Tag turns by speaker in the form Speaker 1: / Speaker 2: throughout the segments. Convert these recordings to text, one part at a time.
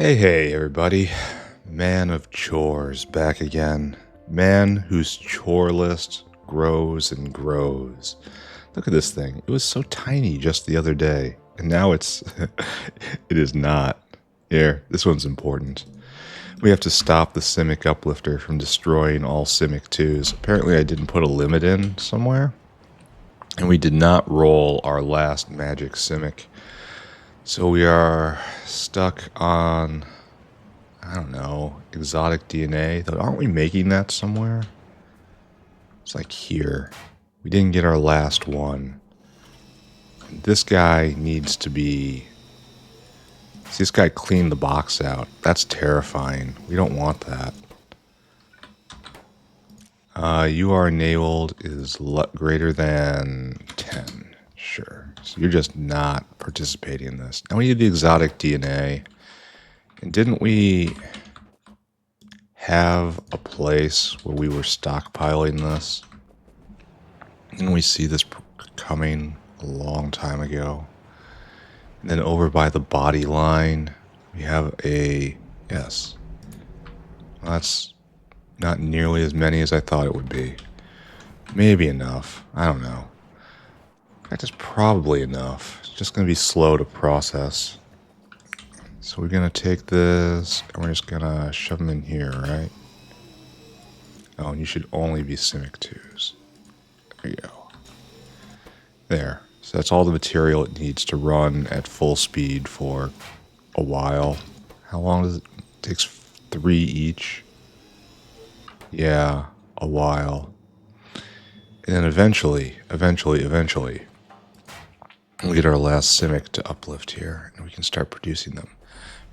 Speaker 1: Hey, everybody. Man of chores back again. Man whose chore list grows and grows. Look at this thing. It was so tiny just the other day, and now it's. It is not. Here, this one's important. We have to stop the Simic uplifter from destroying all Simic 2s. Apparently, I didn't put a limit in somewhere, and we did not roll our last magic Simic. So we are stuck on, I don't know, exotic DNA. Though, aren't we making that somewhere? It's like here. We didn't get our last one. This guy needs to be... See, this guy cleaned the box out. That's terrifying. We don't want that. You are enabled is greater than 10. Sure. So you're just not participating in this. Now we need the exotic DNA. And didn't we have a place where we were stockpiling this? Didn't we see this coming a long time ago? And then over by the body line, we have a... Yes. Well, that's not nearly as many as I thought it would be. Maybe enough. I don't know. In fact, it's probably enough. It's just going to be slow to process. So we're going to take this, and we're just going to shove them in here, right? Oh, and you should only be Simic 2s. There you go. There. So that's all the material it needs to run at full speed for a while. How long does it? It takes 3 each. Yeah, a while. And then eventually, we'll get our last Simic to uplift here, and we can start producing them.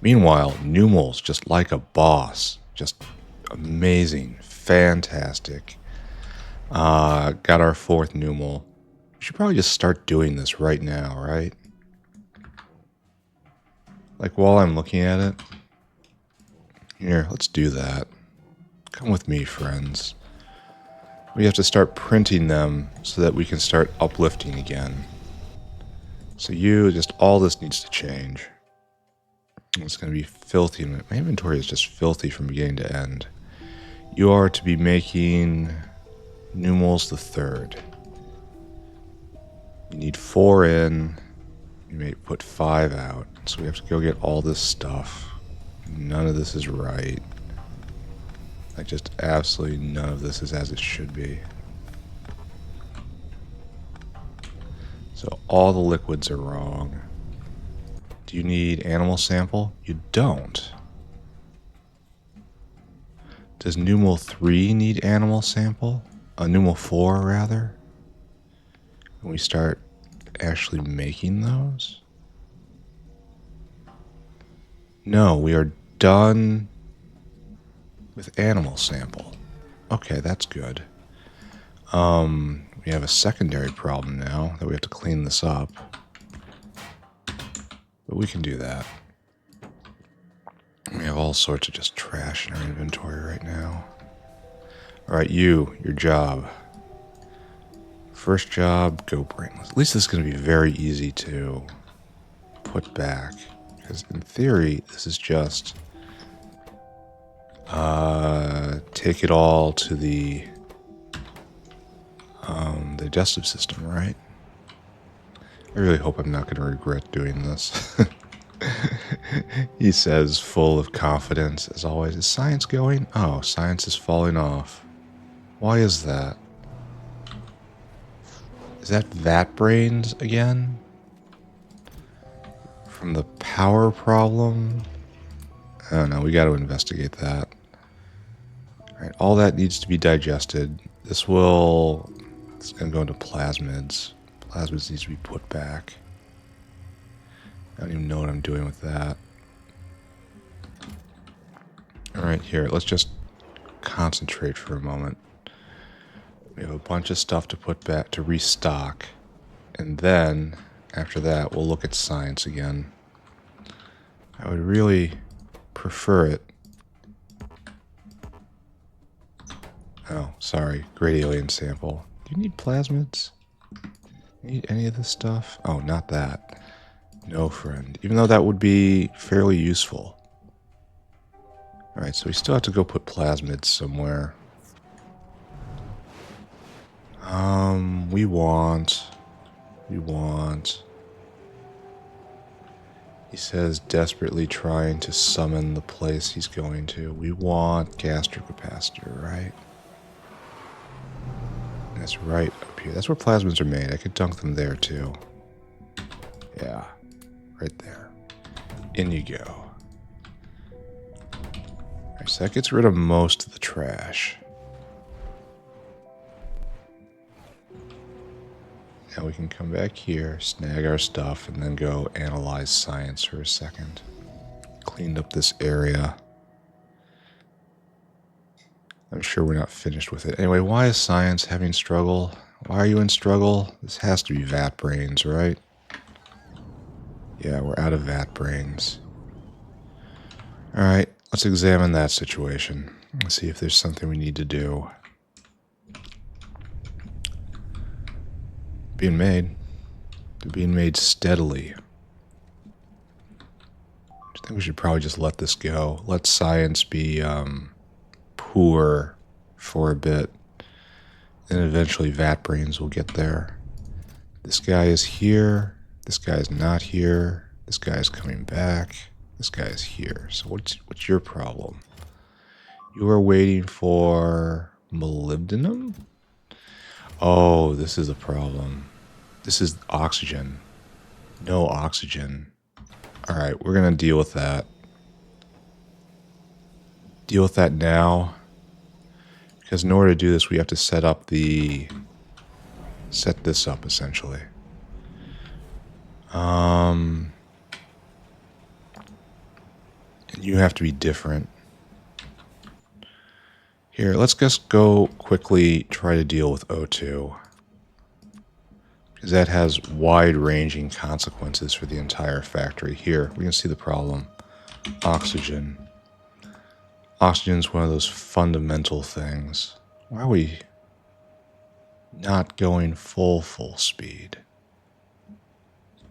Speaker 1: Meanwhile, Numal's just like a boss. Just amazing. Fantastic. Got our 4th Numal. We should probably just start doing this right now, right? Like, while I'm looking at it. Here, let's do that. Come with me, friends. We have to start printing them so that we can start uplifting again. So all this needs to change. It's going to be filthy. My inventory is just filthy from beginning to end. You are to be making Numals the 3rd. You need 4 in. You may put 5 out. So we have to go get all this stuff. None of this is right. Like, just absolutely none of this is as it should be. So all the liquids are wrong. Do you need animal sample? You don't. Does Numal 3 need animal sample? Numal 4, rather? Can we start actually making those? No, we are done with animal sample. Okay, that's good. We have a secondary problem now that we have to clean this up. But we can do that. We have all sorts of just trash in our inventory right now. Alright, your job. First job, go brainless. At least this is going to be very easy to put back. Because in theory, this is just... take it all to the digestive system, right? I really hope I'm not going to regret doing this. He says, full of confidence, as always. Is science going? Oh, science is falling off. Why is that? Is that vat brains again? From the power problem? I don't know, we got to investigate that. Alright, all that needs to be digested. It's going to go into plasmids. Plasmids needs to be put back. I don't even know what I'm doing with that. Alright, here, let's just concentrate for a moment. We have a bunch of stuff to put back, to restock. And then, after that, we'll look at science again. I would really prefer it. Oh, sorry. Great alien sample. Do you need plasmids? Need any of this stuff? Oh, not that. No, friend. Even though that would be fairly useful. Alright, so we still have to go put plasmids somewhere. We want... He says desperately trying to summon the place he's going to. We want gastrocapacitor, right? That's right up here. That's where plasmids are made. I could dunk them there too. Yeah, right there. In you go. Alright, so that gets rid of most of the trash. Now we can come back here, snag our stuff, and then go analyze science for a second. Cleaned up this area. I'm sure we're not finished with it. Anyway, why is science having struggle? Why are you in struggle? This has to be vat brains, right? Yeah, we're out of vat brains. Alright, let's examine that situation. Let's see if there's something we need to do. Being made. They're being made steadily. I think we should probably just let this go. Let science be poor for a bit. And eventually vat brains will get there. This guy is here. This guy is not here. This guy is coming back. This guy is here. So what's your problem? You are waiting for molybdenum? Oh, this is a problem. This is oxygen. No oxygen. Alright, we're going to deal with that. Deal with that now. Because in order to do this, we have to set this up, essentially. And you have to be different. Here, let's just go quickly try to deal with O2. Because that has wide-ranging consequences for the entire factory. Here, we can see the problem. Oxygen. Oxygen is one of those fundamental things. Why are we not going full speed?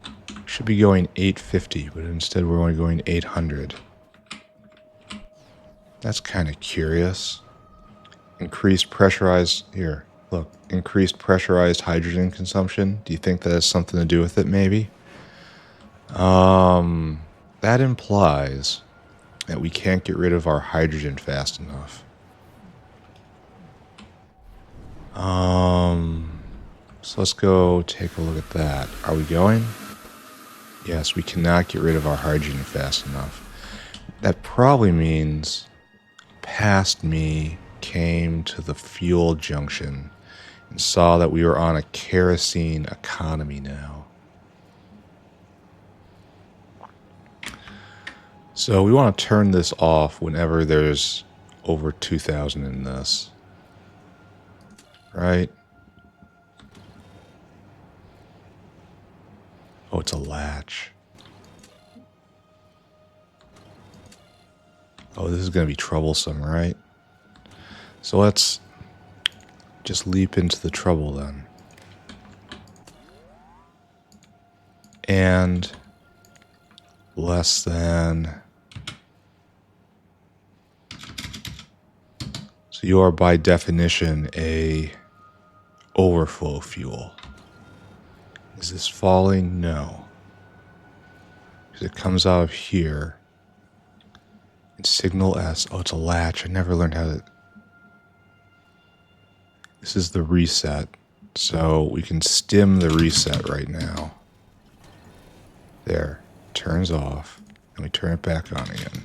Speaker 1: We should be going 850, but instead we're only going 800. That's kind of curious. Increased pressurized... Here, look. Increased pressurized hydrogen consumption. Do you think that has something to do with it, maybe? That implies that we can't get rid of our hydrogen fast enough. So let's go take a look at that. Are we going? Yes, we cannot get rid of our hydrogen fast enough. That probably means past me came to the fuel junction and saw that we were on a kerosene economy now. So we want to turn this off whenever there's over 2,000 in this. Right? Oh, it's a latch. Oh, this is going to be troublesome, right? So let's just leap into the trouble then. And less than... So you are by definition a overflow fuel. Is this falling? No. Because it comes out of here. And signal S. Oh, it's a latch. I never learned how to... This is the reset. So we can stim the reset right now. There. Turns off. And we turn it back on again.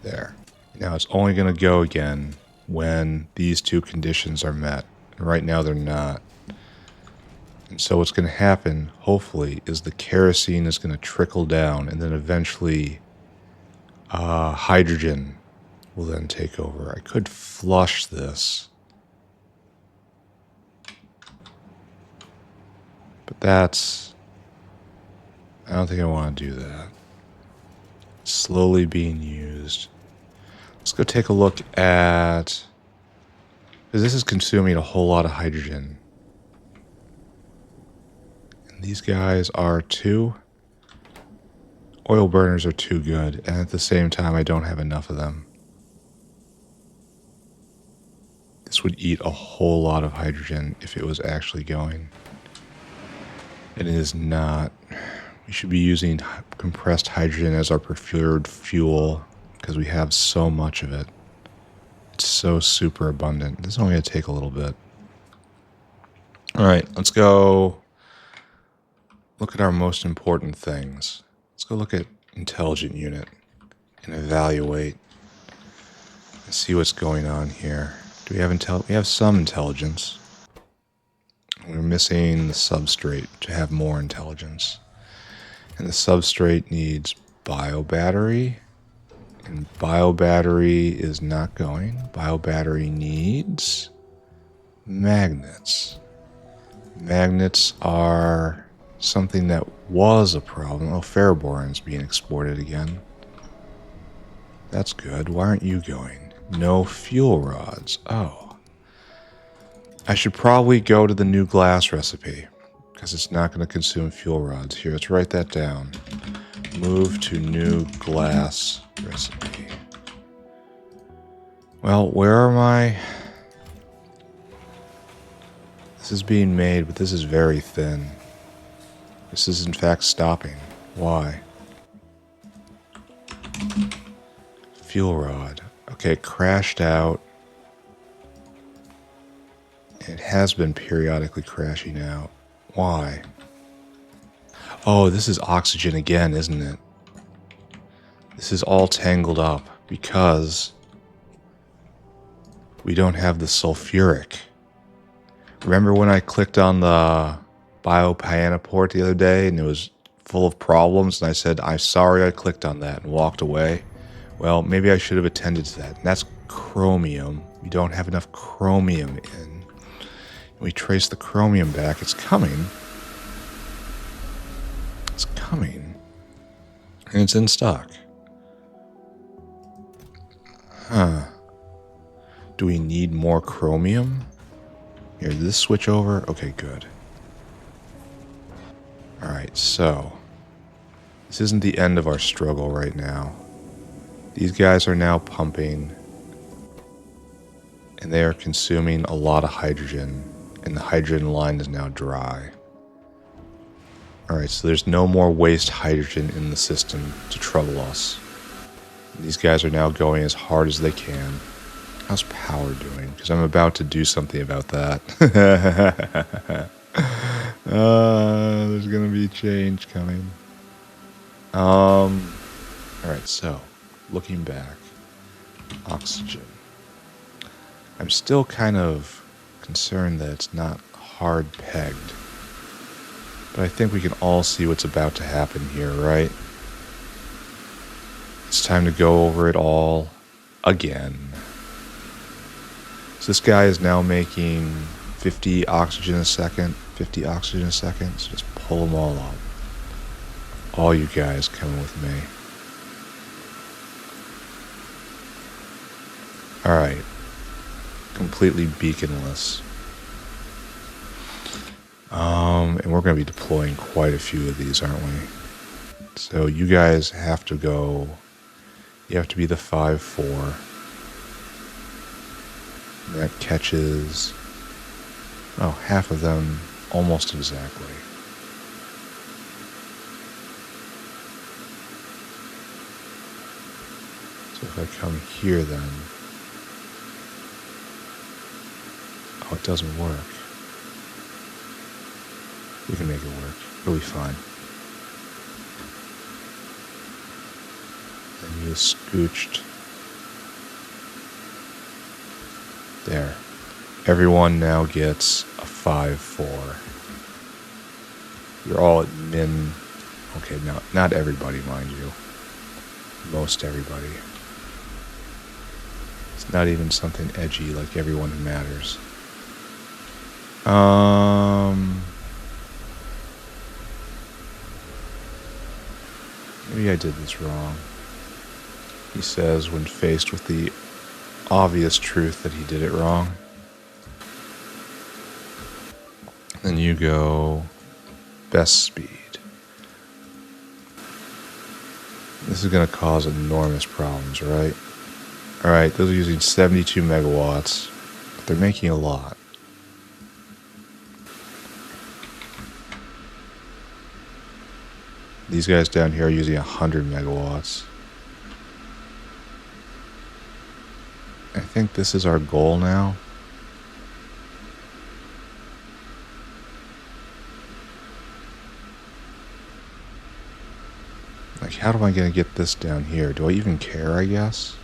Speaker 1: There. Now it's only going to go again when these two conditions are met. And right now they're not. And so what's going to happen, hopefully, is the kerosene is going to trickle down, and then eventually hydrogen will then take over. I could flush this. But that's... I don't think I want to do that. It's slowly being used. Let's go take a look at... Because this is consuming a whole lot of hydrogen. And these guys are too. Oil burners are too good, and at the same time, I don't have enough of them. This would eat a whole lot of hydrogen if it was actually going. And it is not. We should be using compressed hydrogen as our preferred fuel because we have so much of it. It's so super abundant. This is only going to take a little bit. Alright, let's go look at our most important things. Let's go look at intelligent unit and evaluate and see what's going on here. Do we have we have some intelligence. We're missing the substrate to have more intelligence. And the substrate needs biobattery. And biobattery is not going. Biobattery needs magnets. Magnets are something that was a problem. Oh, ferroboron's being exported again. That's good. Why aren't you going? No fuel rods. Oh. I should probably go to the new glass recipe because it's not going to consume fuel rods. Here, let's write that down. Move to new glass recipe. Well, where are my... This is being made, but this is very thin. This is in fact stopping. Why? Fuel rod. Okay, it crashed out. It has been periodically crashing out. Why? Oh, this is oxygen again, isn't it? This is all tangled up because we don't have the sulfuric. Remember when I clicked on the bio-piano port the other day and it was full of problems and I said, I'm sorry I clicked on that and walked away? Well, maybe I should have attended to that. And that's chromium. We don't have enough chromium in. We trace the chromium back. It's coming. It's coming. And it's in stock. Huh. Do we need more chromium? Here, did this switch over? Okay, good. Alright, so this isn't the end of our struggle right now. These guys are now pumping and they are consuming a lot of hydrogen, and the hydrogen line is now dry. Alright, so there's no more waste hydrogen in the system to trouble us. These guys are now going as hard as they can. How's power doing? Because I'm about to do something about that. There's going to be change coming. Alright, so, looking back. Oxygen. I'm still kind of concerned that it's not hard pegged. But I think we can all see what's about to happen here, right? It's time to go over it all again. So this guy is now making 50 oxygen a second. 50 oxygen a second. So just pull them all up. All you guys coming with me. Alright. Completely beaconless. And we're going to be deploying quite a few of these, aren't we? So you guys have to go... You have to be the 5-4. That catches... Oh, half of them almost exactly. So if I come here then... Oh, it doesn't work. We can make it work. It'll be fine. And you scooched. There. Everyone now gets a 5-4. You're all at min... Okay, no, not everybody, mind you. Most everybody. It's not even something edgy like everyone who matters. Maybe I did this wrong. He says when faced with the obvious truth that he did it wrong. Then you go best speed. This is going to cause enormous problems, right? Alright, those are using 72 megawatts, but they're making a lot. These guys down here are using 100 megawatts. I think this is our goal now. Like, how am I going to get this down here? Do I even care, I guess?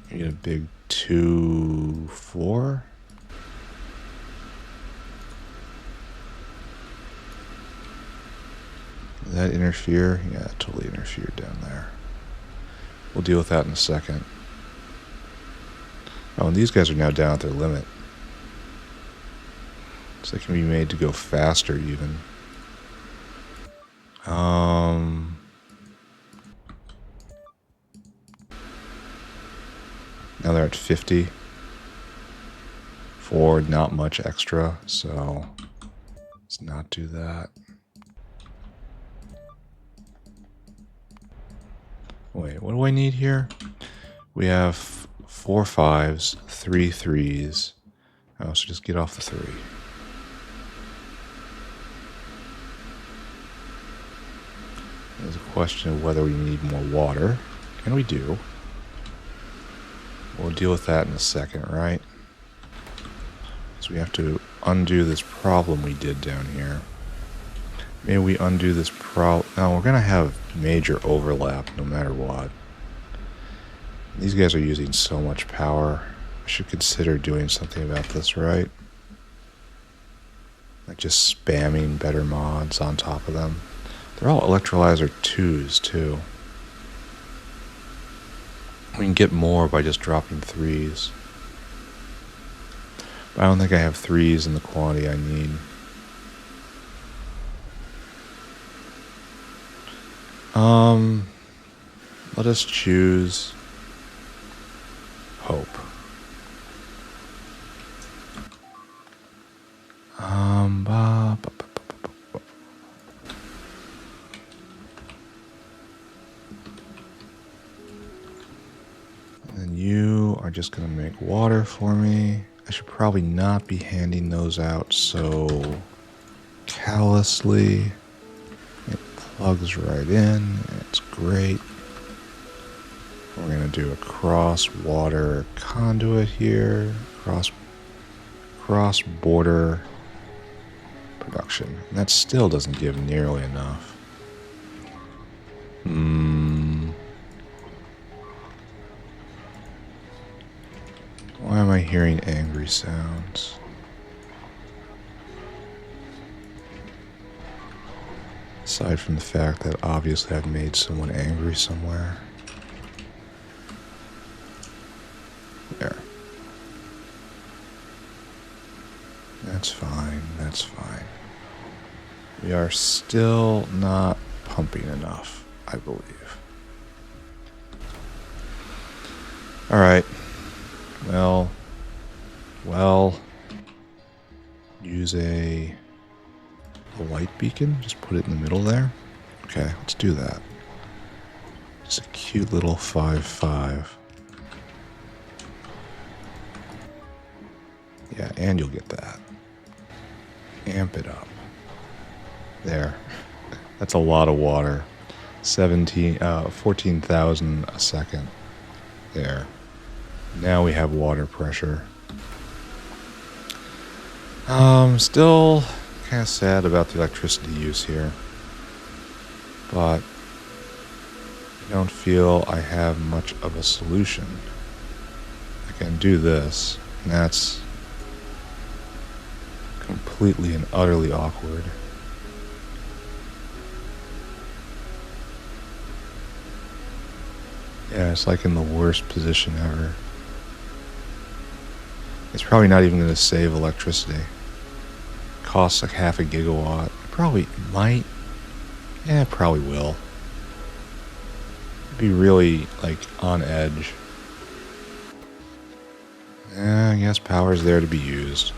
Speaker 1: You get a big 2, 4. Does that interfere? Yeah, it totally interfered down there. We'll deal with that in a second. Oh, and these guys are now down at their limit. So they can be made to go faster even. Now they're at 50. For not much extra, so let's not do that. Wait, what do I need here? We have 4 5s, 3 3s. Oh, so just get off the 3. There's a question of whether we need more water, and we do. We'll deal with that in a second, right? So we have to undo this problem we did down here. Maybe we undo this problem. No, we're going to have major overlap no matter what. These guys are using so much power. I should consider doing something about this, right? Like just spamming better mods on top of them. They're all electrolyzer 2s too. We can get more by just dropping 3s. But I don't think I have 3s in the quantity I need. Let us choose hope. And you are just going to make water for me. I should probably not be handing those out so callously. It plugs right in. It's great. We're going to do a cross water conduit here. Cross border production. And that still doesn't give nearly enough. Why am I hearing angry sounds? Aside from the fact that obviously I've made someone angry somewhere. There. That's fine, that's fine. We are still not pumping enough, I believe. Alright. Well, use a light beacon. Just put it in the middle there. Okay, let's do that. Just a cute little 5-5. Yeah, and you'll get that. Amp it up. There. That's a lot of water. 14,000 a second. There. Now we have water pressure. Still kind of sad about the electricity use here. But I don't feel I have much of a solution. I can do this, and that's completely and utterly awkward. Yeah, it's like in the worst position ever. It's probably not even going to save electricity. Costs like half a gigawatt. Probably might. Yeah, it probably will. Be really like on edge. Yeah, I guess power's there to be used.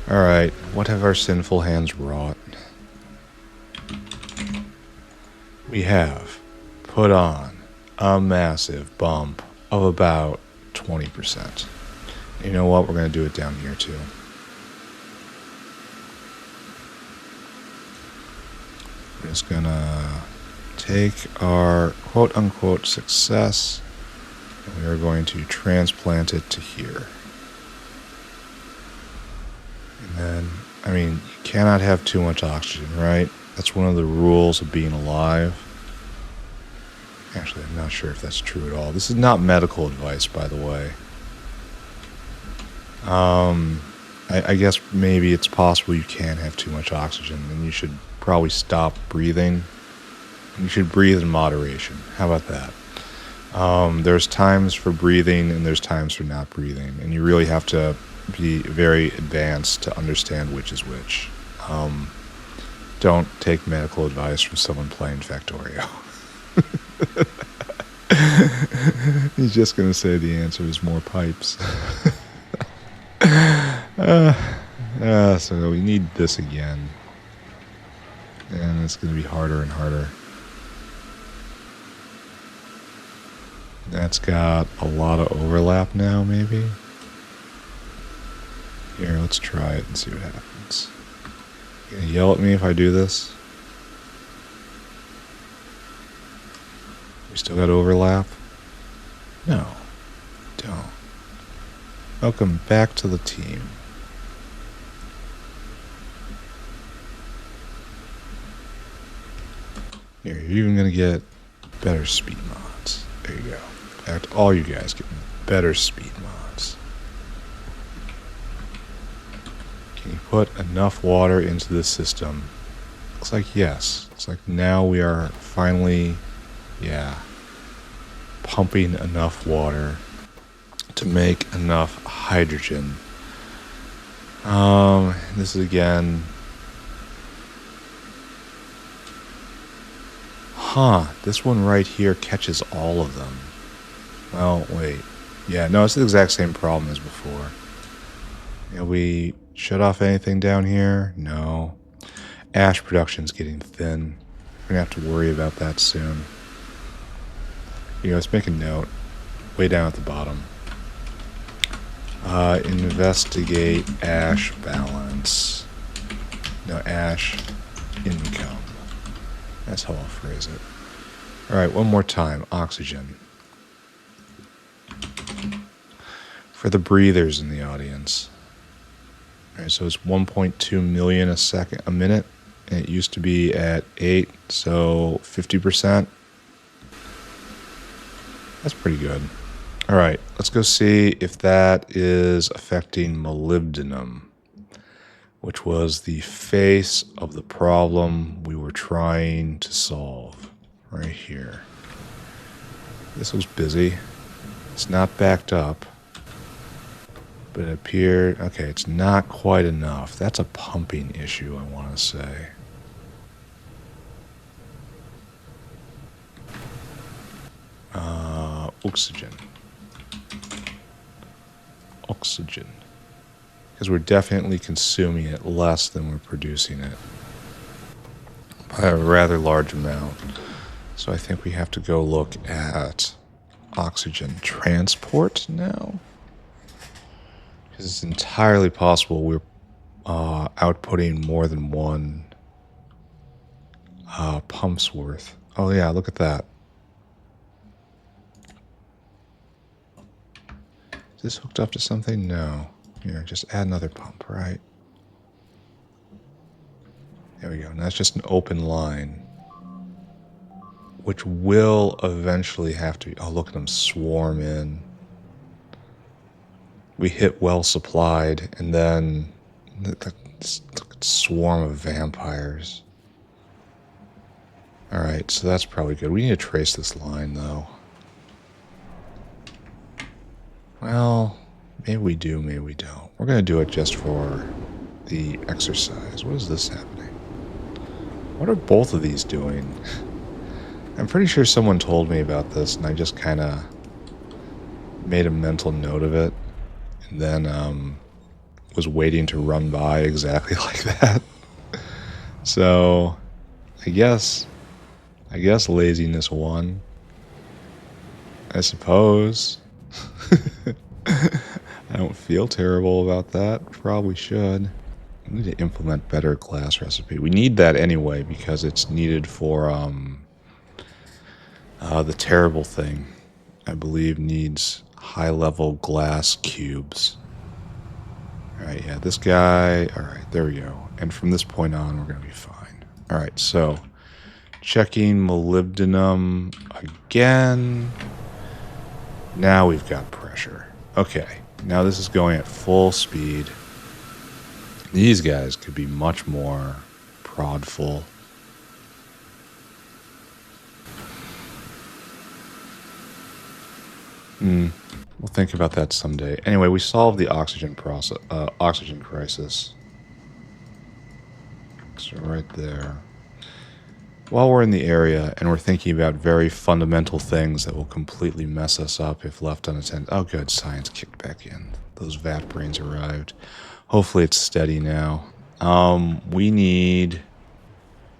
Speaker 1: Alright, what have our sinful hands wrought? We have put on a massive bump of about 20%. You know what? We're going to do it down here too. We're just going to take our quote-unquote success and we are going to transplant it to here. And then, I mean, you cannot have too much oxygen, right? That's one of the rules of being alive. Actually, I'm not sure if that's true at all. This is not medical advice, by the way. I guess maybe it's possible you can have too much oxygen, and you should probably stop breathing. You should breathe in moderation. How about that? There's times for breathing, and there's times for not breathing, and you really have to be very advanced to understand which is which. Don't take medical advice from someone playing Factorio. He's just going to say the answer is more pipes. So we need this again. And it's going to be harder and harder. That's got a lot of overlap now, maybe. Here, let's try it and see what happens. You gonna yell at me if I do this? We still got overlap? No, don't. Welcome back to the team. Here, you're even gonna get better speed mods. There you go. In fact, all you guys get better speed mods. Can you put enough water into the system? Looks like yes. Looks like now we are finally, pumping enough water to make enough hydrogen. This is again. This one right here catches all of them. Well, wait. Yeah, no, it's the exact same problem as before. We shut off anything down here? No. Ash production's getting thin. We're going to have to worry about that soon. Let's make a note. Way down at the bottom. Investigate ash balance. No, ash income. That's how I'll phrase it. Alright, one more time. Oxygen. For the breathers in the audience. Alright, so it's 1.2 million a minute. And it used to be at 8, so 50%. That's pretty good. Alright, let's go see if that is affecting molybdenum, which was the face of the problem we were trying to solve. Right here. This was busy. It's not backed up. But it appeared... Okay, it's not quite enough. That's a pumping issue, I want to say. Oxygen. Oxygen. Because we're definitely consuming it less than we're producing it. By a rather large amount. So I think we have to go look at oxygen transport now. Because it's entirely possible we're outputting more than one pump's worth. Oh yeah, look at that. Is this hooked up to something? No. Here, just add another pump, right? There we go. And that's just an open line. Which will eventually have to be... Oh, look at them swarm in. We hit well supplied, and then... Look at swarm of vampires. Alright, so that's probably good. We need to trace this line, though. Well, maybe we do, maybe we don't. We're going to do it just for the exercise. What is this happening? What are both of these doing? I'm pretty sure someone told me about this, and I just kind of made a mental note of it, and then was waiting to run by exactly like that. So, I guess laziness won. I suppose. I don't feel terrible about that. Probably should. We need to implement better glass recipe. We need that anyway because it's needed for the terrible thing. I believe needs high-level glass cubes. Alright, yeah, this guy... Alright, there we go. And from this point on, we're going to be fine. Alright, so... Checking molybdenum again. Now we've got pressure. Okay, now this is going at full speed. These guys could be much more prodful. We'll think about that someday. Anyway, we solved the oxygen crisis. So right there. While we're in the area and we're thinking about very fundamental things that will completely mess us up if left unattended. Oh, good, science kicked back in. Those vat brains arrived. Hopefully it's steady now. We need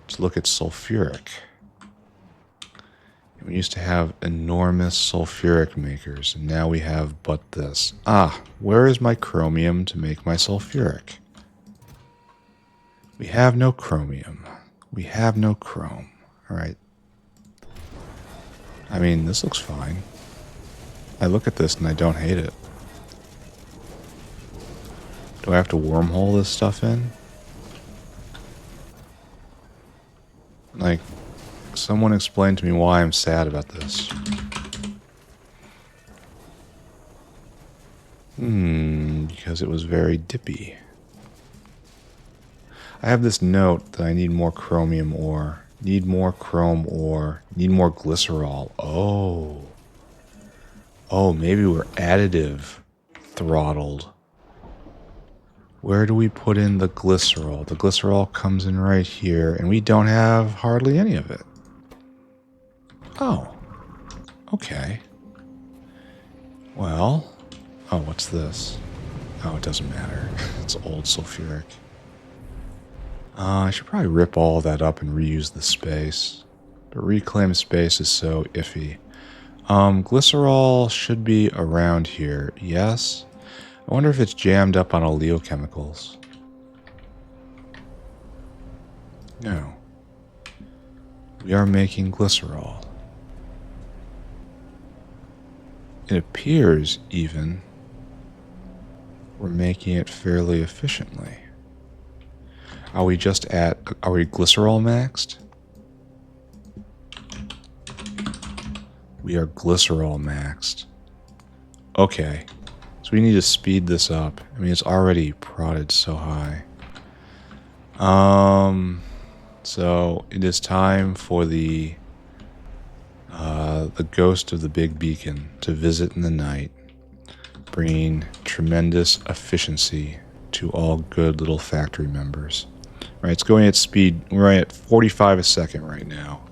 Speaker 1: to look at sulfuric. We used to have enormous sulfuric makers, and now we have but this. Ah, where is my chromium to make my sulfuric? We have no chromium. We have no chrome. Alright. I mean, this looks fine. I look at this and I don't hate it. Do I have to wormhole this stuff in? Like, someone explain to me why I'm sad about this. Because it was very dippy. I have this note that I need more chromium ore. Need more chrome ore. Need more glycerol. Oh. Oh, maybe we're additive throttled. Where do we put in the glycerol? The glycerol comes in right here, and we don't have hardly any of it. Oh. Okay. Well. Oh, what's this? Oh, it doesn't matter. It's old sulfuric. I should probably rip all that up and reuse the space. But reclaimed space is so iffy. Glycerol should be around here. Yes. I wonder if it's jammed up on oleochemicals. No. We are making glycerol. It appears, even, we're making it fairly efficiently. Are we just at... Are we glycerol maxed? We are glycerol maxed. Okay. So we need to speed this up. I mean, it's already prodded so high. So it is time for the ghost of the big beacon to visit in the night, bringing tremendous efficiency to all good little factory members. Right, it's going at speed. We're at 45 a second right now.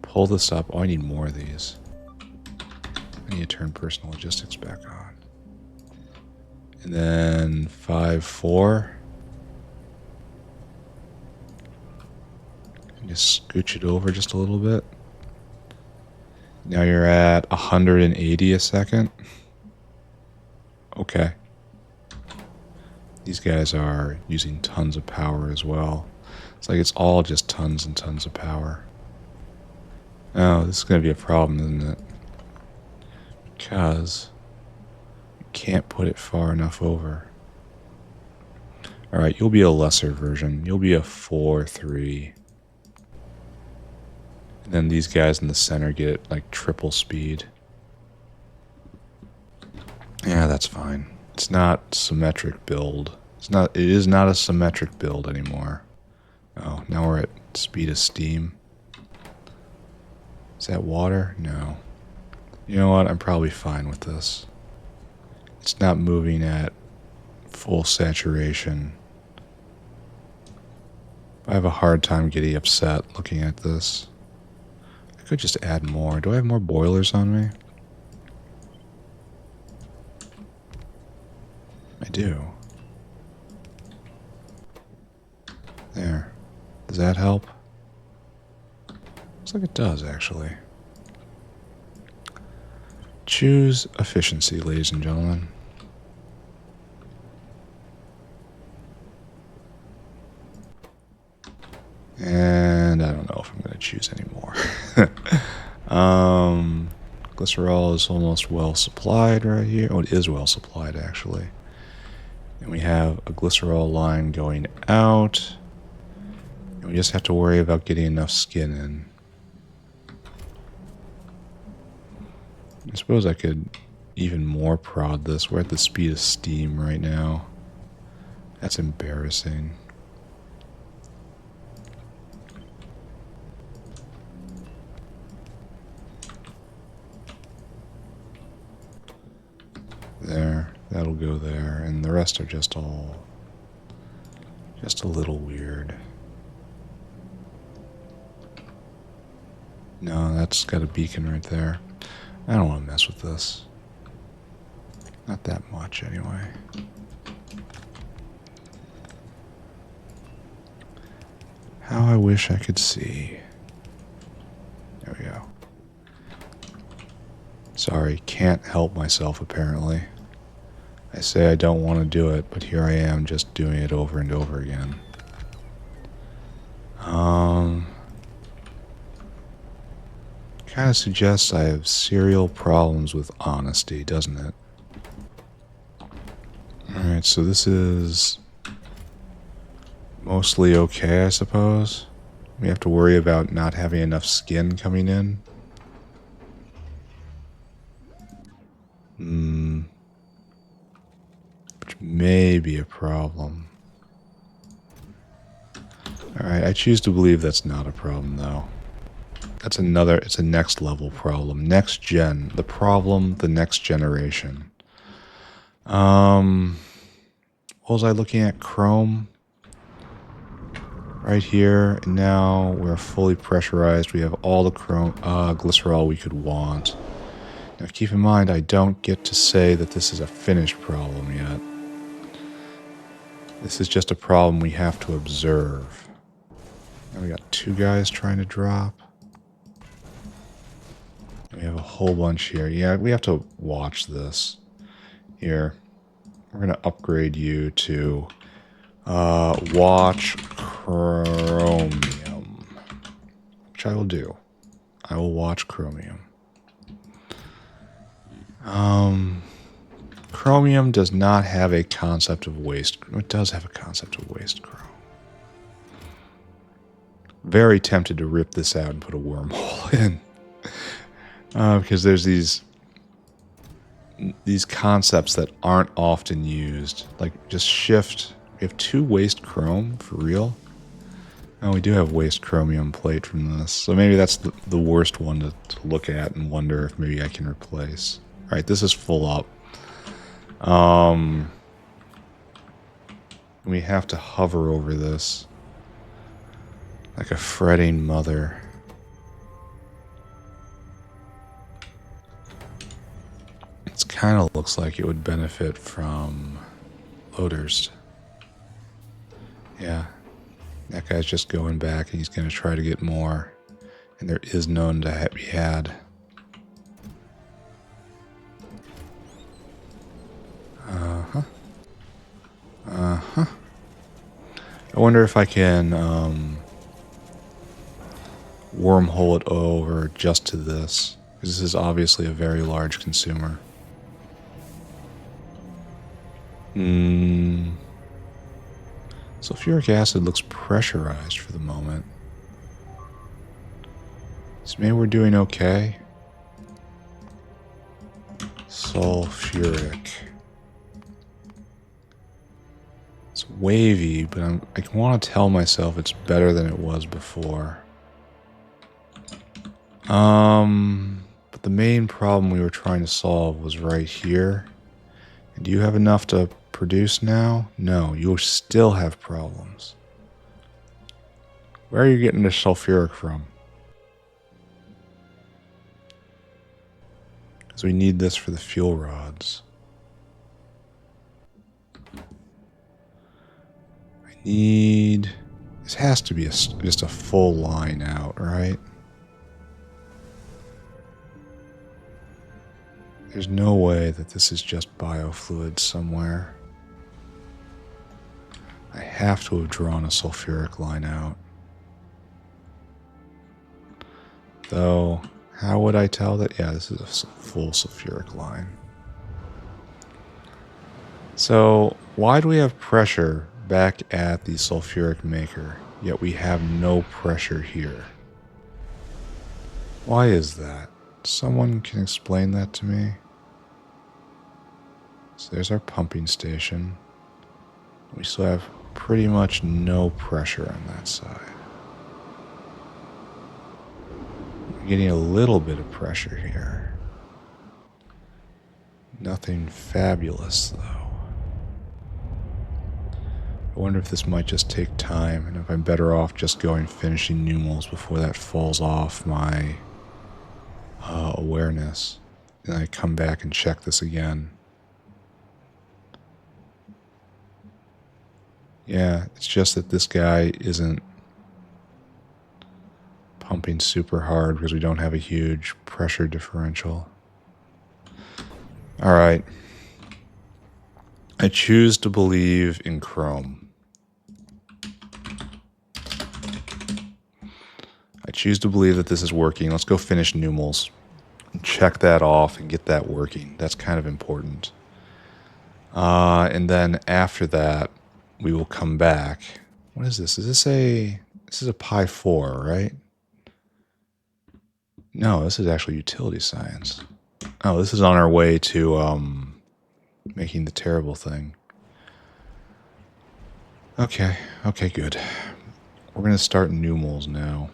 Speaker 1: Pull this up. Oh, I need more of these. I need to turn personal logistics back on. And then 5-4. And just scooch it over just a little bit. Now you're at 180 a second. Okay. These guys are using tons of power as well. It's like it's all just tons and tons of power. Oh, this is going to be a problem, isn't it? Because you can't put it far enough over. Alright, you'll be a lesser version. You'll be a 4-3. And then these guys in the center get like triple speed. Yeah, that's fine. It's not symmetric build. It is not a symmetric build anymore. Oh, now we're at speed of steam. Is that water? No. You know what? I'm probably fine with this. It's not moving at full saturation. I have a hard time getting upset looking at this. I could just add more. Do I have more boilers on me? I do. Does that help? Looks like it does, actually. Choose efficiency, ladies and gentlemen. And I don't know if I'm going to choose anymore. Glycerol is almost well supplied right here. Oh, it is well supplied, actually. And we have a glycerol line going out. And we just have to worry about getting enough skin in. I suppose I could even more prod this. We're at the speed of steam right now. That's embarrassing. There, that'll go there, and the rest are just a little weird. No, that's got a beacon right there. I don't want to mess with this. Not that much, anyway. How I wish I could see. There we go. Sorry, can't help myself, apparently. I say I don't want to do it, but here I am just doing it over and over again. Kind of suggests I have serial problems with honesty, doesn't it? Alright, so this is mostly okay, I suppose. We have to worry about not having enough skin coming in. Which may be a problem. Alright, I choose to believe that's not a problem, though. That's another, it's a next level problem. Next gen. The problem, the next generation. What was I looking at? Chrome. Right here, and now we're fully pressurized. We have all the chrome, glycerol we could want. Now keep in mind, I don't get to say that this is a finished problem yet. This is just a problem we have to observe. Now we got two guys trying to drop. We have a whole bunch here. Yeah, we have to watch this. Here, we're going to upgrade you to watch chromium, which I will do. I will watch chromium. Chromium does not have a concept of waste. It does have a concept of waste chrome. Very tempted to rip this out and put a wormhole in. Because there's these concepts that aren't often used. Like, just shift. We have 2 waste chrome, for real? Oh, we do have waste chromium plate from this. So maybe that's the worst one to look at and wonder if maybe I can replace. Alright, this is full up. We have to hover over this. Like a fretting mother. It kind of looks like it would benefit from loaders. Yeah. That guy's just going back and he's going to try to get more. And there is none to be had. I wonder if I can wormhole it over just to this. Because this is obviously a very large consumer. Sulfuric acid looks pressurized for the moment. So maybe we're doing okay. Sulfuric. It's wavy, but I want to tell myself it's better than it was before. But the main problem we were trying to solve was right here. And do you have enough to produce now? No, you'll still have problems. Where are you getting the sulfuric from? Because we need this for the fuel rods. I need This has to be just a full line out, right? There's no way that this is just biofluid somewhere. I have to have drawn a sulfuric line out. Though, how would I tell that? Yeah, this is a full sulfuric line. So, why do we have pressure back at the sulfuric maker, yet we have no pressure here? Why is that? Someone can explain that to me? So there's our pumping station. We still have pretty much no pressure on that side. We're getting a little bit of pressure here. Nothing fabulous, though. I wonder if this might just take time, and if I'm better off just going finishing Numals before that falls off my awareness. And I come back and check this again. Yeah, it's just that this guy isn't pumping super hard because we don't have a huge pressure differential. Alright. I choose to believe in Chrome. I choose to believe that this is working. Let's go finish Numals. Check that off and get that working. That's kind of important. And then after that, we will come back. What is this? This is a Pi 4, right? No, this is actually utility science. Oh, this is on our way to making the terrible thing. Okay, good. We're going to start Numals now.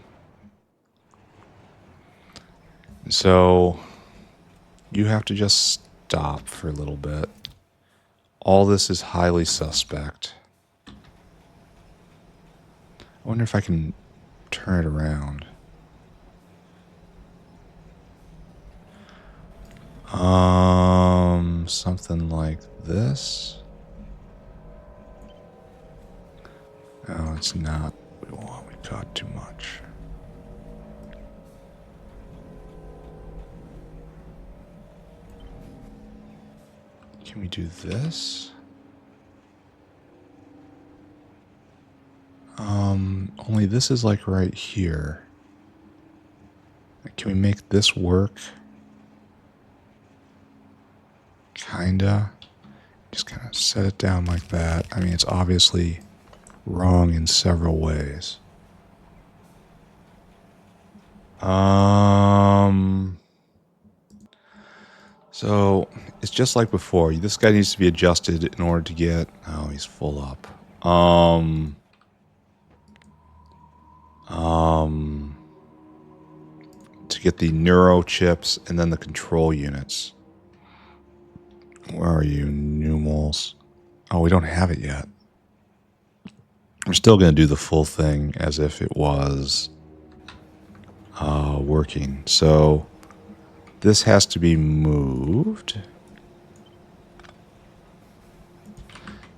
Speaker 1: So, you have to just stop for a little bit. All this is highly suspect. I wonder if I can turn it around. Something like this. No, it's not what we want. We got too much. Can we do this? Only this is like right here. Can we make this work? Kinda. Just kind of set it down like that. I mean, it's obviously wrong in several ways. So it's just like before. This guy needs to be adjusted in order to get... Oh, he's full up. To get the neuro chips and then the control units. Where are you, Numals? Oh, we don't have it yet. We're still going to do the full thing as if it was working. So this has to be moved.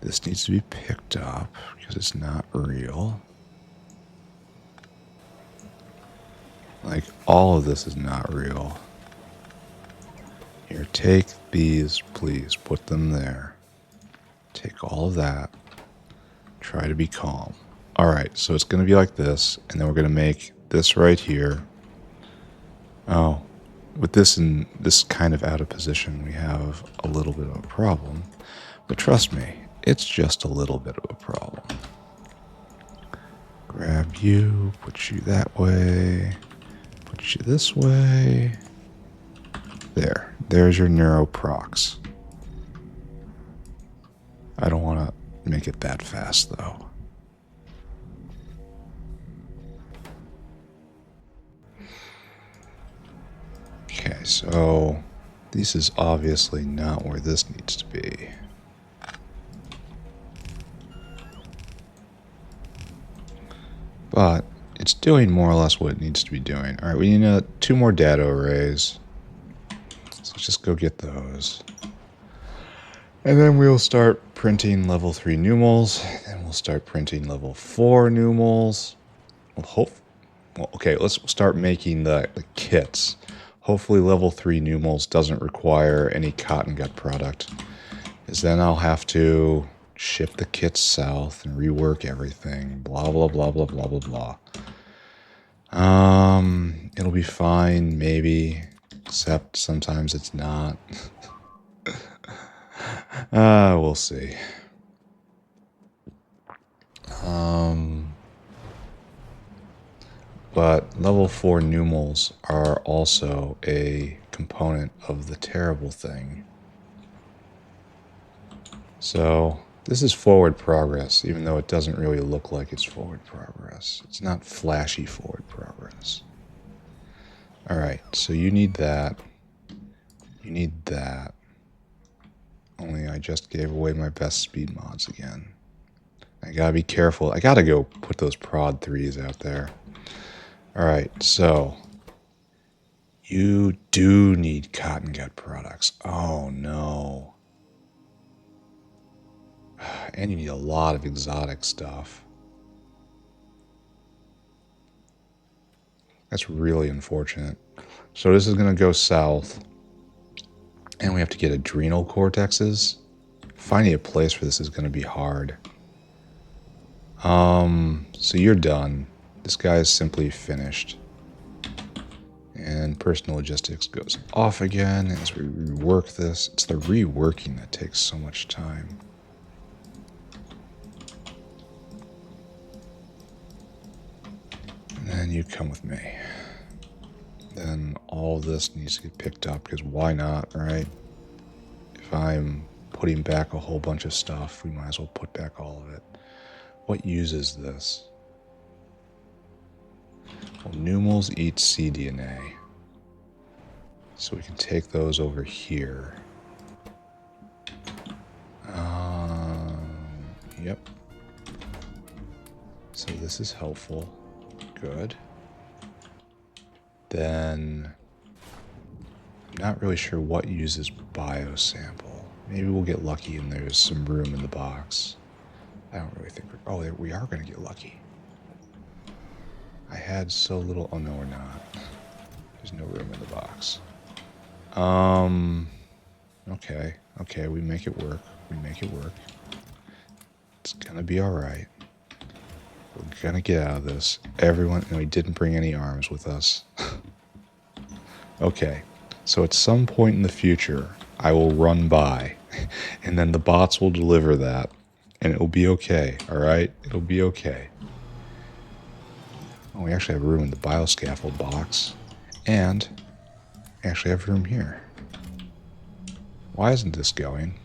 Speaker 1: This needs to be picked up because it's not real. Like, all of this is not real. Here, take these, please. Put them there. Take all of that. Try to be calm. Alright, so it's going to be like this, and then we're going to make this right here. Oh, with this and this kind of out of position, we have a little bit of a problem. But trust me, it's just a little bit of a problem. Grab you, put you that way, put you this way. There's your neuroprox. I don't want to make it that fast, though. Okay, so this is obviously not where this needs to be. But it's doing more or less what it needs to be doing. Alright, we need 2 more data arrays. So let's just go get those. And then we'll start printing level 3 Numals, then we'll start printing level 4 Numals. Okay, let's start making the kits. Hopefully level 3 Numals doesn't require any cotton gut product, because then I'll have to ship the kits south and rework everything. Blah, blah, blah, blah, blah, blah, blah. It'll be fine, maybe, except sometimes it's not. We'll see. But level 4 Numals are also a component of the terrible thing. So this is forward progress, even though it doesn't really look like it's forward progress. It's not flashy forward progress. Alright, so you need that. You need that. Only I just gave away my best speed mods again. I gotta be careful. I gotta go put those prod 3s out there. Alright, so you do need cotton gut products. Oh no. And you need a lot of exotic stuff. That's really unfortunate. So this is going to go south. And we have to get adrenal cortexes. Finding a place for this is going to be hard. So you're done. This guy is simply finished. And personal logistics goes off again as we rework this. It's the reworking that takes so much time. And then you come with me. Then all this needs to get picked up, because why not, right? If I'm putting back a whole bunch of stuff, we might as well put back all of it. What uses this? Well, Numals eat cDNA. So we can take those over here. Yep. So this is helpful. Good. Then I'm not really sure what uses biosample. Maybe we'll get lucky and there's some room in the box. I don't really think we are going to get lucky. I had so little. Oh no, we're not. There's no room in the box. Okay, we make it work. It's gonna be alright. We're gonna get out of this. Everyone, and we didn't bring any arms with us. Okay, so at some point in the future, I will run by, and then the bots will deliver that, and it will be okay, alright? It'll be okay. Oh, we actually have room in the bioscaffold box, and we actually have room here. Why isn't this going?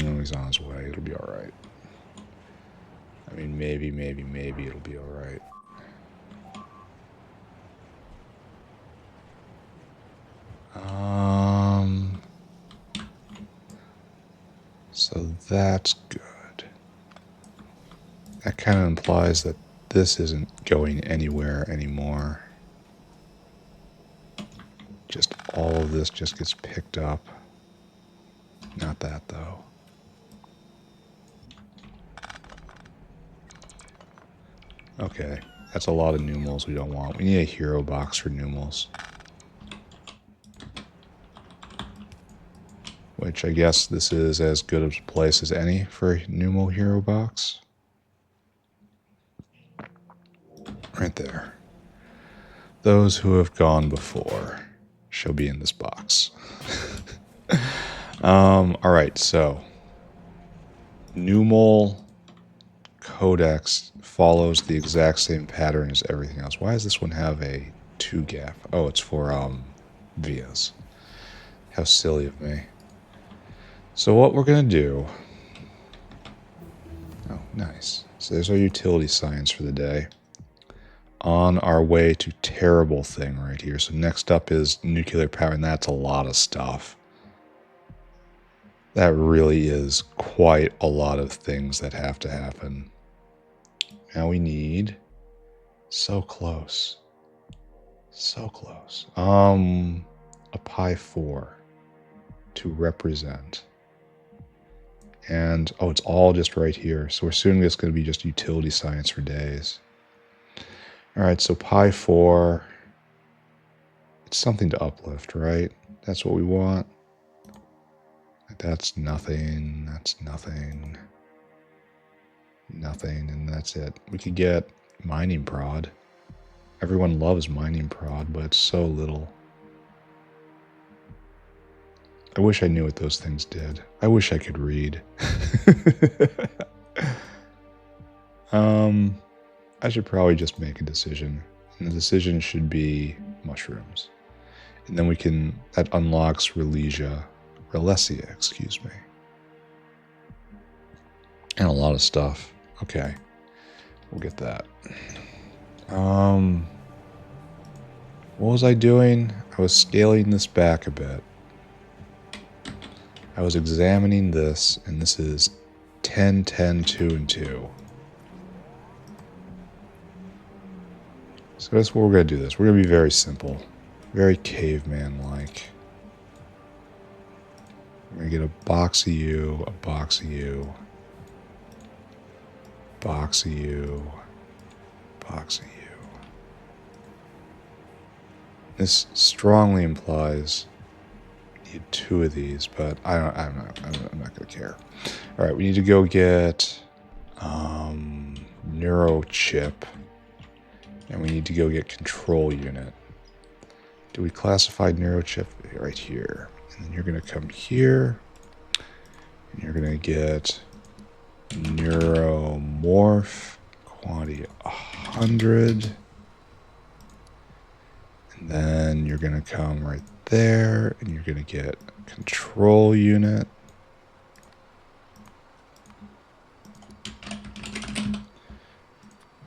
Speaker 1: No, he's on his way. It'll be alright. I mean, maybe it'll be alright. So that's good. That kind of implies that this isn't going anywhere anymore. Just all of this just gets picked up. Not that, though. Okay, that's a lot of Numals we don't want. We need a hero box for Numals. Which I guess this is as good a place as any for a Numal hero box. Right there. Those who have gone before shall be in this box. Alright, so Numal Codex follows the exact same pattern as everything else. Why does this one have a 2 gap? Oh, it's for vias. How silly of me. So what we're going to do... Oh, nice. So there's our utility science for the day. On our way to terrible thing right here. So next up is nuclear power, and that's a lot of stuff. That really is quite a lot of things that have to happen. Now we need... So close. So close. A pi 4 to represent. And, oh, it's all just right here. So we're assuming it's going to be just utility science for days. All right, so pi 4. It's something to uplift, right? That's what we want. That's nothing. That's nothing. Nothing, and that's it. We could get mining prod. Everyone loves mining prod, but it's so little. I wish I knew what those things did. I wish I could read. I should probably just make a decision. And the decision should be mushrooms. And then we can, that unlocks Relesia, excuse me. And a lot of stuff. Okay. We'll get that. What was I doing? I was scaling this back a bit. I was examining this, and this is 10, 10, 2, and 2. So that's what we're going to do this. We're going to be very simple. Very caveman-like. We're going to get a box of you, a box of you, box of you, box of you. This strongly implies we need 2 of these, but I'm not going to care. All right, we need to go get neurochip, and we need to go get control unit. Do we classify neurochip right here? And then you're going to come here, and you're going to get neuromorph, quantity 100. And then you're going to come right there, and you're going to get control unit.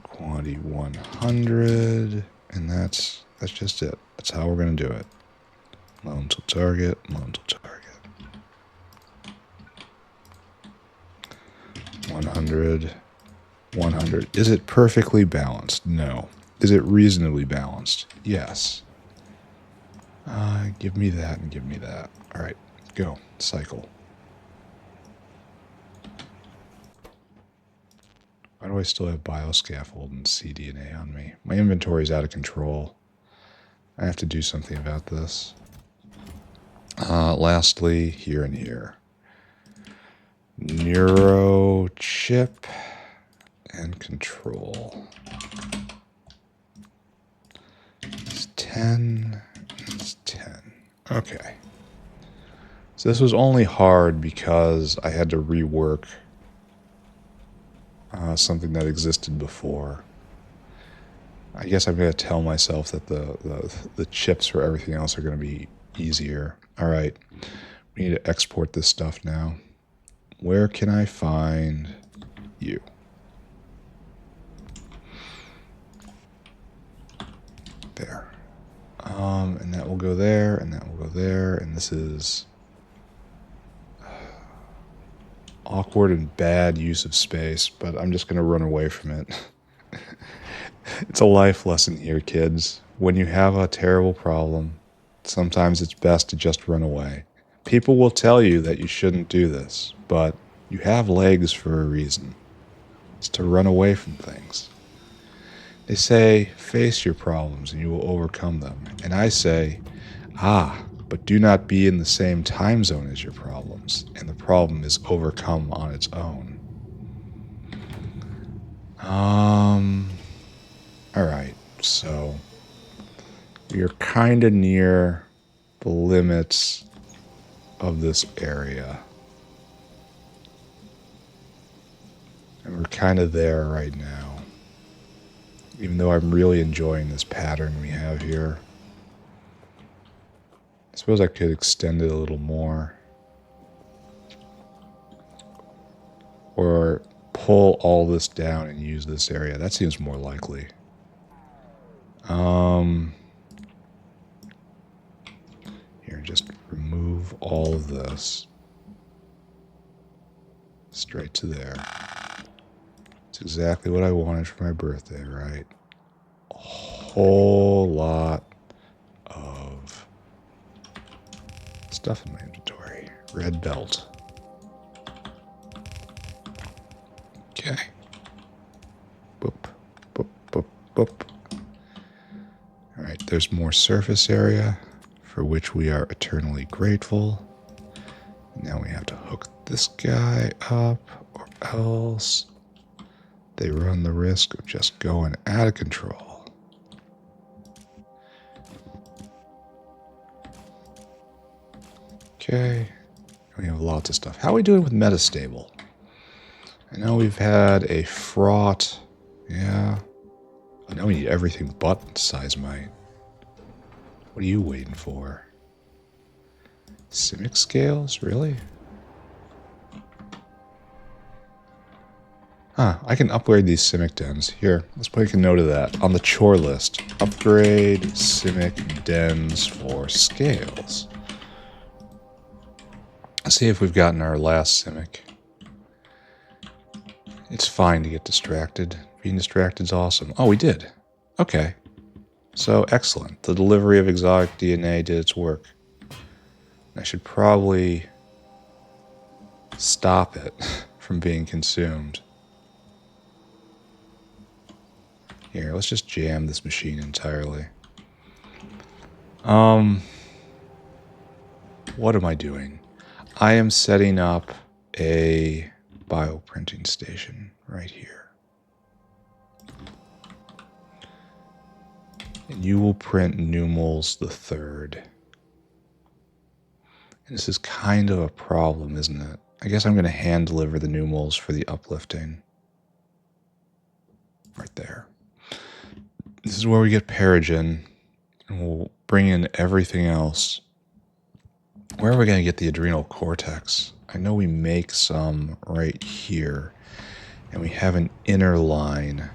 Speaker 1: Quantity 100. And that's just it. That's how we're going to do it. Loan to target, loan to target. 100, 100. Is it perfectly balanced? No. Is it reasonably balanced? Yes. Give me that and give me that. All right, go. Cycle. Why do I still have bioscaffold and cDNA on me? My inventory is out of control. I have to do something about this. Lastly, here and here. Neurochip and control. It's 10. It's 10. Okay. So this was only hard because I had to rework something that existed before. I guess I'm going to tell myself that the chips for everything else are going to be easier. All right. We need to export this stuff now. Where can I find you? There. And that will go there, and that will go there, and this is awkward and bad use of space, but I'm just going to run away from it. It's a life lesson here, kids. When you have a terrible problem, sometimes it's best to just run away. People will tell you that you shouldn't do this, but you have legs for a reason. It's to run away from things. They say, face your problems and you will overcome them. And I say, but do not be in the same time zone as your problems, and the problem is overcome on its own. Alright, so we are kind of near the limits of this area. And we're kind of there right now. Even though I'm really enjoying this pattern we have here. I suppose I could extend it a little more. Or pull all this down and use this area. That seems more likely. Here, just remove all of this. Straight to there. It's exactly what I wanted for my birthday, right? A whole lot of stuff in my inventory. Red belt. Okay. Boop, boop, boop, boop. All right, there's more surface area for which we are eternally grateful. Now we have to hook this guy up, or else they run the risk of just going out of control. Okay, we have lots of stuff. How are we doing with metastable? I know we've had a fraught, yeah. I know we need everything but seismite. What are you waiting for? Simic scales? Really? Huh, I can upgrade these Simic dens. Here, let's make a note of that. On the chore list, upgrade Simic dens for scales. Let's see if we've gotten our last Simic. It's fine to get distracted. Being distracted is awesome. Oh, we did. Okay. So, excellent. The delivery of exotic DNA did its work. I should probably stop it from being consumed. Here, let's just jam this machine entirely. What am I doing? I am setting up a bioprinting station right here. And you will print Numal Mk3. And this is kind of a problem, isn't it? I guess I'm going to hand deliver the Numals for the uplifting. Right there. This is where we get Perogen, and we'll bring in everything else. Where are we going to get the adrenal cortex? I know we make some right here, and we have an inner line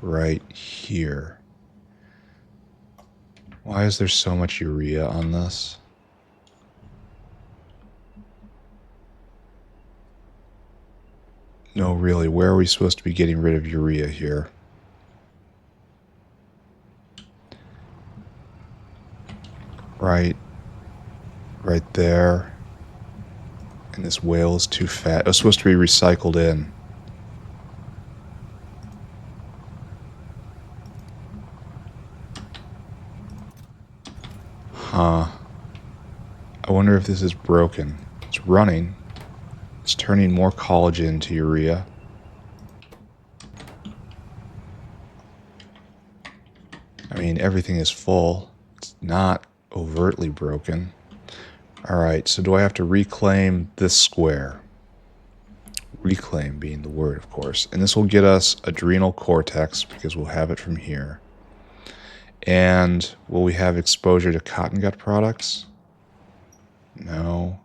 Speaker 1: right here. Why is there so much urea on this? No, really, where are we supposed to be getting rid of urea here? Right there. And this whale is too fat. It was supposed to be recycled in. Huh. I wonder if this is broken. It's running. It's turning more collagen to urea. I mean, everything is full. It's not overtly broken. Alright, so do I have to reclaim this square? Reclaim being the word, of course. And this will get us adrenal cortex, because we'll have it from here. And will we have exposure to cotton gut products? No.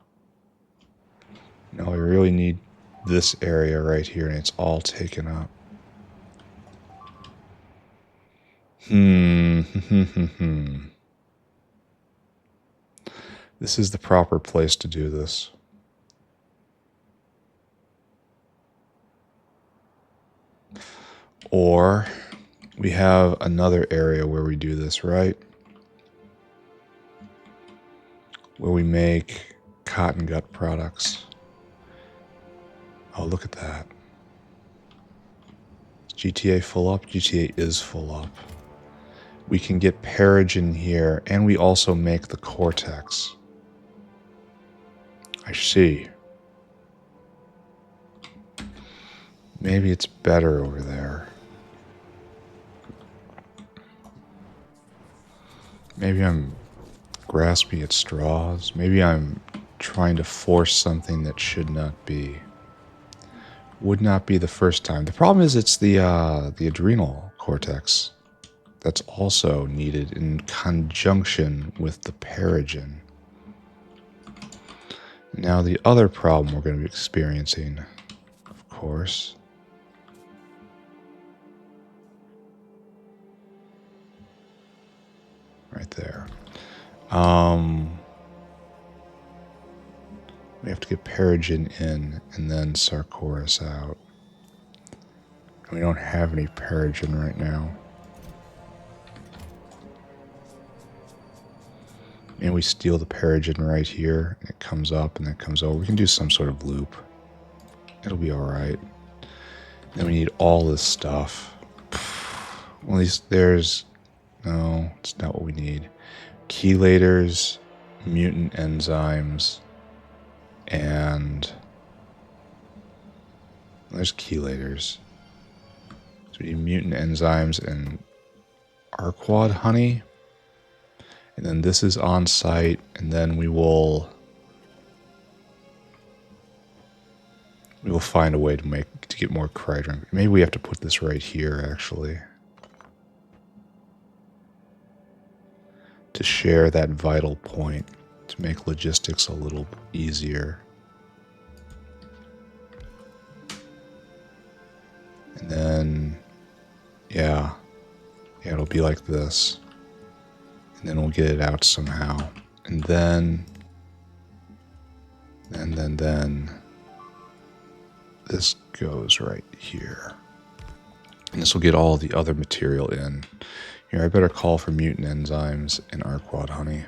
Speaker 1: No, we really need this area right here, and it's all taken up. This is the proper place to do this. Or we have another area where we do this, right? Where we make cotton gut products. Oh, look at that. Is GTA full up? GTA is full up. We can get Perogen here, and we also make the cortex. I see. Maybe it's better over there. Maybe I'm grasping at straws. Maybe I'm trying to force something that should not be. Would not be the first time. The problem is it's the adrenal cortex that's also needed in conjunction with the Perogen. Now the other problem we're going to be experiencing, of course, right there. We have to get Perogen in and then Chores out. We don't have any Perogen right now. And we steal the Perogen right here, and it comes up and then comes over. We can do some sort of loop. It'll be alright. Then we need all this stuff. Well, at least there's... No, it's not what we need. Chelators, mutant enzymes, and... There's chelators. So we need mutant enzymes and arquad honey. And then this is on site, and then we will find a way to get more criterion. Maybe we have to put this right here actually. To share that vital point, to make logistics a little easier. And then, yeah, it'll be like this. And then we'll get it out somehow. And then, this goes right here. And this will get all the other material in. Here, I better call for mutant enzymes and arquad honey.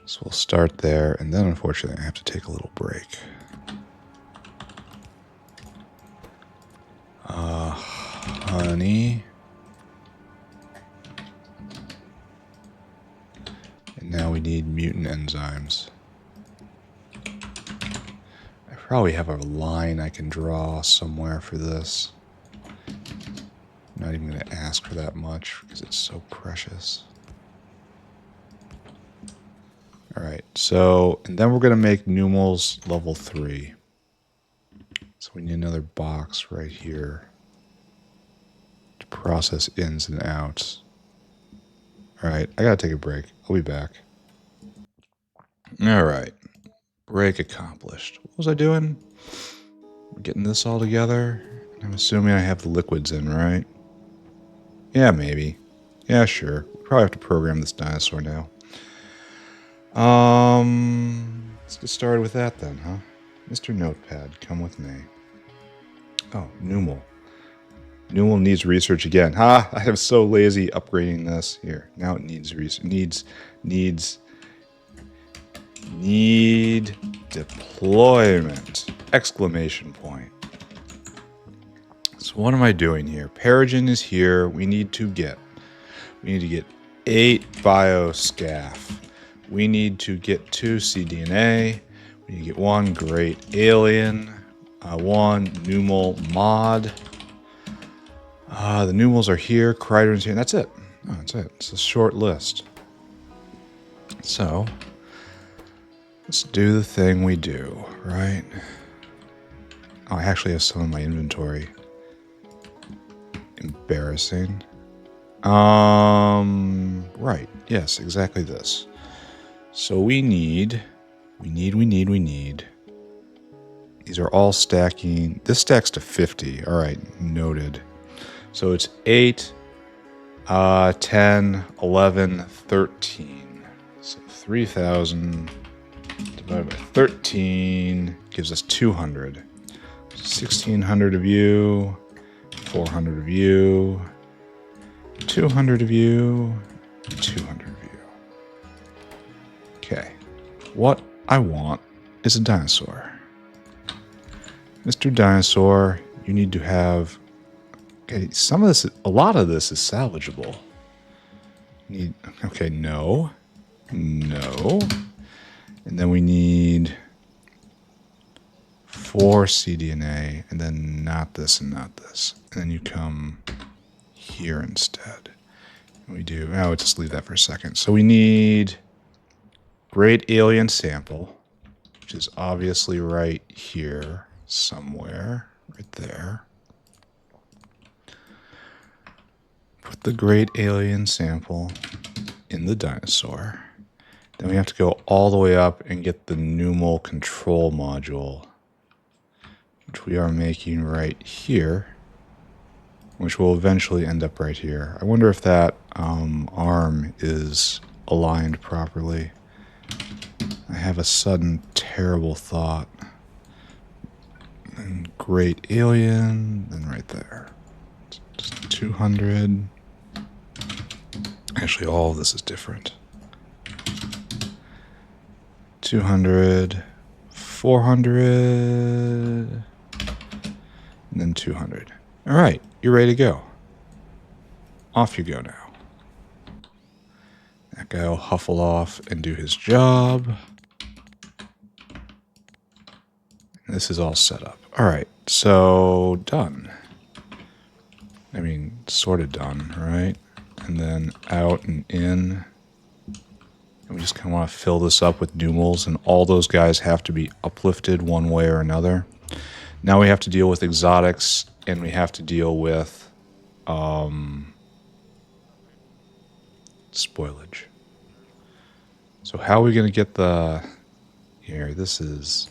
Speaker 1: So we'll start there, and then unfortunately I have to take a little break. Honey. And now we need mutant enzymes. I probably have a line I can draw somewhere for this. I'm not even going to ask for that much because it's so precious. Alright, so, and then we're going to make Numal's level 3. So we need another box right here to process ins and outs. Alright, I gotta take a break. I'll be back. Alright, break accomplished. What was I doing? Getting this all together? I'm assuming I have the liquids in, right? Yeah, maybe. Yeah, sure. We probably have to program this dinosaur now. Let's get started with that then, huh? Mr. Notepad, come with me. Oh, Numal. Numal needs research again. Ha! I am so lazy upgrading this. Here, now it needs research. Need deployment! Exclamation point. So what am I doing here? Paragen is here. We need to get 8 bioscaff. We need to get 2 cDNA. We need to get 1 great alien. 1 Numal mod. The Numals are here. Criterions here. And that's it. Oh, that's it. It's a short list. So, let's do the thing we do, right? Oh, I actually have some in my inventory. Embarrassing. Right. Yes, exactly this. So we need. These are all stacking. This stacks to 50. All right, noted. So it's 8, 10, 11, 13. So 3,000 divided by 13 gives us 200. 1,600 of you, 400 of you, 200 of you, 200 of you. Okay. What I want is a dinosaur. Mr. Dinosaur, you need to have... Okay, a lot of this is salvageable. Okay, no. And then we need 4 cDNA, and then not this and not this. And then you come here instead. And we do, we'll just leave that for a second. So we need great alien sample, which is obviously right here somewhere, right there. Put the great alien sample in the dinosaur. Then we have to go all the way up and get the Numal control module, which we are making right here, which will eventually end up right here. I wonder if that arm is aligned properly. I have a sudden terrible thought. And great alien, then right there. Just 200. Actually, all of this is different. 200, 400, and then 200. All right, you're ready to go. Off you go now. That guy will huffle off and do his job. This is all set up. All right, so done. I mean, sort of done, right? And then out and in. And we just kind of want to fill this up with Numals, and all those guys have to be uplifted one way or another. Now we have to deal with exotics, and we have to deal with spoilage. So how are we going to get the... Here, this is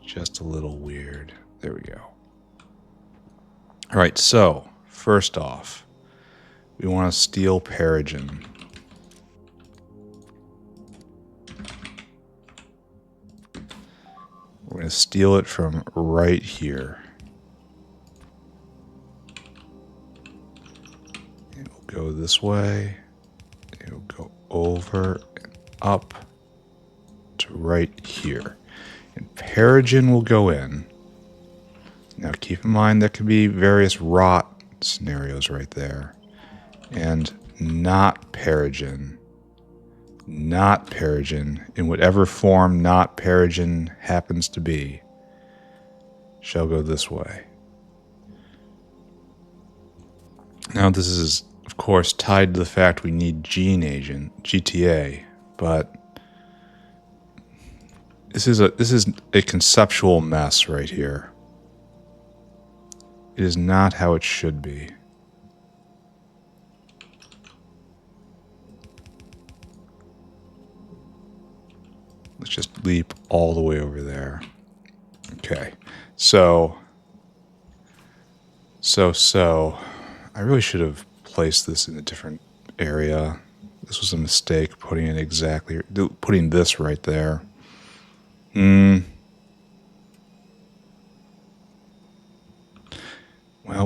Speaker 1: just a little weird. There we go. All right, so first off, we want to steal Perogen. We're going to steal it from right here. It'll go this way. It'll go over and up to right here. And Perogen will go in. Now keep in mind there could be various rot scenarios right there. And not Perogen. Not Perogen, in whatever form not Perogen happens to be, shall go this way. Now this is, of course, tied to the fact we need gene agent, GTA, but this is a conceptual mess right here. It is not how it should be. Let's just leap all the way over there. Okay, so I really should have placed this in a different area. This was a mistake, putting this right there. Well,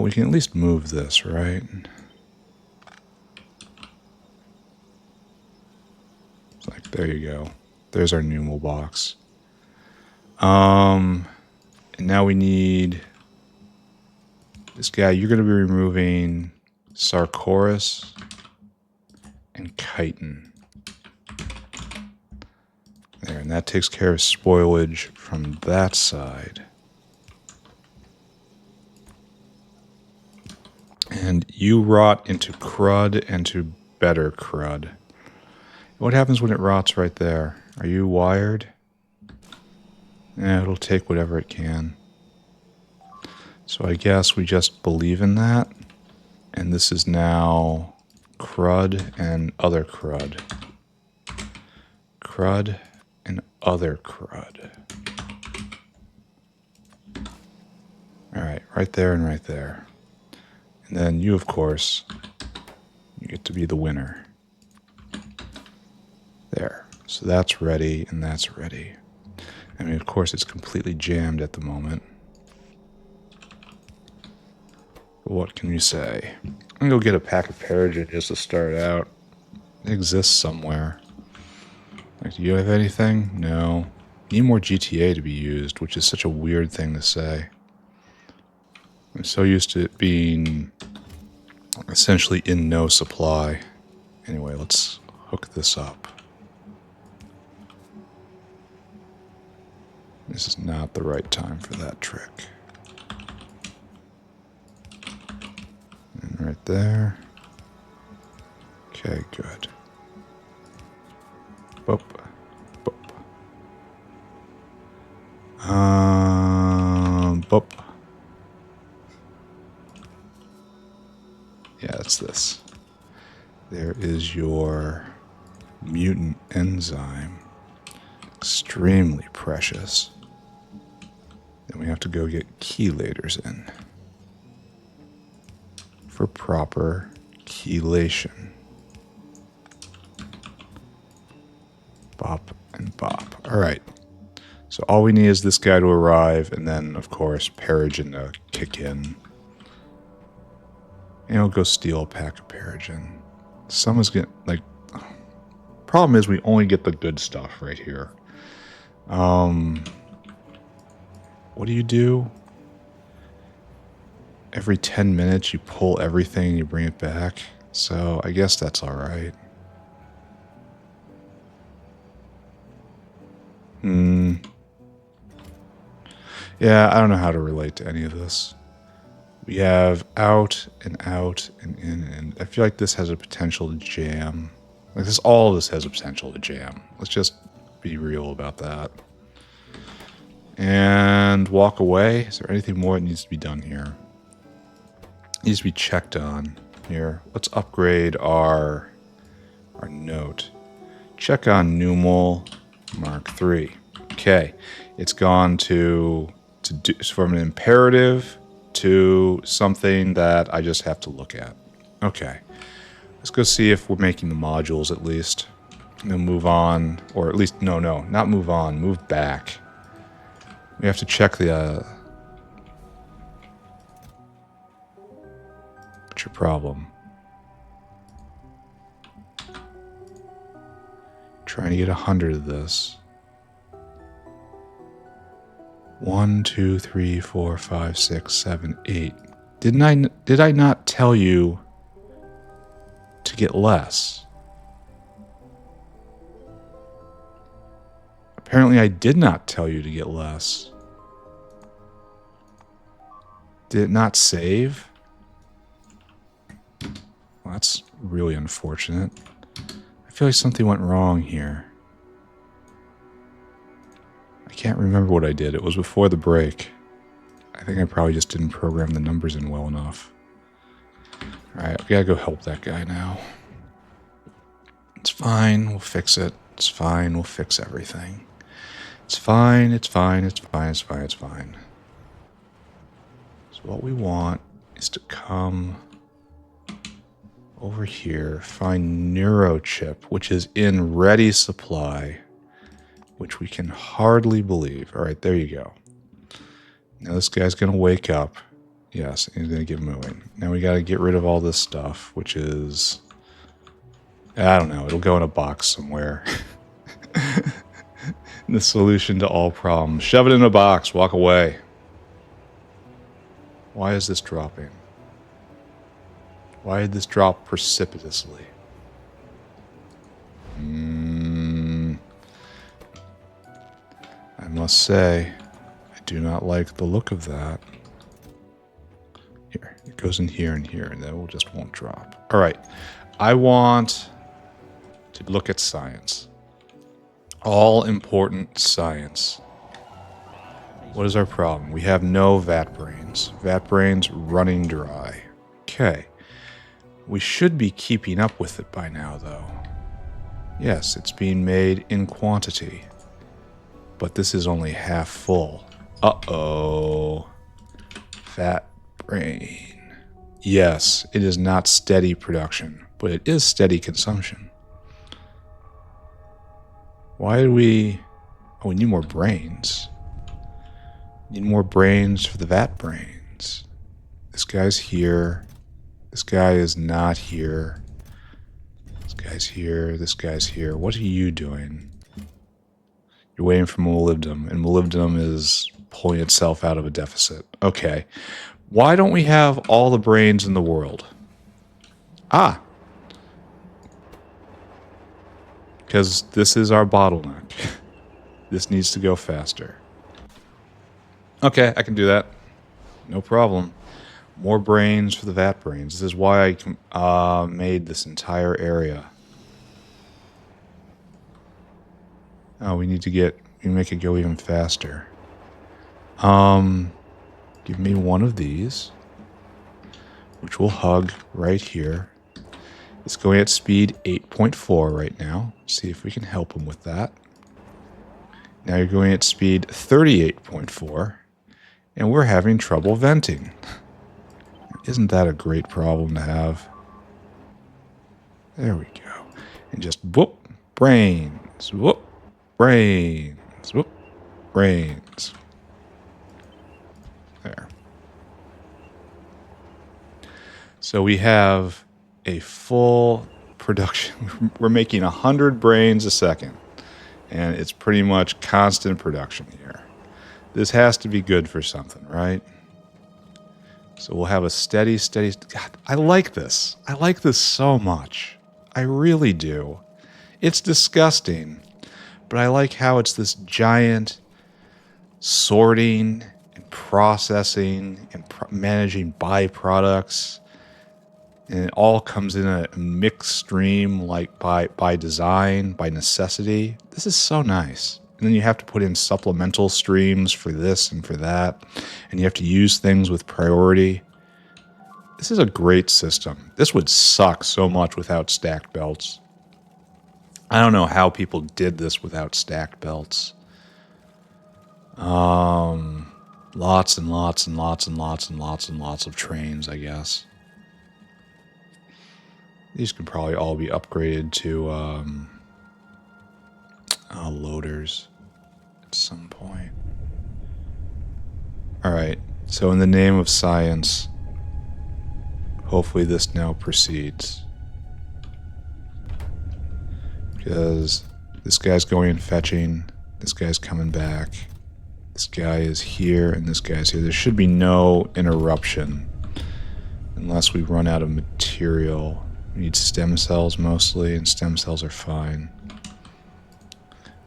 Speaker 1: we can at least move this, right? It's like, there you go. There's our Numal box. And now we need this guy. You're going to be removing Chores and chitin. There, and that takes care of spoilage from that side. And you rot into crud and to better crud. What happens when it rots right there? Are you wired? Yeah, it'll take whatever it can. So I guess we just believe in that. And this is now crud and other crud. Crud and other crud. Alright, right there and right there. And then you, of course, you get to be the winner. There. So that's ready, and that's ready. I mean, of course, it's completely jammed at the moment. But what can you say? I'm gonna go get a pack of Perogen just to start out. It exists somewhere. Like, do you have anything? No. Need more GTA to be used, which is such a weird thing to say. I'm so used to it being essentially in no supply. Anyway, let's hook this up. This is not the right time for that trick. And right there. Okay, good. Boop. Boop. Boop. Yeah, it's this. There is your mutant enzyme. Extremely precious. Then we have to go get chelators in for proper chelation. Bop and bop. All right. So all we need is this guy to arrive, and then, of course, Perogen to kick in. And I'll go steal a pack of Perogen. Someone's getting, like... Problem is we only get the good stuff right here. What do? Every 10 minutes you pull everything and you bring it back. So I guess that's alright. Yeah, I don't know how to relate to any of this. We have out and in, and I feel like this has a potential to jam. Like this, all of this has a potential to jam. Let's just be real about that. And walk away. Is there anything more that needs to be done here? It needs to be checked on here. Let's upgrade our note. Check on Numal Mk3. Okay, it's gone to do from an imperative to something that I just have to look at. Okay, let's go see if we're making the modules at least. And then move on, or at least no, not move on. Move back. We have to check the. What's your problem? Trying to get 100 of this. 1, 2, 3, 4, 5, 6, 7, 8. Did I not tell you to get less? Apparently I did not tell you to get less. Did it not save? Well, that's really unfortunate. I feel like something went wrong here. I can't remember what I did. It was before the break. I think I probably just didn't program the numbers in well enough. Alright, we gotta go help that guy now. It's fine, we'll fix it. It's fine, we'll fix everything. It's fine, it's fine, it's fine, it's fine, it's fine. So what we want is to come over here, find Neurochip, which is in ready supply, which we can hardly believe. Alright, there you go. Now this guy's going to wake up. Yes, he's going to get moving. Now we got to get rid of all this stuff, which is... I don't know, it'll go in a box somewhere. The solution to all problems. Shove it in a box, walk away. Why is this dropping? Why did this drop precipitously? I must say, I do not like the look of that. Here, it goes in here and here, and then it just won't drop. All right, I want to look at science. All important science. What is our problem? We have no vat brains. Vat brains running dry. Okay. We should be keeping up with it by now, though. Yes, it's being made in quantity. But this is only half full. Uh-oh. Vat brain. Yes, it is not steady production, but it is steady consumption. Why do we... Oh, we need more brains. Need more brains for the vat brains. This guy's here. This guy is not here. This guy's here. This guy's here. What are you doing? You're waiting for molybdenum, and molybdenum is pulling itself out of a deficit. Okay. Why don't we have all the brains in the world? Ah! Because this is our bottleneck. This needs to go faster. Okay, I can do that. No problem. More brains for the vat brains. This is why I made this entire area. Oh, we need to make it go even faster. Give me one of these, which will hug right here. It's going at speed 8.4 right now. See if we can help him with that. Now you're going at speed 38.4, and we're having trouble venting. Isn't that a great problem to have? There we go. And just whoop, brains, whoop, brains, whoop, brains. There. So we have a full production. We're making 100 brains a second. And it's pretty much constant production here. This has to be good for something, right? So we'll have a steady... God, I like this. I like this so much. I really do. It's disgusting. But I like how it's this giant sorting and processing and managing byproducts. And it all comes in a mixed stream, like by design, by necessity. This is so nice. And then you have to put in supplemental streams for this and for that. And you have to use things with priority. This is a great system. This would suck so much without stacked belts. I don't know how people did this without stacked belts. Lots and lots and lots and lots and lots and lots of trains, I guess. These could probably all be upgraded to loaders at some point. Alright, so in the name of science, hopefully this now proceeds. Because this guy's going and fetching, this guy's coming back, this guy is here, and this guy's here. There should be no interruption unless we run out of material. We need stem cells mostly, and stem cells are fine.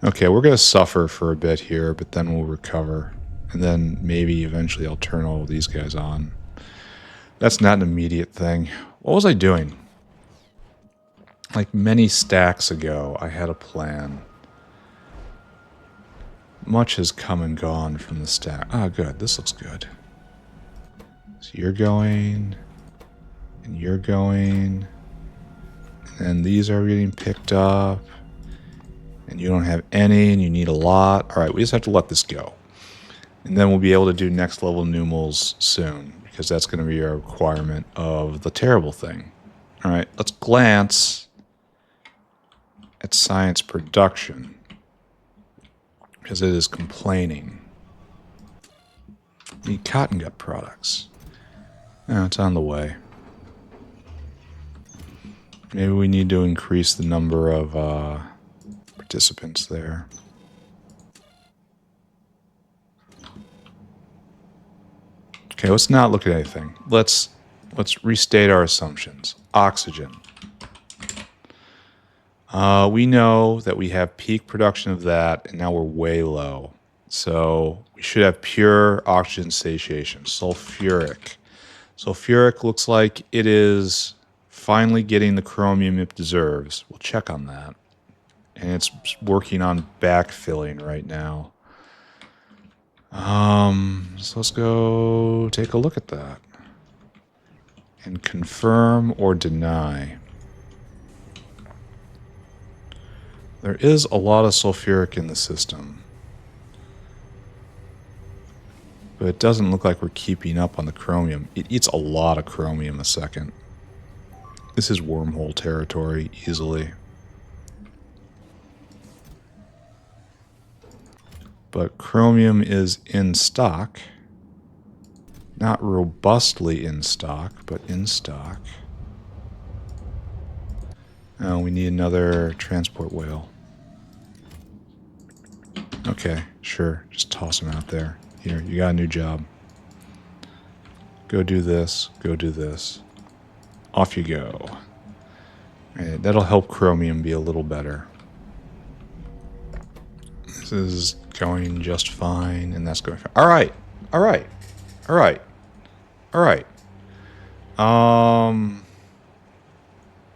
Speaker 1: Okay, we're going to suffer for a bit here, but then we'll recover. And then maybe eventually I'll turn all these guys on. That's not an immediate thing. What was I doing? Like many stacks ago, I had a plan. Much has come and gone from the stack. Ah, good. This looks good. So you're going, and you're going, and these are getting picked up, and you don't have any, and you need a lot. All right, we just have to let this go. And then we'll be able to do next level numals soon, because that's going to be a requirement of the terrible thing. All right, let's glance at science production, because it is complaining. Need cotton gut products. Oh, it's on the way. Maybe we need to increase the number of participants there. Okay, let's not look at anything. Let's restate our assumptions. Oxygen. We know that we have peak production of that, and now we're way low. So we should have pure oxygen satiation. Sulfuric. Sulfuric looks like it is finally getting the chromium it deserves. We'll check on that. And it's working on backfilling right now. So let's go take a look at that. And confirm or deny. There is a lot of sulfuric in the system. But it doesn't look like we're keeping up on the chromium. It eats a lot of chromium a second. This is wormhole territory, easily. But chromium is in stock. Not robustly in stock, but in stock. Oh, we need another transport whale. Okay, sure. Just toss him out there. Here, you got a new job. Go do this. Go do this. Off you go. Right, that'll help chromium be a little better. This is going just fine, and that's going fine. All right. All right. All right. All right.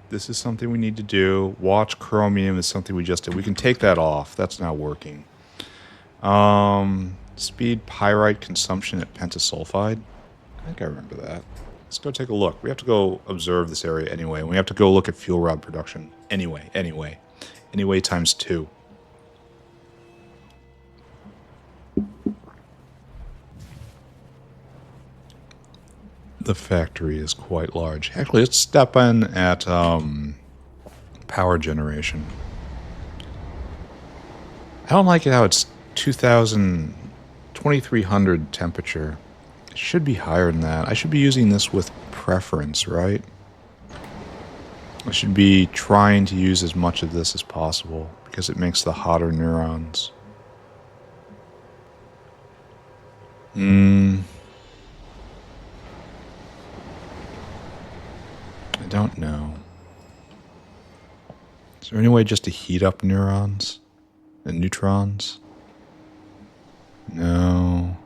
Speaker 1: This is something we need to do. Watch chromium is something we just did. We can take that off. That's not working. Speed pyrite consumption at pentasulfide. I think I remember that. Let's go take a look. We have to go observe this area anyway. And we have to go look at fuel rod production. Anyway. Anyway times 2. The factory is quite large. Actually, let's step in at power generation. I don't like it how it's 2300 temperature. It should be higher than that. I should be using this with preference, right? I should be trying to use as much of this as possible because it makes the hotter neurons. I don't know. Is there any way just to heat up neurons and neutrons? No.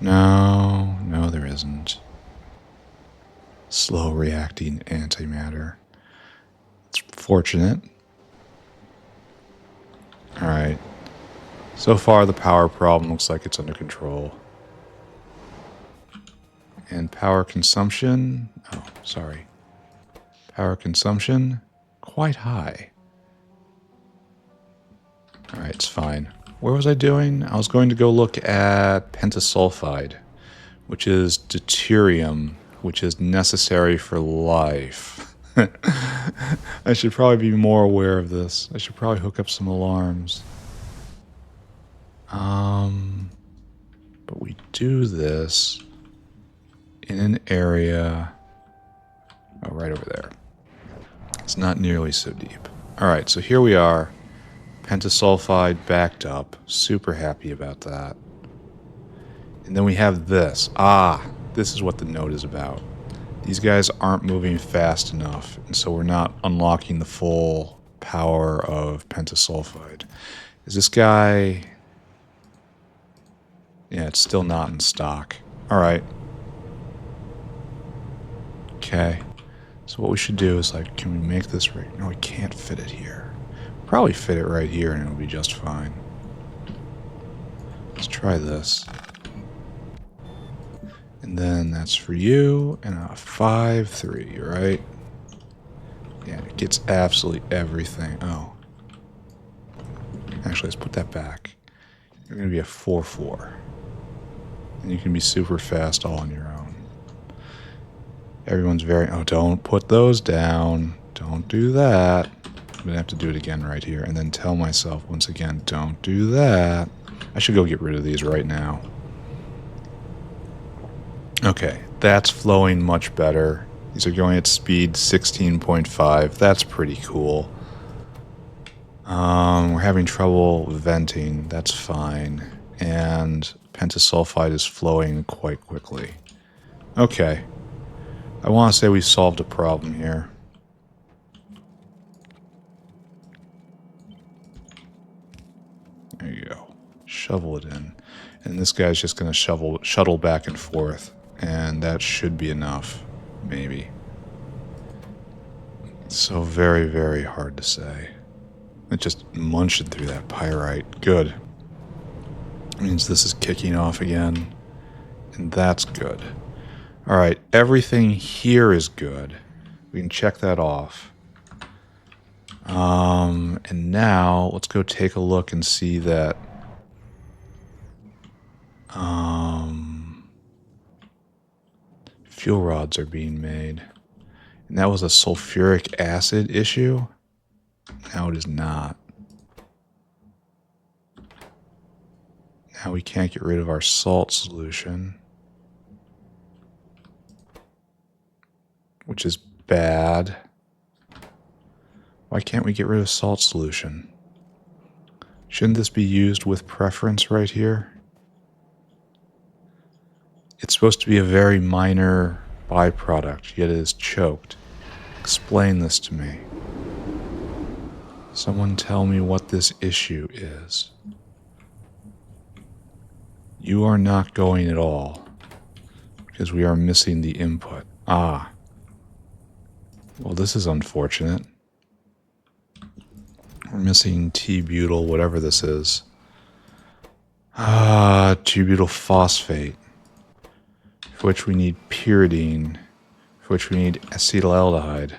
Speaker 1: No, there isn't. Slow reacting antimatter. It's fortunate. Alright. So far the power problem looks like it's under control. And power consumption... Oh, sorry. Power consumption, quite high. Alright, it's fine. Where was I doing? I was going to go look at pentasulfide, which is deuterium, which is necessary for life. I should probably be more aware of this. I should probably hook up some alarms. But we do this in an area... Oh, right over there. It's not nearly so deep. Alright, so here we are. Pentasulfide backed up. Super happy about that. And then we have this. This is what the note is about. These guys aren't moving fast enough, and so we're not unlocking the full power of pentasulfide. Is this guy... Yeah, it's still not in stock. Alright. Okay. So what we should do is, like, can we make this right? No, we can't fit it here. Probably fit it right here and it'll be just fine. Let's try this. And then that's for you, and a 5-3, right? Yeah, it gets absolutely everything. Oh. Actually, let's put that back. You're going to be a 4-4. And you can be super fast all on your own. Everyone's very... Oh, don't put those down. Don't do that. I'm going to have to do it again right here. And then tell myself once again, don't do that. I should go get rid of these right now. Okay, that's flowing much better. These are going at speed 16.5. That's pretty cool. We're having trouble venting. That's fine. And pentasulfide is flowing quite quickly. Okay. I want to say we solved a problem here. There you go. Shovel it in. And this guy's just going to shuttle back and forth. And that should be enough. Maybe. It's so very, very hard to say. It just munching through that pyrite. Good. It means this is kicking off again. And that's good. Alright, everything here is good. We can check that off. And now, let's go take a look and see that... fuel rods are being made. And that was a sulfuric acid issue? Now it is not. Now we can't get rid of our salt solution. Which is bad. Why can't we get rid of salt solution? Shouldn't this be used with preference right here? It's supposed to be a very minor byproduct, yet it is choked. Explain this to me. Someone tell me what this issue is. You are not going at all, because we are missing the input. Ah. Well, this is unfortunate. We're missing T-butyl, whatever this is. T-butyl phosphate. For which we need pyridine. For which we need acetaldehyde.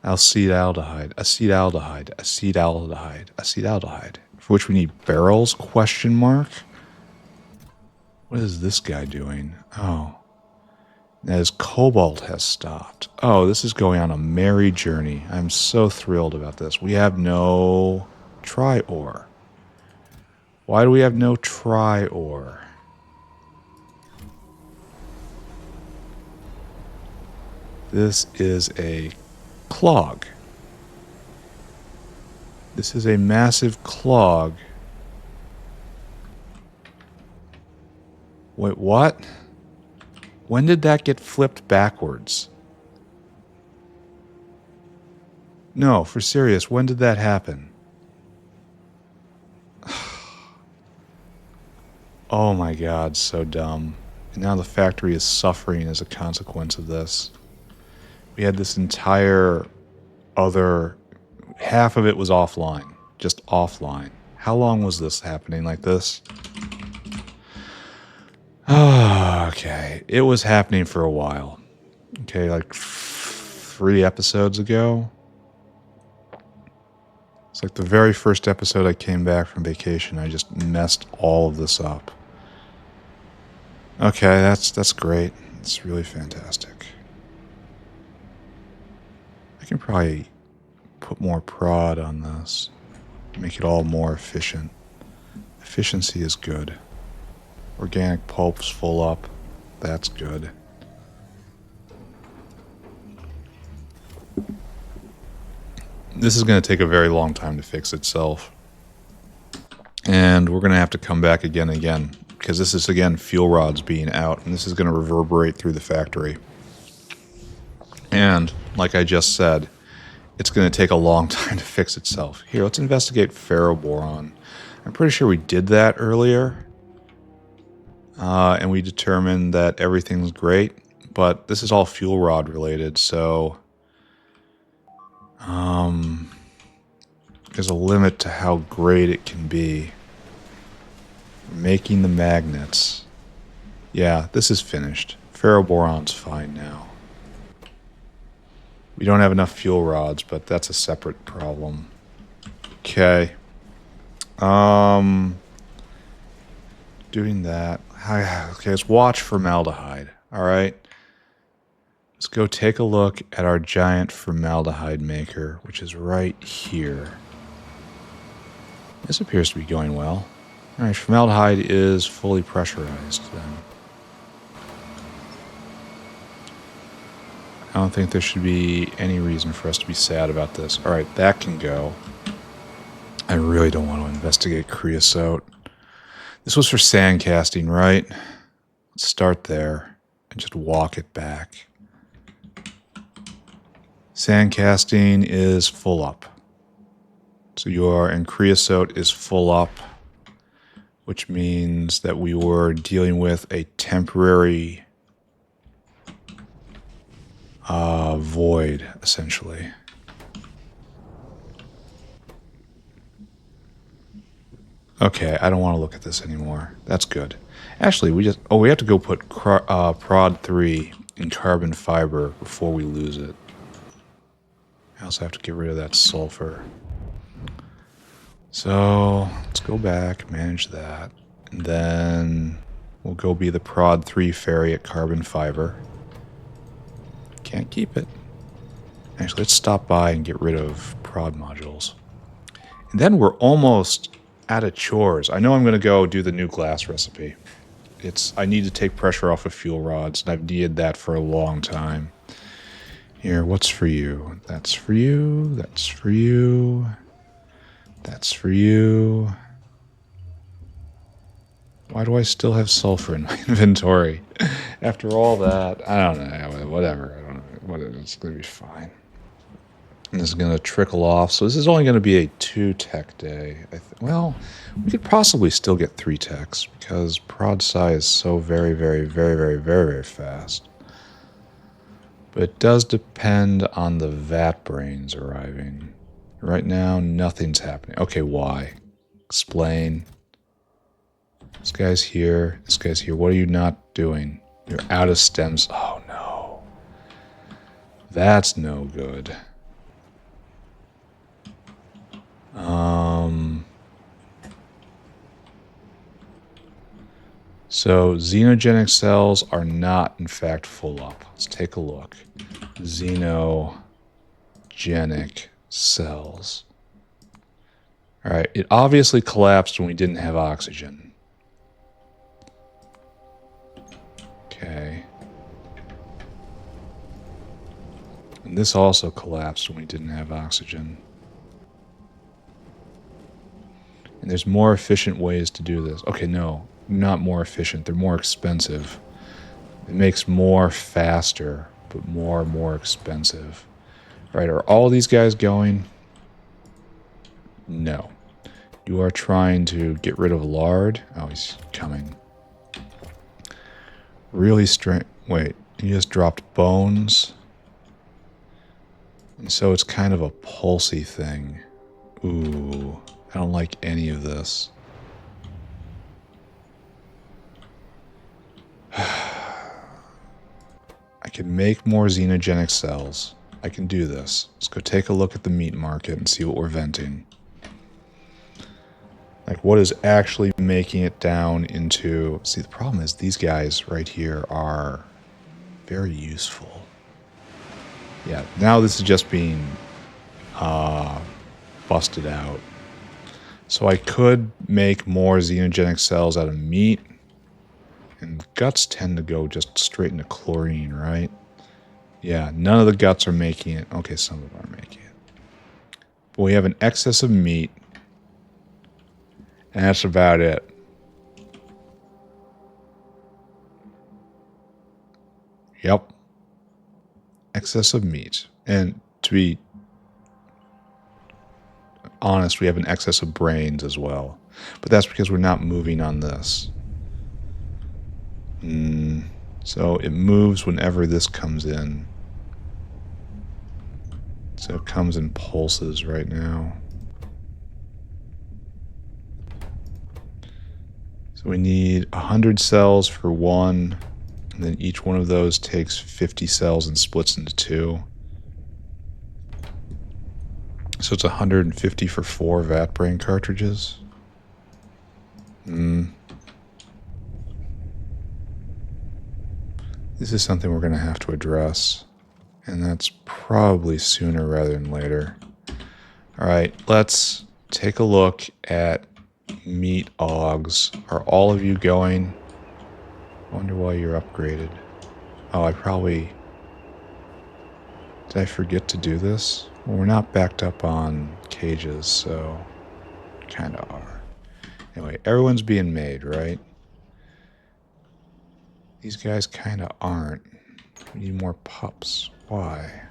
Speaker 1: Acetaldehyde. For which we need barrels, question mark? What is this guy doing? Oh. As cobalt has stopped. Oh, this is going on a merry journey. I'm so thrilled about this. We have no tri-ore. Why do we have no tri-ore? This is a clog. This is a massive clog. Wait, what? When did that get flipped backwards? No, for serious, when did that happen? Oh my god, so dumb. And now the factory is suffering as a consequence of this. We had this entire other... half of it was offline. Just offline. How long was this happening like this? Okay. It was happening for a while. Okay, like 3 episodes ago. It's like the very first episode I came back from vacation. I just messed all of this up. Okay, that's great. It's really fantastic. I can probably put more prod on this. Make it all more efficient. Efficiency is good. Organic pulp's full up. That's good. This is going to take a very long time to fix itself. And we're going to have to come back again and again. Because this is, again, fuel rods being out. And this is going to reverberate through the factory. And, like I just said, it's going to take a long time to fix itself. Here, let's investigate ferroboron. I'm pretty sure we did that earlier. And we determined that everything's great. But this is all fuel rod related, so... there's a limit to how great it can be. Making the magnets. Yeah, this is finished. Ferroboron's fine now. We don't have enough fuel rods, but that's a separate problem. Okay. Doing that. Okay, let's watch formaldehyde. Alright. Let's go take a look at our giant formaldehyde maker, which is right here. This appears to be going well. Alright, formaldehyde is fully pressurized then. I don't think there should be any reason for us to be sad about this. Alright, that can go. I really don't want to investigate creosote. This was for sand casting, right? Let's start there and just walk it back. Sand casting is full up. So and creosote is full up, which means that we were dealing with a temporary void, essentially. Okay, I don't want to look at this anymore. That's good. Actually, we have to go put prod 3 in carbon fiber before we lose it. I also have to get rid of that sulfur. So, let's go back, manage that. And then we'll go be the prod 3 fairy at carbon fiber. Can't keep it. Actually, let's stop by and get rid of prod modules. And then we're almost out of chores. I know I'm going to go do the new glass recipe. I need to take pressure off of fuel rods, and I've needed that for a long time. Here, what's for you? That's for you. That's for you. That's for you. Why do I still have sulfur in my inventory? After all that, I don't know. Whatever. I don't know. It's going to be fine. And this is going to trickle off. So this is only going to be a 2-tech day. Well, we could possibly still get 3 techs because prod psi is so very, very, very, very, very, very fast. But it does depend on the vat brains arriving. Right now, nothing's happening. Okay, why? Explain. This guy's here. This guy's here. What are you not doing? You're out of stems. Oh, no. That's no good. So, xenogenic cells are not, in fact, full up. Let's take a look. Xenogenic cells. All right, it obviously collapsed when we didn't have oxygen. Okay. And this also collapsed when we didn't have oxygen. And there's more efficient ways to do this. Okay, no, not more efficient. They're more expensive. It makes more faster, but more expensive. Right, are all these guys going? No. You are trying to get rid of lard. Oh, he's coming. Really strange. Wait, he just dropped bones. And so it's kind of a pulsy thing. Ooh, I don't like any of this. I can make more xenogenic cells. I can do this. Let's go take a look at the meat market and see what we're venting. Like, what is actually making it down into... See, the problem is these guys right here are very useful. Yeah, now this is just being busted out. So I could make more xenogenic cells out of meat. And guts tend to go just straight into chlorine, right? Yeah, none of the guts are making it. Okay, some of them are making it. But we have an excess of meat. And that's about it. Yep. Excess of meat. And to be honest, we have an excess of brains as well. But that's because we're not moving on this. So it moves whenever this comes in. So it comes in pulses right now. So we need 100 cells for one, and then each one of those takes 50 cells and splits into two. So it's 150 for 4 vat brain cartridges. This is something we're going to have to address, and that's probably sooner rather than later. Alright, let's take a look at meat augs. Are all of you going? I wonder why you're upgraded. Oh, I probably... Did I forget to do this? Well, we're not backed up on cages, so... kind of are. Anyway, everyone's being made, right? These guys kind of aren't. We need more pups. Why?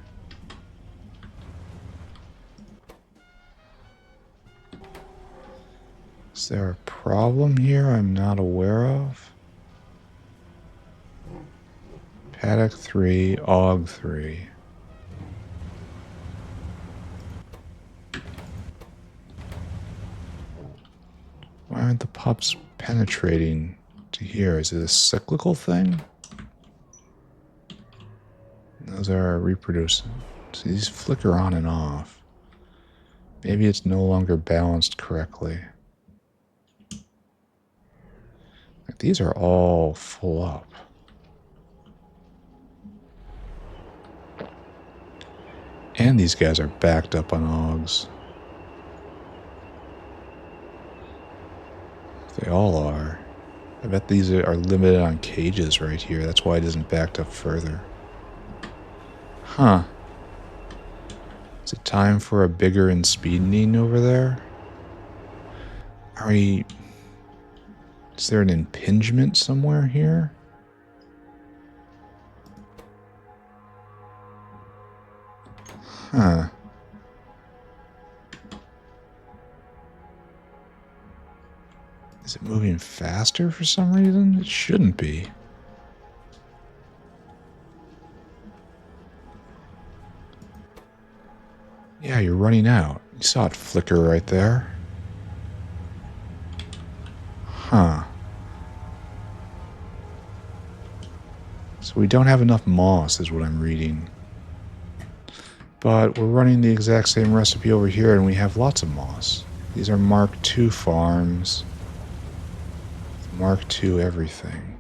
Speaker 1: Is there a problem here I'm not aware of? Paddock 3, Og 3. Why aren't the pups penetrating to here? Is it a cyclical thing? Those are reproducing. See, these flicker on and off. Maybe it's no longer balanced correctly. Like, these are all full up. And these guys are backed up on Augs. They all are. I bet these are limited on cages right here. That's why it isn't backed up further. Huh. Is it time for a bigger inspeeding over there? Are we... Is there an impingement somewhere here? Huh. Is it moving faster for some reason? It shouldn't be. Yeah, you're running out. You saw it flicker right there. Huh. So we don't have enough moss is what I'm reading. But we're running the exact same recipe over here and we have lots of moss. These are Mark II farms. Mark II everything.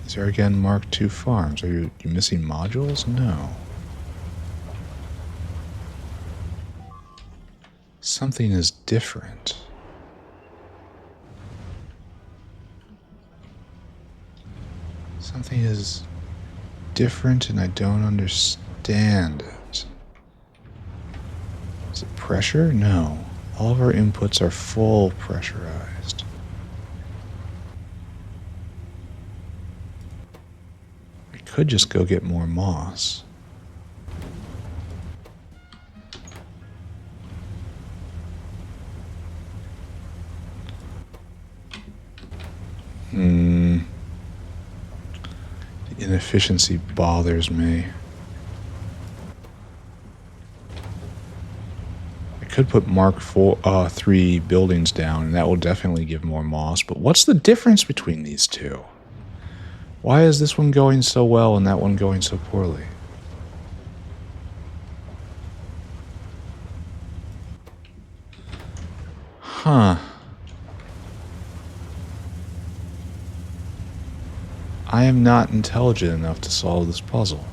Speaker 1: These are again Mark II farms. Are you missing modules? No. Something is different. Something is different and I don't understand it. Is it pressure? No. All of our inputs are full pressurized. I could just go get more moss. The inefficiency bothers me. I could put Mark 3 buildings down, and that will definitely give more moss. But what's the difference between these two? Why is this one going so well and that one going so poorly? Huh. I am not intelligent enough to solve this puzzle.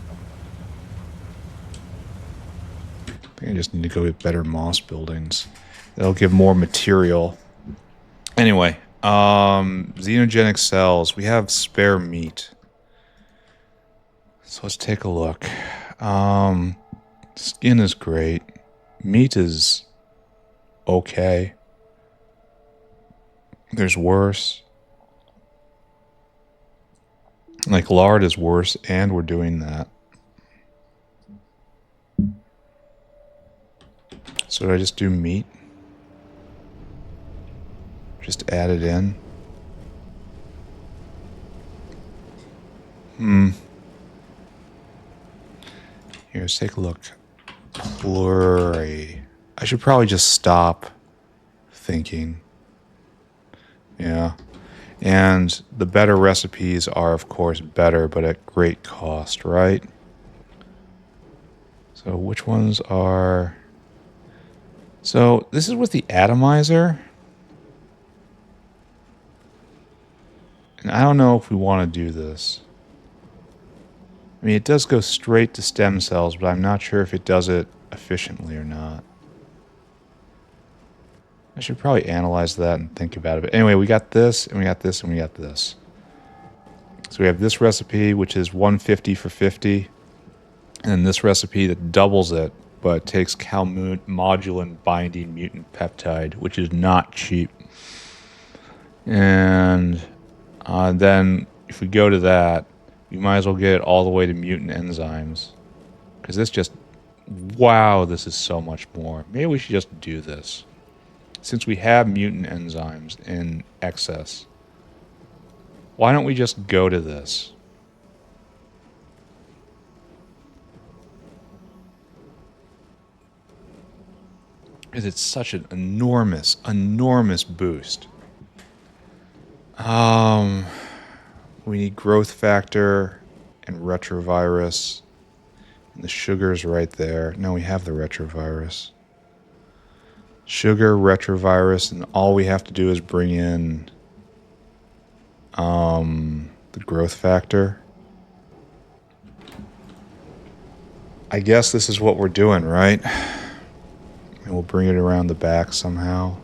Speaker 1: I think I just need to go get better moss buildings. That'll give more material. Anyway, xenogenic cells. We have spare meat. So let's take a look. Skin is great. Meat is okay. There's worse. Like lard is worse, and we're doing that. So did I just do meat? Just add it in? Here, let's take a look. Pluri. I should probably just stop thinking. Yeah. And the better recipes are, of course, better, but at great cost, right? So which ones are... So this is with the atomizer. And I don't know if we want to do this. I mean, it does go straight to stem cells, but I'm not sure if it does it efficiently or not. I should probably analyze that and think about it. But anyway, we got this, and we got this, and we got this. So we have this recipe, which is 150 for 50. And then this recipe that doubles it, but takes calmodulin binding mutant peptide, which is not cheap. And then if we go to that, you might as well get it all the way to mutant enzymes. Because this just... Wow, this is so much more. Maybe we should just do this. Since we have mutant enzymes in excess, why don't we just go to this? Because it's such an enormous, enormous boost. We need growth factor and retrovirus. And the sugar's right there. No, we have the retrovirus. Sugar, retrovirus, and all we have to do is bring in the growth factor. I guess this is what we're doing, right? And we'll bring it around the back somehow.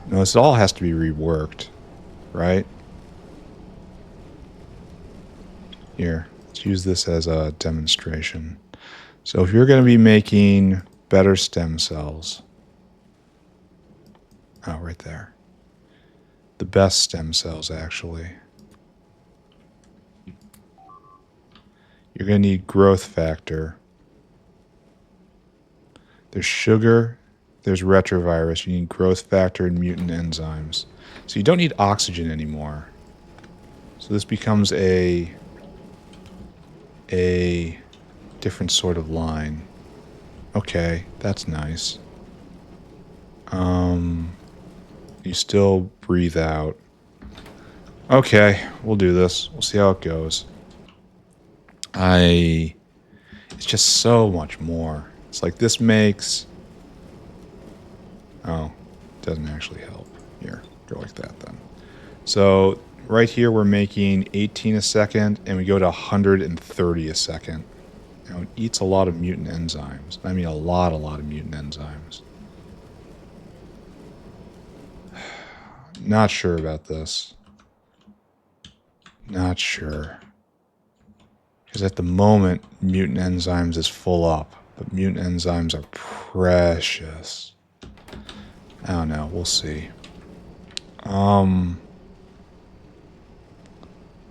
Speaker 1: No, this all has to be reworked, right? Here, let's use this as a demonstration. So if you're going to be making better stem cells, oh, right there. The best stem cells, actually. You're going to need growth factor. There's sugar, there's retrovirus. You need growth factor and mutant enzymes. So you don't need oxygen anymore. So this becomes a different sort of line. Okay, that's nice. You still breathe out. Okay, we'll do this. We'll see how it goes. It's just so much more. It's like this makes... Oh, it doesn't actually help. Here, go like that then. So right here we're making 18 a second, and we go to 130 a second. Now it eats a lot of mutant enzymes. I mean a lot of mutant enzymes. Not sure about this. Not sure. Because at the moment, mutant enzymes is full up. But mutant enzymes are precious. I don't know. We'll see.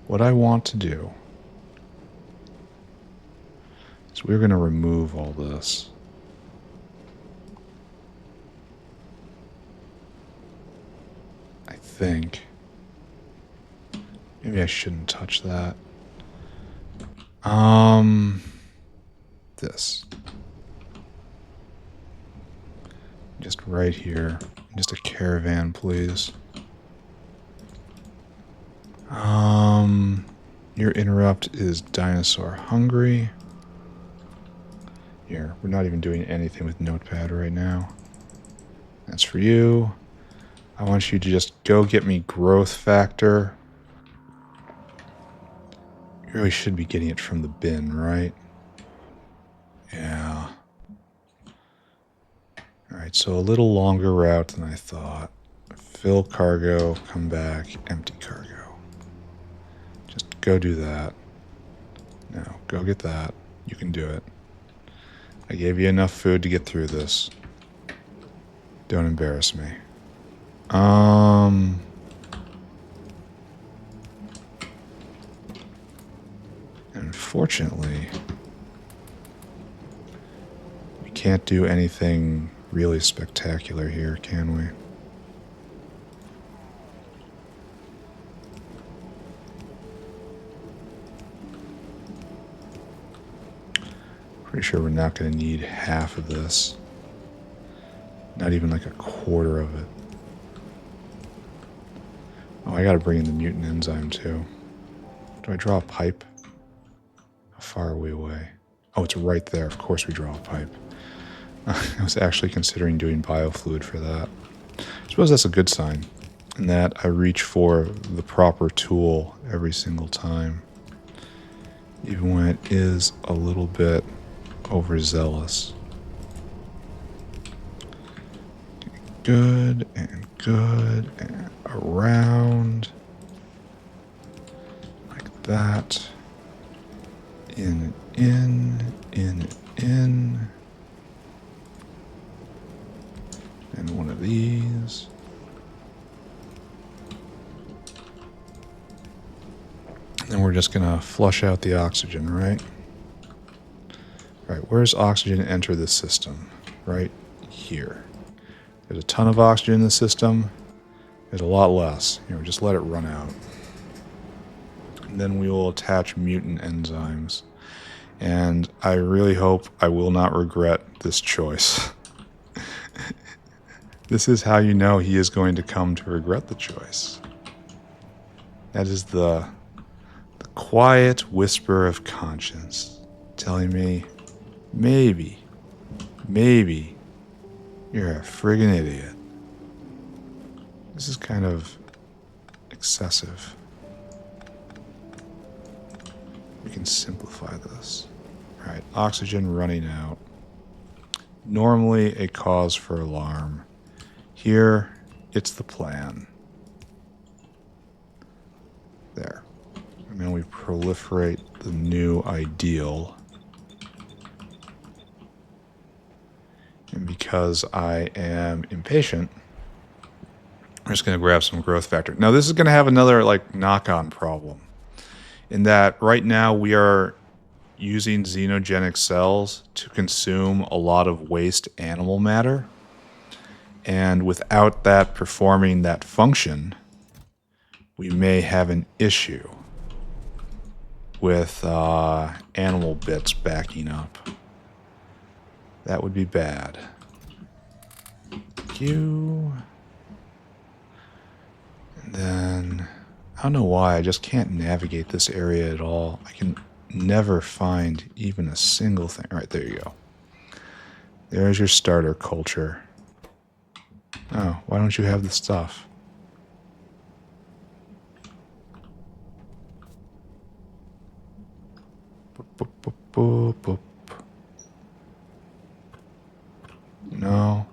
Speaker 1: What I want to do is we're going to remove all this. I think. Maybe I shouldn't touch that. This. Just right here. Just a caravan, please. Your interrupt is dinosaur hungry. Here, we're not even doing anything with Notepad right now. That's for you. I want you to just go get me growth factor. You really should be getting it from the bin, right? Yeah. Alright, so a little longer route than I thought. Fill cargo, come back, empty cargo. Just go do that. No, go get that. You can do it. I gave you enough food to get through this. Don't embarrass me. Unfortunately, we can't do anything really spectacular here, can we? Pretty sure we're not going to need half of this. Not even like a quarter of it. Oh, I got to bring in the mutant enzyme too. Do I draw a pipe? How far are we away? Oh, it's right there. Of course we draw a pipe. I was actually considering doing biofluid for that. I suppose that's a good sign. In that I reach for the proper tool every single time. Even when it is a little bit overzealous. Good and around. Like that. In. And one of these. And we're just gonna flush out the oxygen, right? Right, where's oxygen enter the system? Right here. There's a ton of oxygen in the system. There's a lot less. Just let it run out. And then we will attach mutant enzymes. And I really hope I will not regret this choice. This is how you know he is going to come to regret the choice. That is the quiet whisper of conscience telling me, maybe, you're a friggin' idiot. This is kind of excessive. We can simplify this. All right, oxygen running out. Normally a cause for alarm. Here, it's the plan. There. And then we proliferate the new ideal. And because I am impatient, I'm just going to grab some growth factor. Now, this is going to have another knock-on problem. In that right now we are using xenogenic cells to consume a lot of waste animal matter. And without that performing that function, we may have an issue with animal bits backing up. That would be bad. Thank you. And then, I don't know why, I just can't navigate this area at all. I can never find even a single thing. All right, there you go. There's your starter culture. Oh, why don't you have the stuff? Boop, boop, boop, boop, boop. No,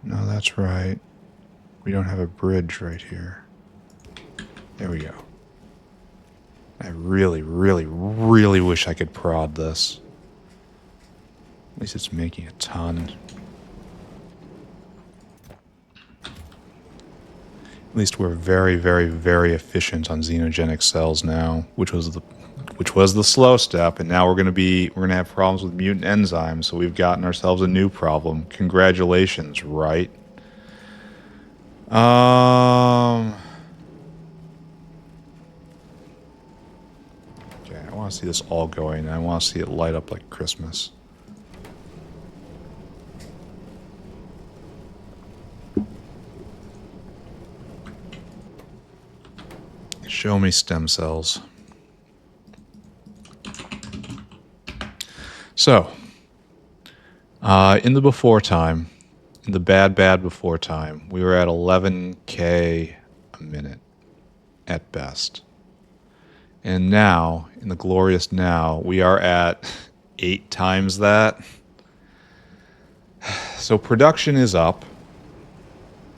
Speaker 1: that's right. We don't have a bridge right here. There we go. I really, really, really wish I could prod this. At least it's making a ton. At least we're very, very, very efficient on xenogenic cells now, which was the slow step, and now we're gonna have problems with mutant enzymes, so we've gotten ourselves a new problem. Congratulations, right? Okay, I want to see this all going, and I want to see it light up like Christmas. Show me stem cells. So, in the before time, in the bad before time, we were at 11K a minute at best. And now, in the glorious now, we are at 8 times that. So production is up.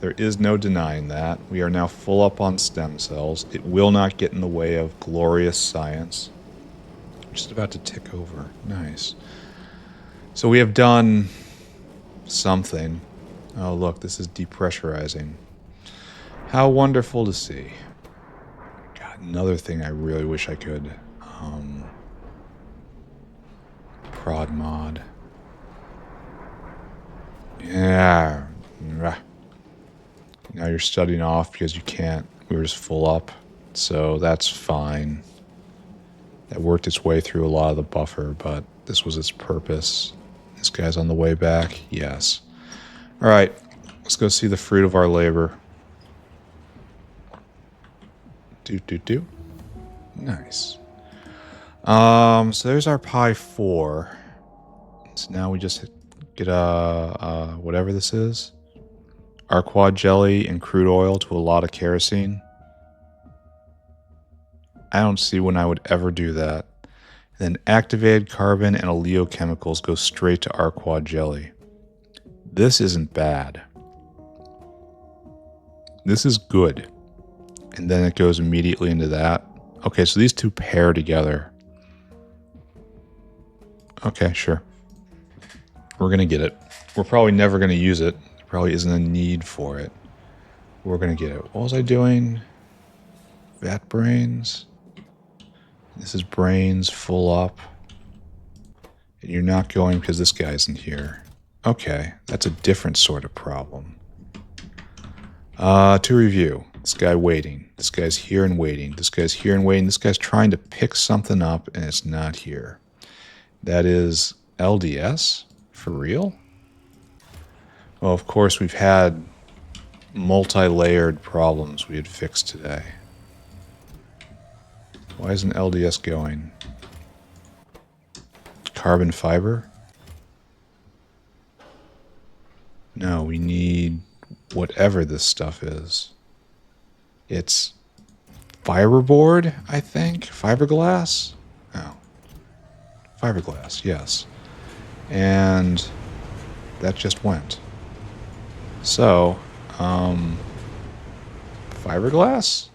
Speaker 1: There is no denying that. We are now full up on stem cells. It will not get in the way of glorious science. Just about to tick over. Nice. So we have done something. Oh, look, this is depressurizing. How wonderful to see. God, another thing I really wish I could. Prod mod. Yeah. Now you're studying off because you can't. We were just full up. So that's fine. That worked its way through a lot of the buffer, but this was its purpose. This guy's on the way back. Yes. All right. Let's go see the fruit of our labor. Do. Nice. So there's our pi 4. So now we just get whatever this is. Our quad jelly and crude oil to a lot of kerosene. I don't see when I would ever do that. And then activated carbon and oleochemicals go straight to our quad jelly. This isn't bad. This is good. And then it goes immediately into that. Okay, so these two pair together. Okay, sure. We're going to get it. We're probably never going to use it. There probably isn't a need for it. We're going to get it. What was I doing? Vat brains. This is brains full up. And you're not going because this guy isn't here. Okay, that's a different sort of problem. To review. This guy waiting. This guy's here and waiting. This guy's here and waiting. This guy's trying to pick something up and it's not here. That is LDS? For real? Well, of course, we've had multi-layered problems we had fixed today. Why isn't LDS going? Carbon fiber? No, we need whatever this stuff is. It's fiberboard, I think? Fiberglass? Oh. Fiberglass, yes. And that just went. So, fiberglass?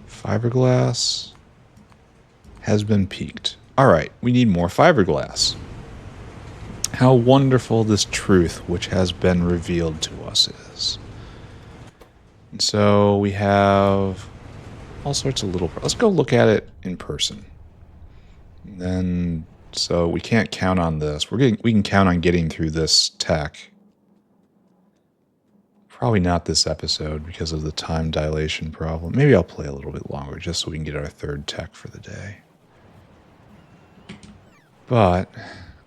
Speaker 1: Fiberglass has been peaked. All right, we need more fiberglass. How wonderful this truth which has been revealed to us is. And so we have all sorts of little... Let's go look at it in person. And then, so we can't count on this. We can count on getting through this tech. Probably not this episode because of the time dilation problem. Maybe I'll play a little bit longer just so we can get our third tech for the day. But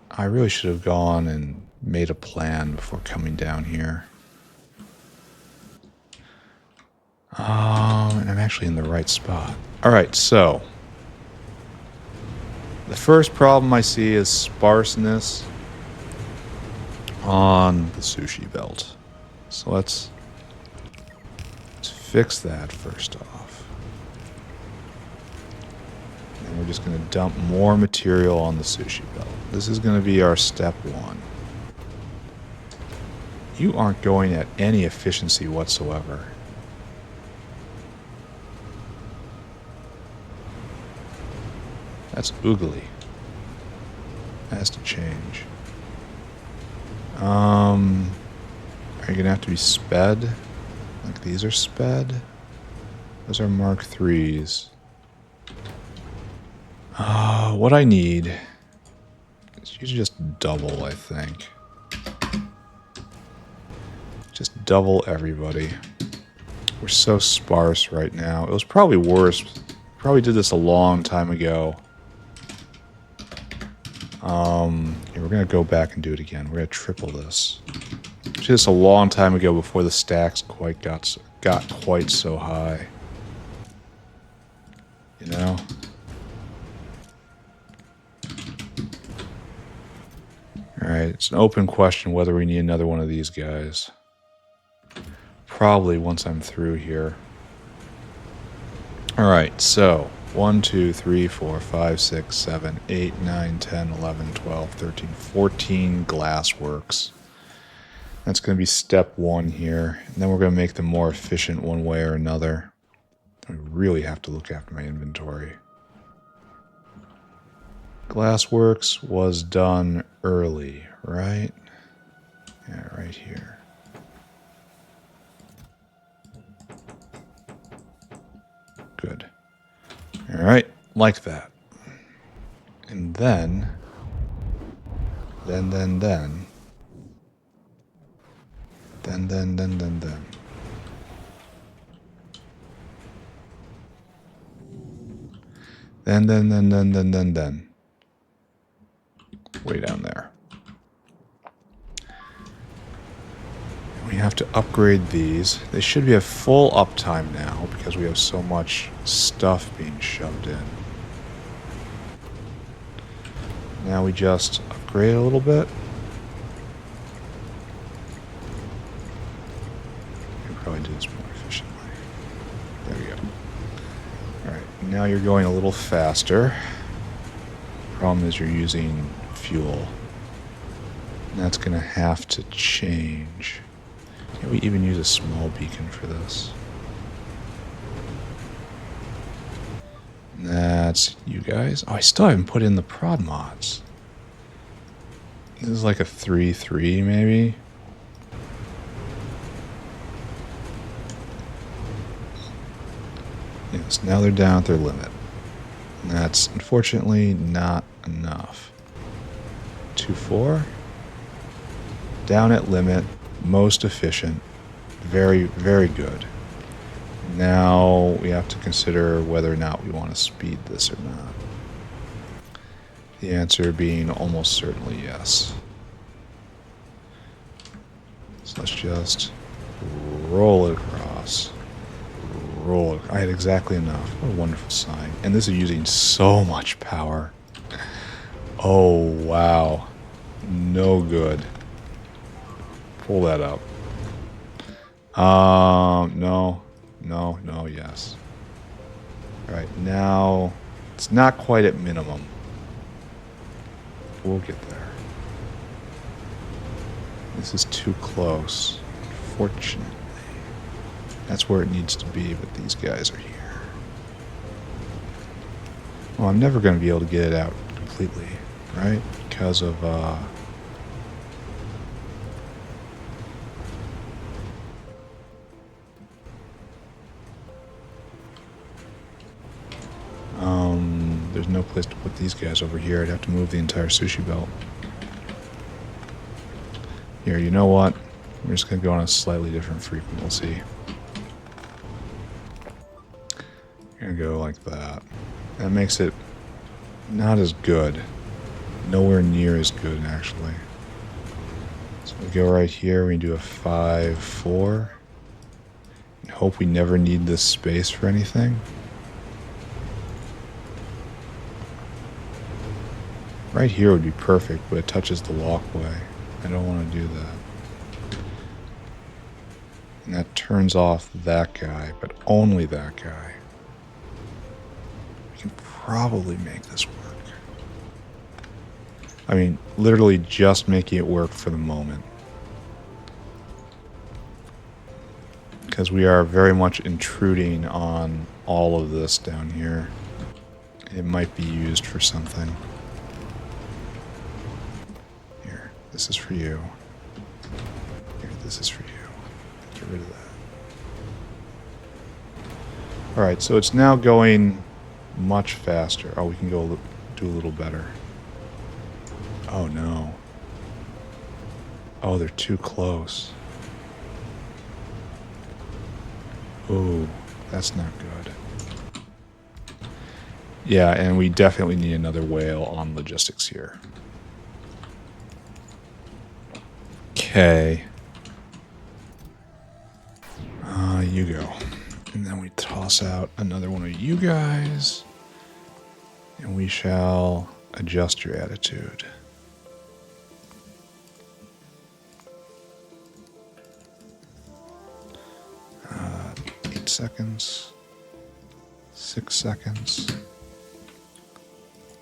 Speaker 1: I really should have gone and made a plan before coming down here. And I'm actually in the right spot. All right, so the first problem I see is sparseness on the sushi belt. So let's fix that first off. And we're just going to dump more material on the sushi belt. This is going to be our step 1. You aren't going at any efficiency whatsoever. That's oogly. That has to change. Are you gonna have to be sped? Like these are sped? Those are Mark 3s. What I need is you to just double, I think. Just double everybody. We're so sparse right now. It was probably worse. Probably did this a long time ago. Yeah, we're gonna go back and do it again. We're gonna triple this. Did this a long time ago before the stacks got quite so high. You know? Alright, it's an open question whether we need another one of these guys. Probably once I'm through here. Alright, so 1, 2, 3, 4, 5, 6, 7, 8, 9, 10, 11, 12, 13, 14 glass works. That's going to be step 1 here. And then we're going to make them more efficient one way or another. I really have to look after my inventory. Glassworks was done early, right? Yeah, right here. Good. All right, like that. And then. Then. Then. Then. Way down there. We have to upgrade these. They should be at full uptime now because we have so much stuff being shoved in. Now we just upgrade a little bit. We can probably do this more efficiently. There we go. Alright, now you're going a little faster. Problem is you're using fuel. And that's going to have to change. Can we even use a small beacon for this? And that's you guys. Oh, I still haven't put in the prod mods. This is like a 3-3 maybe. Yes, now they're down at their limit. And that's unfortunately not enough. 2-4. Down at limit. Most efficient. Very, very good. Now we have to consider whether or not we want to speed this or not. The answer being almost certainly yes. So let's just roll it across. Roll it. I had exactly enough. What a wonderful sign. And this is using so much power. Oh, wow. No good. Pull that up. No, yes. All right, now it's not quite at minimum. We'll get there. This is too close, fortunately. That's where it needs to be, but these guys are here. Well, I'm never going to be able to get it out completely, right? Because of, there's no place to put these guys over here. I'd have to move the entire sushi belt. Here, you know what? We're just going to go on a slightly different frequency. Going to go like that. That makes it not as good. Nowhere near as good, actually. So we go right here. We do a 5-4. And hope we never need this space for anything. Right here would be perfect, but it touches the walkway. I don't want to do that. And that turns off that guy, but only that guy. We can probably make this work. I mean, literally just making it work for the moment. Because we are very much intruding on all of this down here. It might be used for something. Here, this is for you. Here, this is for you. Get rid of that. Alright, so it's now going much faster. Oh, we can go do a little better. Oh no. Oh, they're too close. Oh, that's not good. Yeah, and we definitely need another whale on logistics here. Okay. You go. And then we toss out another one of you guys. And we shall adjust your attitude. 8 seconds. 6 seconds.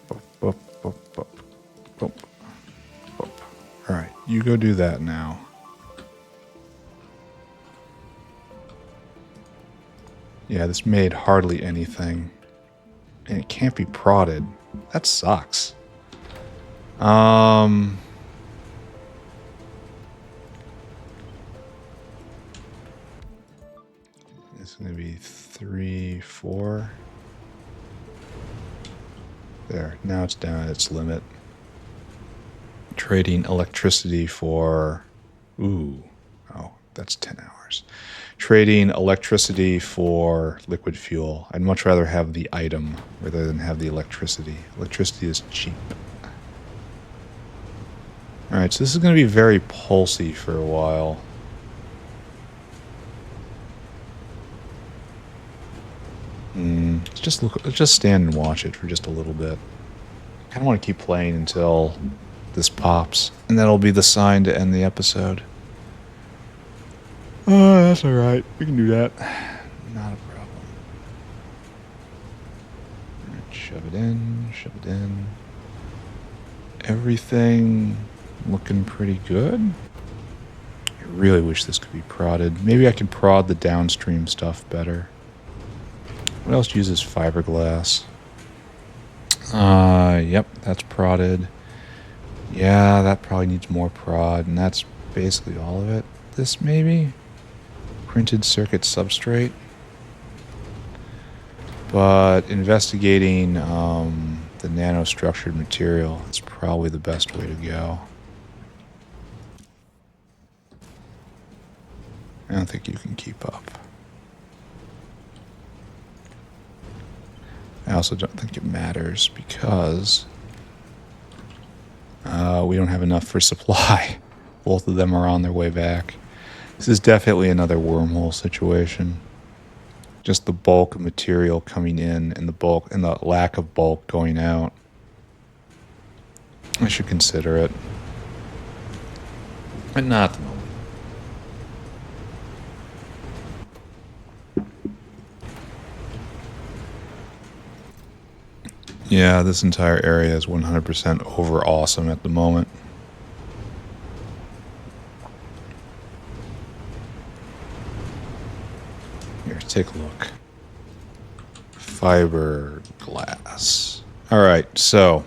Speaker 1: Boop, boop, boop, boop, boop, boop. Alright, you go do that now. Yeah, this made hardly anything. And it can't be prodded. That sucks. It's going to be 3, 4. There, now it's down at its limit. Trading electricity for... Ooh. Oh, that's 10 hours. Trading electricity for liquid fuel. I'd much rather have the item rather than have the electricity. Electricity is cheap. Alright, so this is going to be very pulsy for a while. Let's just stand and watch it for just a little bit. I kind of want to keep playing until this pops. And that'll be the sign to end the episode. Oh, that's alright. We can do that. Not a problem. Right, shove it in, shove it in. Everything looking pretty good. I really wish this could be prodded. Maybe I can prod the downstream stuff better. What else uses fiberglass? Yep, that's prodded. Yeah, that probably needs more prod, and that's basically all of it. This maybe? Printed circuit substrate. But investigating the nanostructured material is probably the best way to go. I don't think you can keep up. I also don't think it matters because we don't have enough for supply. Both of them are on their way back. This is definitely another wormhole situation. Just the bulk of material coming in and the lack of bulk going out. I should consider it. But not at the moment. Yeah, this entire area is 100% over awesome at the moment. Here, take a look. Fiberglass. Alright, so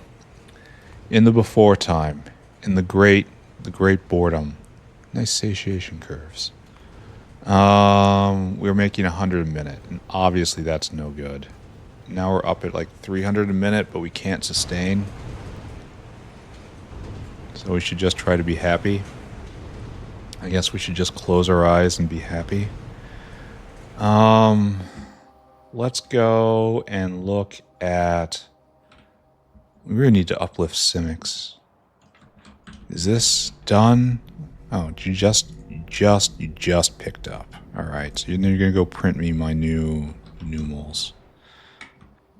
Speaker 1: in the before time, in the great boredom, nice satiation curves. We were making 100 a minute, and obviously that's no good. Now we're up at like 300 a minute, but we can't sustain. So we should just try to be happy. I guess we should just close our eyes and be happy. Let's go and look at... We really need to uplift Simics. Is this done? Oh, you just picked up. Alright, so you're gonna go print me my new Numals.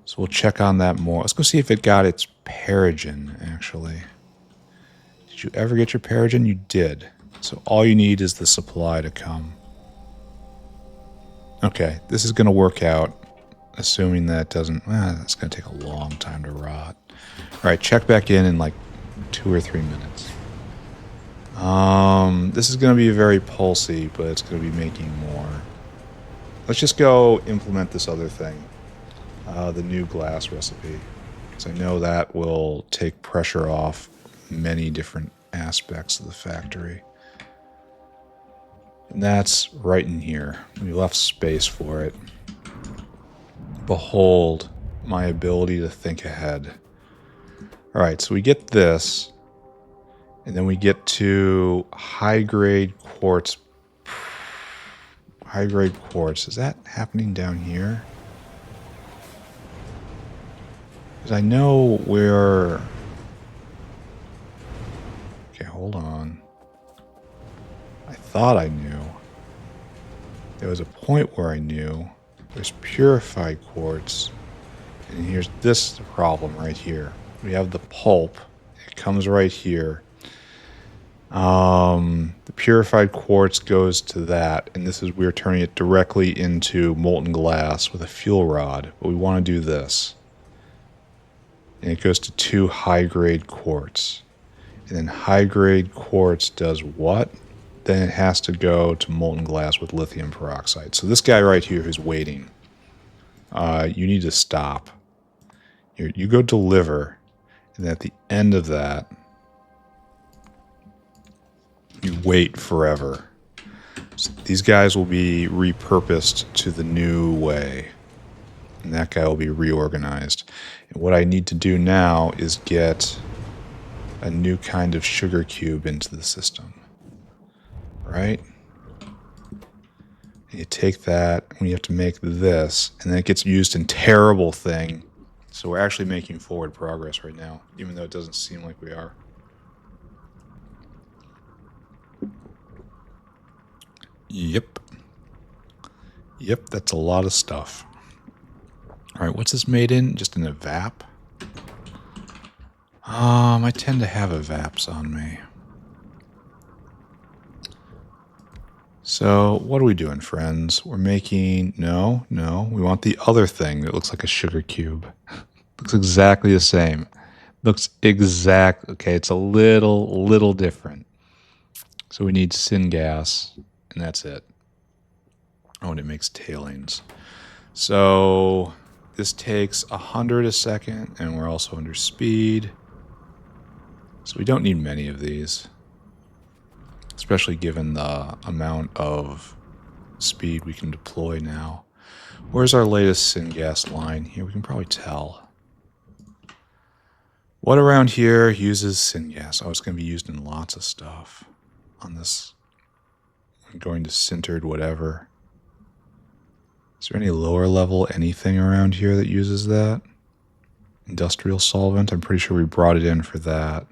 Speaker 1: So we'll check on that more. Let's go see if it got its Perogen, actually. Did you ever get your Perogen? You did. So all you need is the supply to come. Okay, this is going to work out, assuming that doesn't... that's going to take a long time to rot. Alright, check back in like 2 or 3 minutes. This is going to be very pulsy, but it's going to be making more. Let's just go implement this other thing. The new glass recipe. because I know that will take pressure off many different aspects of the factory. And that's right in here. We left space for it. Behold my ability to think ahead. Alright, so we get this, and then we get to high-grade quartz. High-grade quartz. Is that happening down here? Because I know where... Okay, hold on. I thought I knew. There was a point where I knew. There's purified quartz. And here's this problem right here. We have the pulp. It comes right here. The purified quartz goes to that. And this is, we're turning it directly into molten glass with a fuel rod. But we want to do this. And it goes to 2 high-grade quartz. And then high-grade quartz does what? Then it has to go to molten glass with lithium peroxide. So this guy right here who's waiting, you need to stop. You go deliver, and at the end of that, you wait forever. So these guys will be repurposed to the new way. And that guy will be reorganized. And what I need to do now is get a new kind of sugar cube into the system. Right? And you take that, and you have to make this, and then it gets used in terrible thing. So we're actually making forward progress right now, even though it doesn't seem like we are. Yep. Yep, that's a lot of stuff. Alright, what's this made in? Just an evap? I tend to have evaps on me. So, what are we doing, friends? We're making... No, we want the other thing that looks like a sugar cube. Looks exactly the same. Looks exact... Okay, it's a little different. So we need syngas, and that's it. Oh, and it makes tailings. So, this takes 100 a second, and we're also under speed. So we don't need many of these. Especially given the amount of speed we can deploy now. Where's our latest syngas line? Here, we can probably tell. What around here uses syngas? Oh, it's going to be used in lots of stuff. On this, I'm going to sintered whatever. Is there any lower level anything around here that uses that? Industrial solvent? I'm pretty sure we brought it in for that.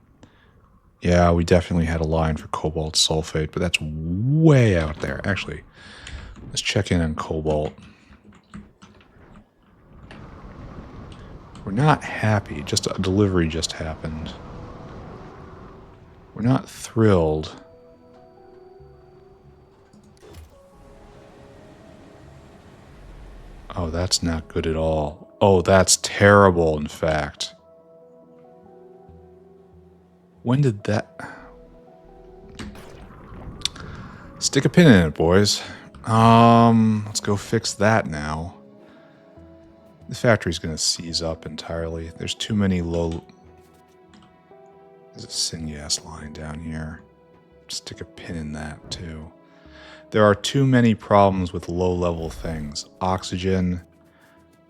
Speaker 1: Yeah, we definitely had a line for cobalt sulfate, but that's way out there. Actually, let's check in on cobalt. We're not happy. Just a delivery just happened. We're not thrilled. Oh, that's not good at all. Oh, that's terrible, in fact. When did that... Stick a pin in it, boys. Let's go fix that now. The factory's going to seize up entirely. There's too many low... There's a syngas line down here. Stick a pin in that, too. There are too many problems with low-level things. Oxygen,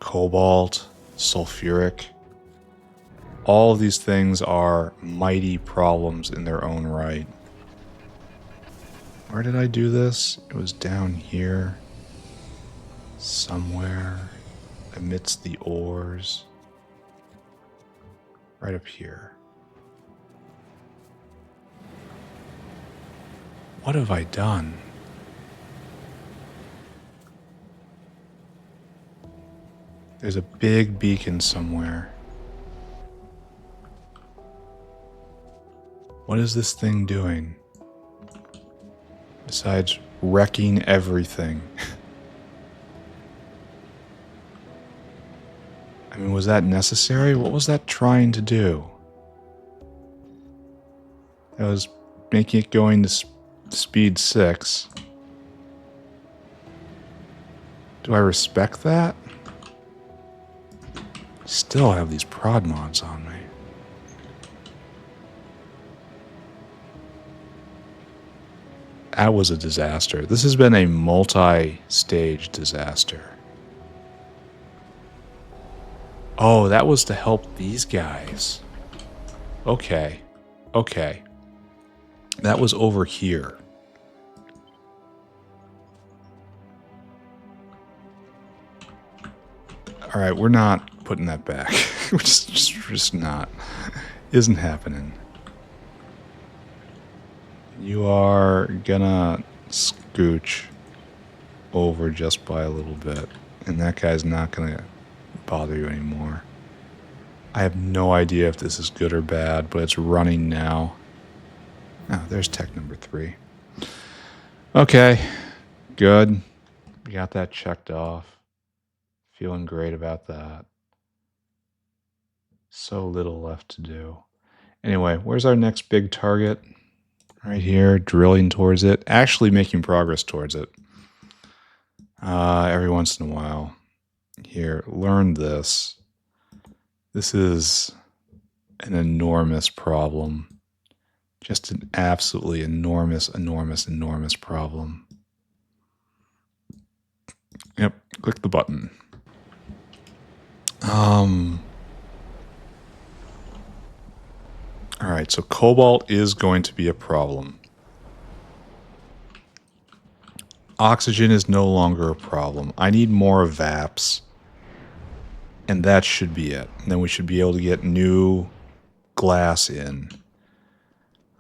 Speaker 1: cobalt, sulfuric. All of these things are mighty problems in their own right. Where did I do this? It was down here. Somewhere. Amidst the ores. Right up here. What have I done? There's a big beacon somewhere. What is this thing doing? Besides wrecking everything. I mean, was that necessary? What was that trying to do? That was making it going to speed 6. Do I respect that? Still have these prod mods on me. That was a disaster. This has been a multi-stage disaster. Oh, that was to help these guys. Okay. Okay. That was over here. Alright, we're not putting that back. We're just not. Isn't happening. You are gonna scooch over just by a little bit. And that guy's not gonna bother you anymore. I have no idea if this is good or bad, but it's running now. Oh, there's tech number 3. Okay, good. We got that checked off. Feeling great about that. So little left to do. Anyway, where's our next big target? Right here, drilling towards it. Actually making progress towards it. Every once in a while. Here, learn this. This is an enormous problem. Just an absolutely enormous problem. Yep, click the button. Alright, so cobalt is going to be a problem. Oxygen is no longer a problem. I need more VAPs. And that should be it. And then we should be able to get new glass in.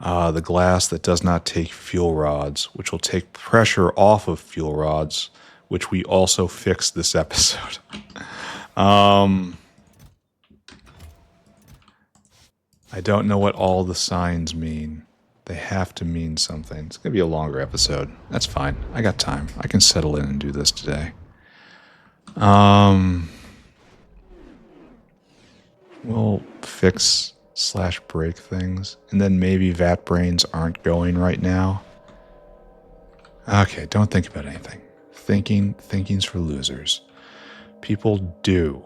Speaker 1: The glass that does not take fuel rods, which will take pressure off of fuel rods, which we also fixed this episode. I don't know what all the signs mean. They have to mean something. It's going to be a longer episode. That's fine. I got time. I can settle in and do this today. We'll fix / break things. And then maybe vat brains aren't going right now. Okay, don't think about anything. Thinking's for losers. People do.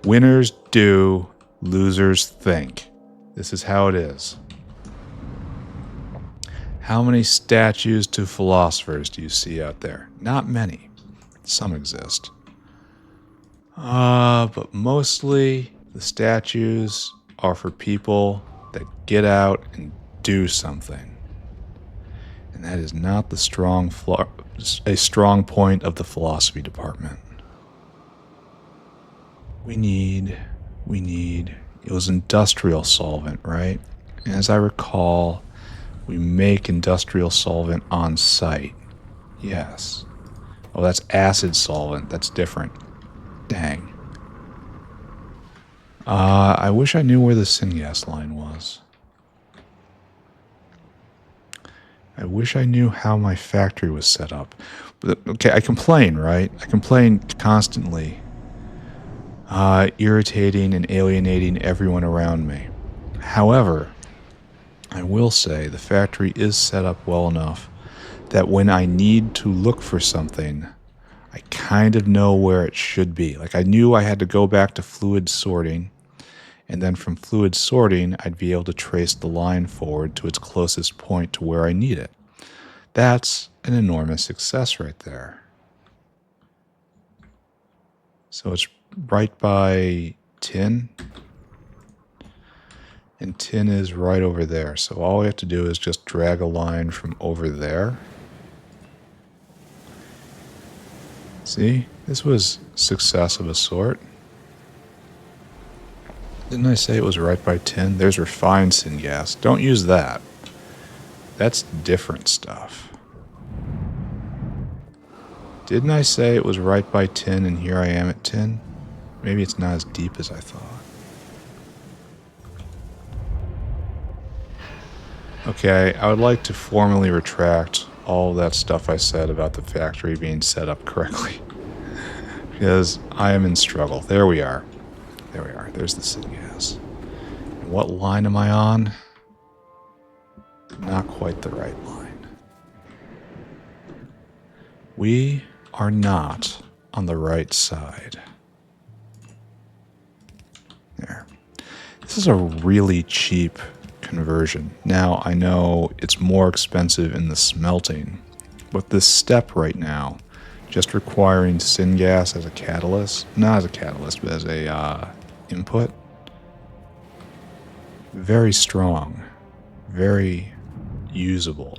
Speaker 1: Winners do. Losers think. This is how it is. How many statues to philosophers do you see out there? Not many. Some exist. But mostly the statues are for people that get out and do something. And that is not the a strong point of the philosophy department. We need, it was industrial solvent, right? And as I recall, we make industrial solvent on site. Yes. Oh, that's acid solvent. That's different. Dang. I wish I knew where the syngas line was. I wish I knew how my factory was set up. But, okay, I complain, right? I complain constantly. Irritating and alienating everyone around me. However, I will say the factory is set up well enough that when I need to look for something, I kind of know where it should be. Like I knew I had to go back to fluid sorting, and then from fluid sorting, I'd be able to trace the line forward to its closest point to where I need it. That's an enormous success right there. So it's right by tin. And tin is right over there. So all we have to do is just drag a line from over there. See? This was success of a sort. Didn't I say it was right by tin? There's refined syngas. Don't use that. That's different stuff. Didn't I say it was right by tin and here I am at tin? Maybe it's not as deep as I thought. Okay, I would like to formally retract all of that stuff I said about the factory being set up correctly. Because I am in struggle. There we are. There we are. There's the syngas. And what line am I on? Not quite the right line. We are not on the right side. This is a really cheap conversion. Now, I know it's more expensive in the smelting, but this step right now, just requiring syngas as a catalyst, not as a catalyst, but as a input, very strong, very usable.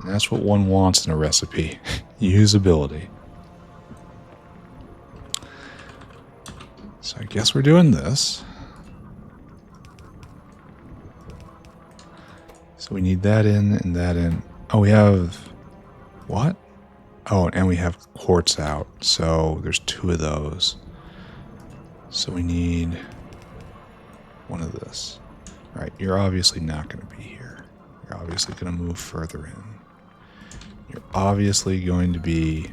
Speaker 1: And that's what one wants in a recipe, usability. So I guess we're doing this. So we need that in and that in. Oh, we have... what? Oh, and we have quartz out. So there's 2 of those. So we need one of this. All right, you're obviously not going to be here. You're obviously going to move further in. You're obviously going to be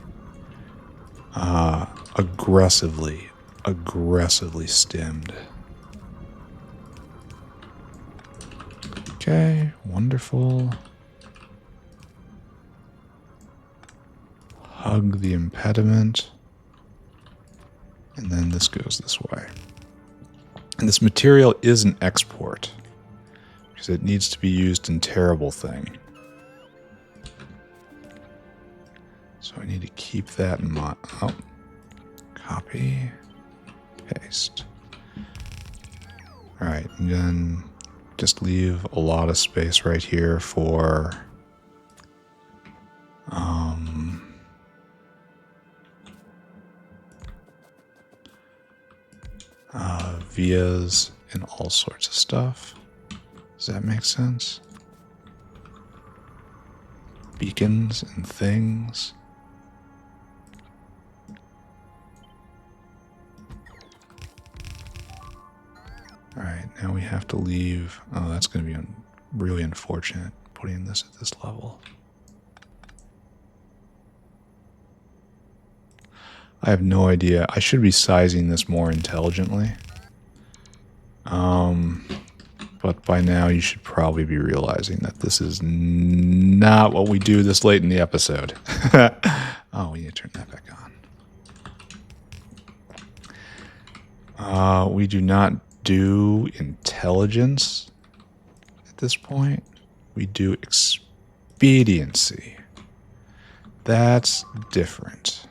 Speaker 1: aggressively stemmed. Okay, wonderful. Hug the impediment. And then this goes this way. And this material is an export, because it needs to be used in terrible thing. So I need to keep that in mind. Oh, copy, paste. All right, and then just leave a lot of space right here for vias and all sorts of stuff. Does that make sense? Beacons and things. Alright, now we have to leave. Oh, that's going to be really unfortunate, putting this at this level. I have no idea. I should be sizing this more intelligently. But by now you should probably be realizing that this is not what we do this late in the episode. Oh, we need to turn that back on. We do not do intelligence at this point. We do expediency. That's different.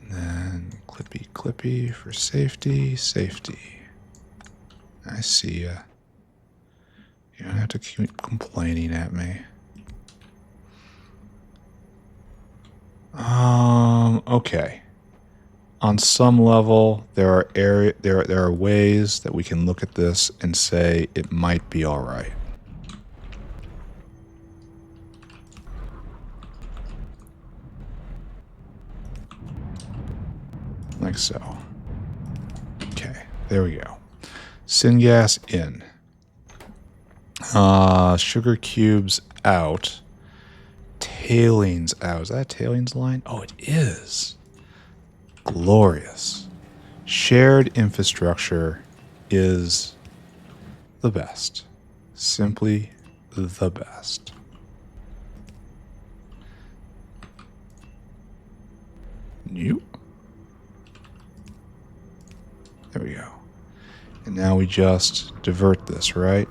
Speaker 1: And then clippy clippy for safety. I see ya. You don't have to keep complaining at me. Okay. On some level, there are ways that we can look at this and say it might be all right. Like so. Okay, there we go. Syngas in. Sugar cubes out. Tailings out. Is that a tailings line? Oh, it is. Glorious. Shared infrastructure is the best. Simply the best. Nope. There we go. And now we just divert this, right?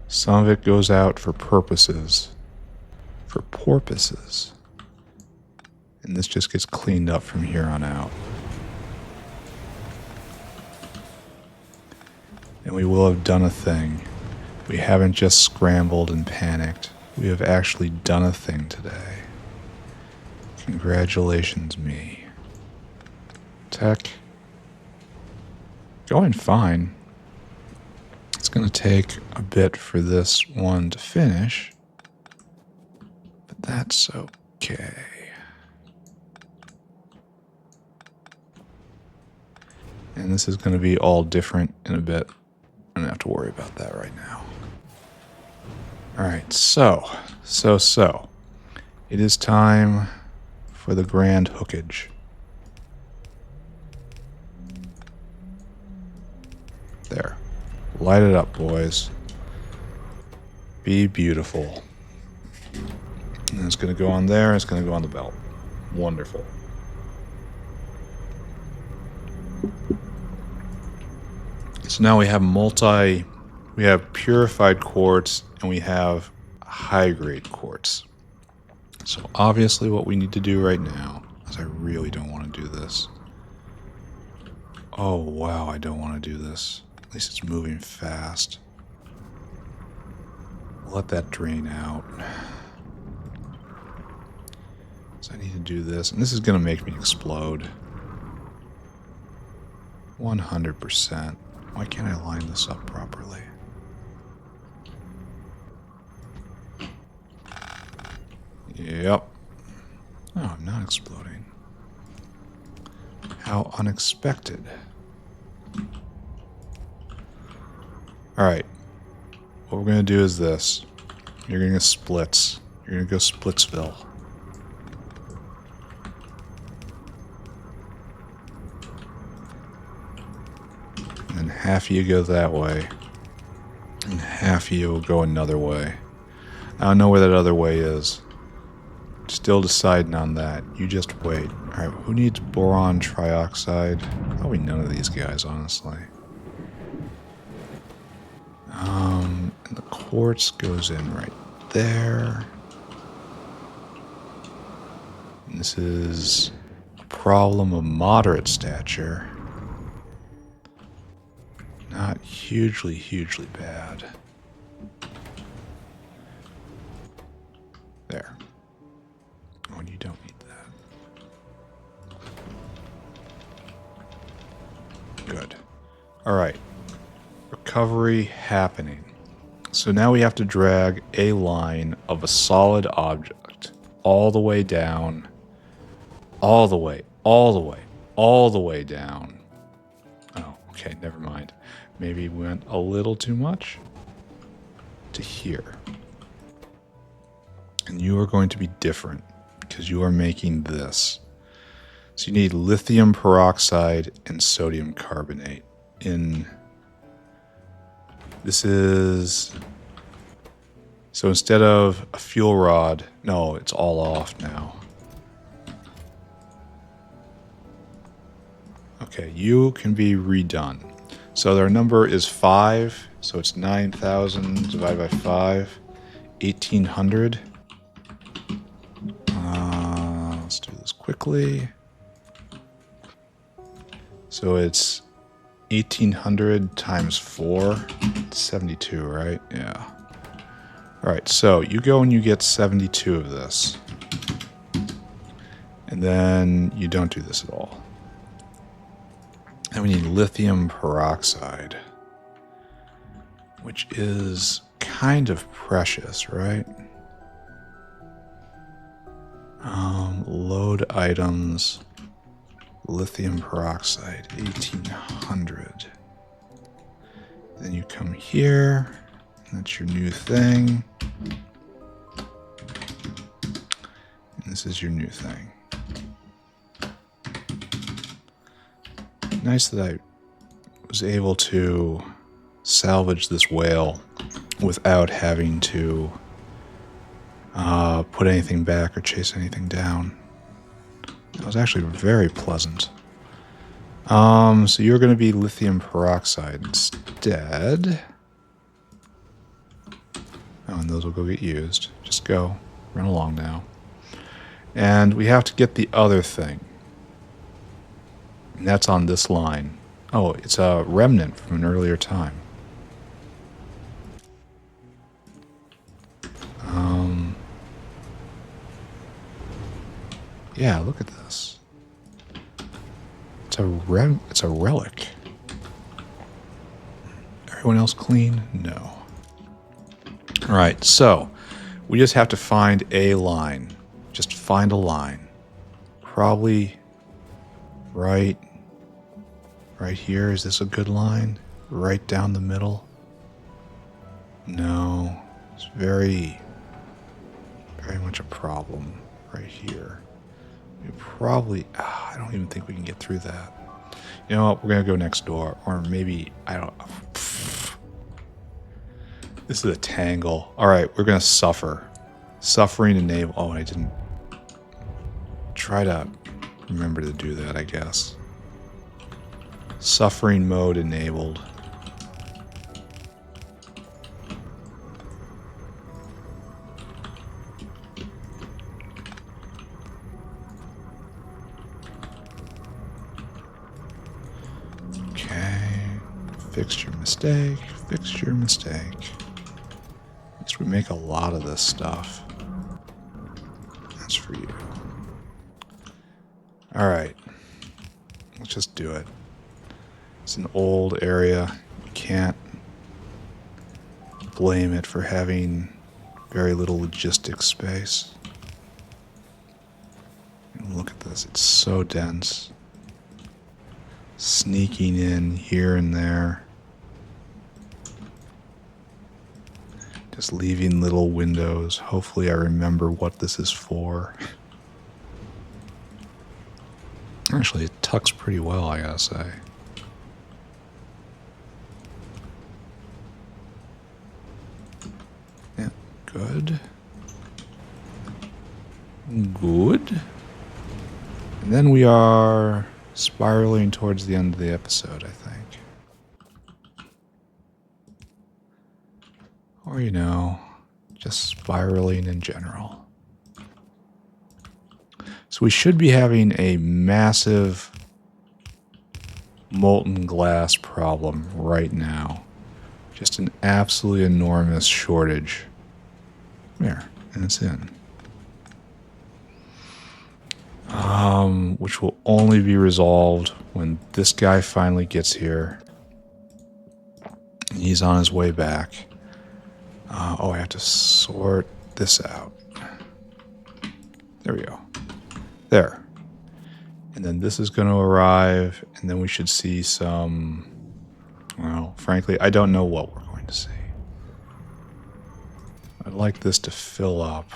Speaker 1: Some of it goes out for purposes. For porpoises. And this just gets cleaned up from here on out. And we will have done a thing. We haven't just scrambled and panicked. We have actually done a thing today. Congratulations, me. Tech. Going fine. It's going to take a bit for this one to finish. But that's okay. And this is going to be all different in a bit. I don't have to worry about that right now. Alright, so. It is time for the grand hookage. There. Light it up, boys. Be beautiful. And it's going to go on there, it's going to go on the belt. Wonderful. So now we have purified quartz and we have high grade quartz. So obviously what we need to do right now is I really don't want to do this. Oh wow, I don't want to do this. At least it's moving fast. Let that drain out. So I need to do this, and this is going to make me explode. 100%. Why can't I line this up properly? Yep. Oh, I'm not exploding. How unexpected. Alright. What we're going to do is this. You're going to splits. You're going to go Splitsville. And then half of you go that way. And half of you will go another way. I don't know where that other way is. Still deciding on that. You just wait. Alright, who needs boron trioxide? Probably none of these guys, honestly. And the quartz goes in right there. And this is a problem of moderate stature. Not hugely bad. There. Oh, and you don't need that. Good. Alright. Recovery happening. So now we have to drag a line of a solid object all the way down. All the way down. Oh, okay, never mind. Maybe we went a little too much to here. And you are going to be different because you are making this. So you need lithium peroxide and sodium carbonate in. This is. So instead of a fuel rod, no, it's all off now. Okay, you can be redone. So their number is 5, so it's 9,000 divided by 5, 1,800. Let's do this quickly. So it's 1,800 times 4, 72, right? Yeah. Alright, so you go and you get 72 of this. And then you don't do this at all. And we need lithium peroxide, which is kind of precious, right? Load items, lithium peroxide, 1,800. Then you come here, that's your new thing. And this is your new thing. Nice that I was able to salvage this whale without having to put anything back or chase anything down. That was actually very pleasant. So you're going to be lithium peroxide instead. Oh, and those will go get used. Just go. Run along now. And we have to get the other thing. And that's on this line. Oh, it's a remnant from an earlier time. Yeah, look at this. It's a relic. Everyone else clean? No. Alright, so we just have to find a line. Just find a line. Probably right here. Is this a good line? Right down the middle? No. It's very much a problem right here. We probably... I don't even think we can get through that. You know what? We're going to go next door. Or maybe... I don't... This is a tangle. Alright, we're going to suffer. Suffering enable... Oh, I didn't... Try to remember to do that, I guess. Suffering mode enabled. Fix your mistake. Fix your mistake. At least we make a lot of this stuff. That's for you. Alright. Let's just do it. It's an old area. You can't blame it for having very little logistics space. And look at this. It's so dense. Sneaking in here and there. Just leaving little windows. Hopefully I remember what this is for. Actually, it tucks pretty well, I gotta say. Yeah, good. Good. And then we are spiraling towards the end of the episode, I think. Or, you know, just spiraling in general. So we should be having a massive molten glass problem right now. Just an absolutely enormous shortage. There, and it's in. Which will only be resolved when this guy finally gets here. He's on his way back. Oh, I have to sort this out. There we go. There. And then this is going to arrive, and then we should see some... Well, frankly, I don't know what we're going to see. I'd like this to fill up.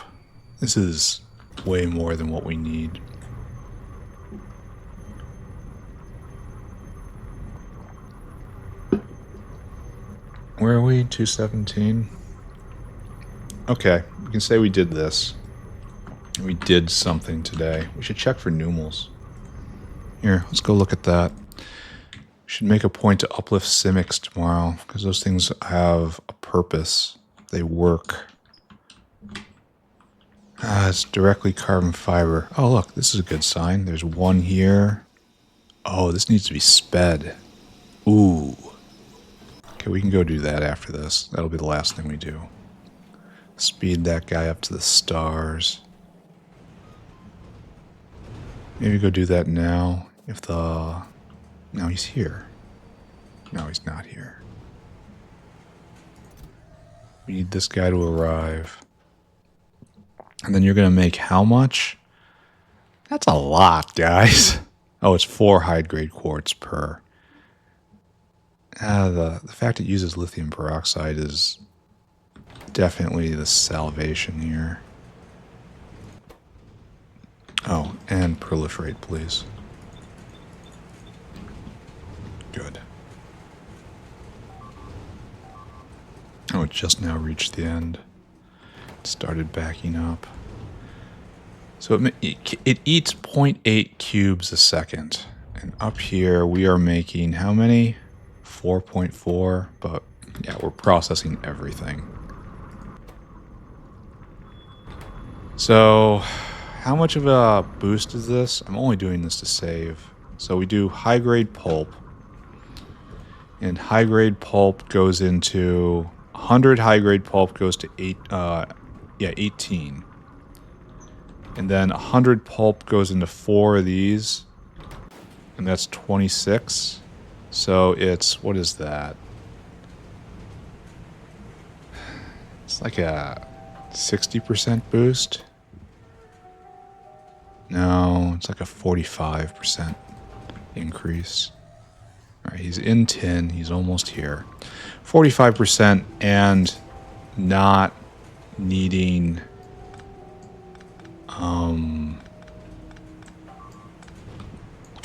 Speaker 1: This is way more than what we need. Where are we? 217? Okay, we can say we did this. We did something today. We should check for numals. Here, let's go look at that. We should make a point to uplift Simics tomorrow, because those things have a purpose. They work. It's directly carbon fiber. Oh, look, this is a good sign. There's one here. Oh, this needs to be sped. Ooh. Okay, we can go do that after this. That'll be the last thing we do. Speed that guy up to the stars. Maybe go do that now. If the... No, he's here. No, he's not here. We need this guy to arrive. And then you're going to make how much? That's a lot, guys. Oh, it's 4 high-grade quartz per. The fact it uses lithium peroxide is definitely the salvation here. Oh, and proliferate, please. Good. Oh, it just now reached the end. It started backing up. So it eats 0.8 cubes a second. And up here we are making how many? 4.4, but yeah, we're processing everything. So, how much of a boost is this? I'm only doing this to save. So we do high-grade pulp. And high-grade pulp goes into... 100 high-grade pulp goes to 18. And then 100 pulp goes into 4 of these. And that's 26. So it's... What is that? It's like a 60% boost. No, it's like a 45% increase. All right, he's in 10. He's almost here. 45% and not needing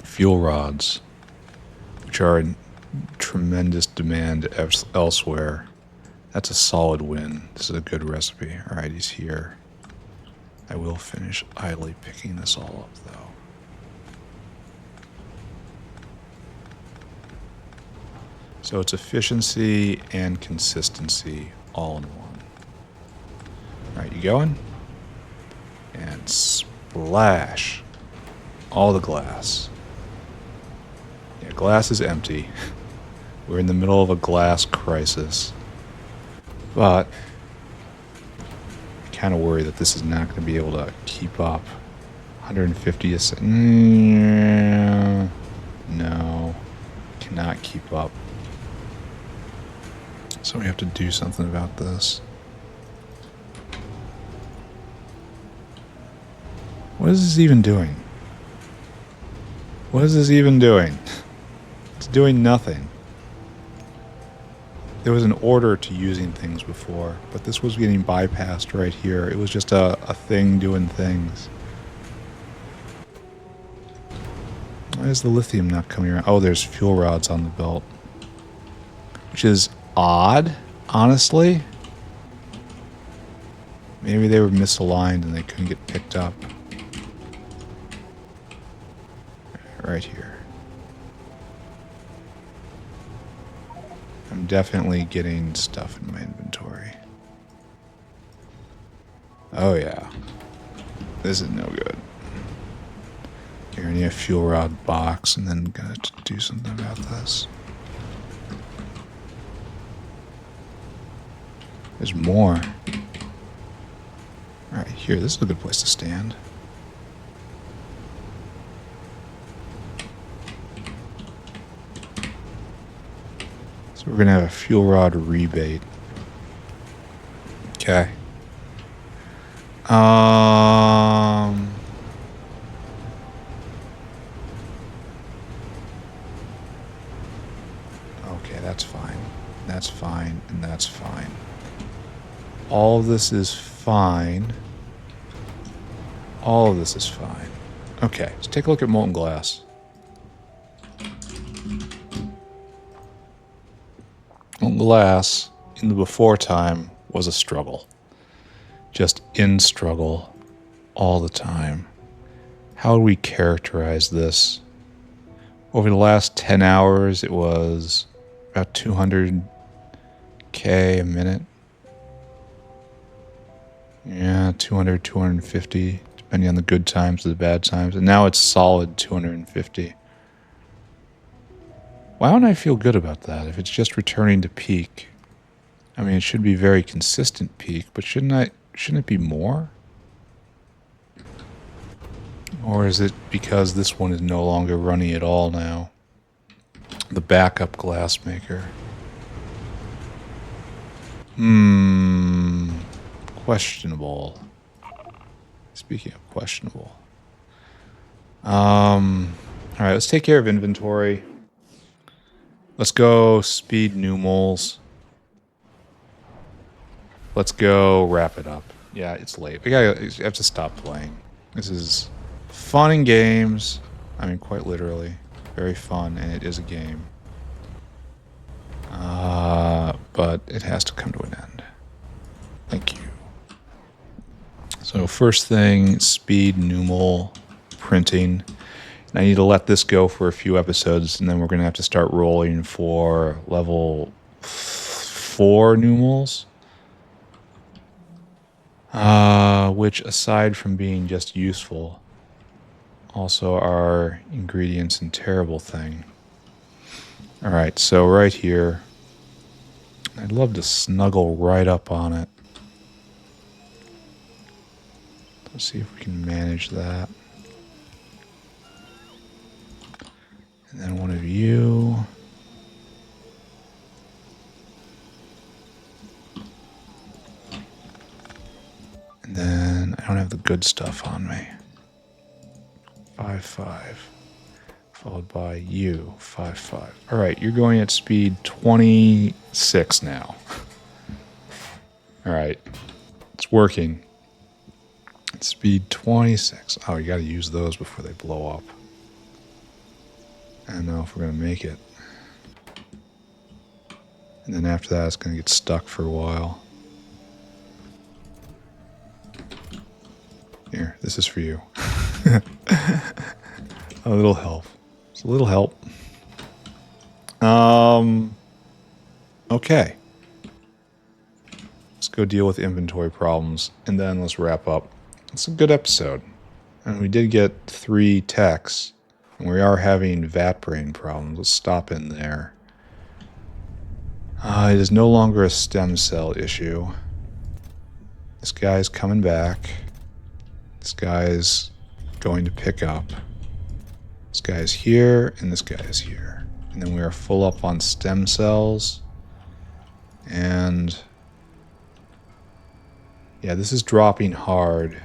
Speaker 1: fuel rods, which are in tremendous demand elsewhere. That's a solid win. This is a good recipe. All right, he's here. I will finish idly picking this all up, though. So it's efficiency and consistency all in one. All right, you going? And splash. All the glass. Yeah, glass is empty. We're in the middle of a glass crisis. But I'm kind of worried that this is not going to be able to keep up. 150 a second. No. Cannot keep up. So we have to do something about this. What is this even doing? What is this even doing? It's doing nothing. There was an order to using things before, but this was getting bypassed right here. It was just a thing doing things. Why is the lithium not coming around? Oh, there's fuel rods on the belt. Which is odd, honestly. Maybe they were misaligned and they couldn't get picked up. Right here. I'm definitely getting stuff in my inventory. Oh yeah. This is no good. Here, I need a fuel rod box and then gotta do something about this. There's more. Alright, here, this is a good place to stand. So we're gonna have a fuel rod rebate. Okay. Okay, that's fine. That's fine, and that's fine. All of this is fine. All of this is fine. Okay, let's take a look at molten glass. Molten glass, in the before time, was a struggle. Just in struggle all the time. How would we characterize this? Over the last 10 hours, it was about 200K a minute. Yeah, 200, 250, depending on the good times or the bad times. And now it's solid 250. Why don't I feel good about that if it's just returning to peak? I mean, it should be very consistent peak, but shouldn't it be more? Or is it because this one is no longer running at all now? The backup glass maker. Questionable. Speaking of questionable. Alright, let's take care of inventory. Let's go speed Numals. Let's go wrap it up. Yeah, it's late. I have to stop playing. This is fun and games. I mean, quite literally. Very fun, and it is a game. But it has to come to an end. Thank you. So first thing, speed Numal printing. And I need to let this go for a few episodes, and then we're going to have to start rolling for level 4 Numals. Which, aside from being just useful, also are ingredients in terrible thing. Alright, so right here, I'd love to snuggle right up on it. Let's see if we can manage that. And then one of you. And then I don't have the good stuff on me. 5-5. Followed by you, 5-5. Alright, you're going at speed 26 now. Alright, it's working. It's speed 26. Oh, you gotta use those before they blow up. I don't know if we're gonna make it. And then after that, it's gonna get stuck for a while. Here, this is for you. A little help. It's a little help. Okay. Let's go deal with inventory problems, and then let's wrap up. It's a good episode. And we did get 3 techs, and we are having vat brain problems. Let's stop in there. It is no longer a stem cell issue. This guy's coming back. This guy's going to pick up. This guy is here, and this guy is here. And then we are full up on stem cells. And yeah, this is dropping hard.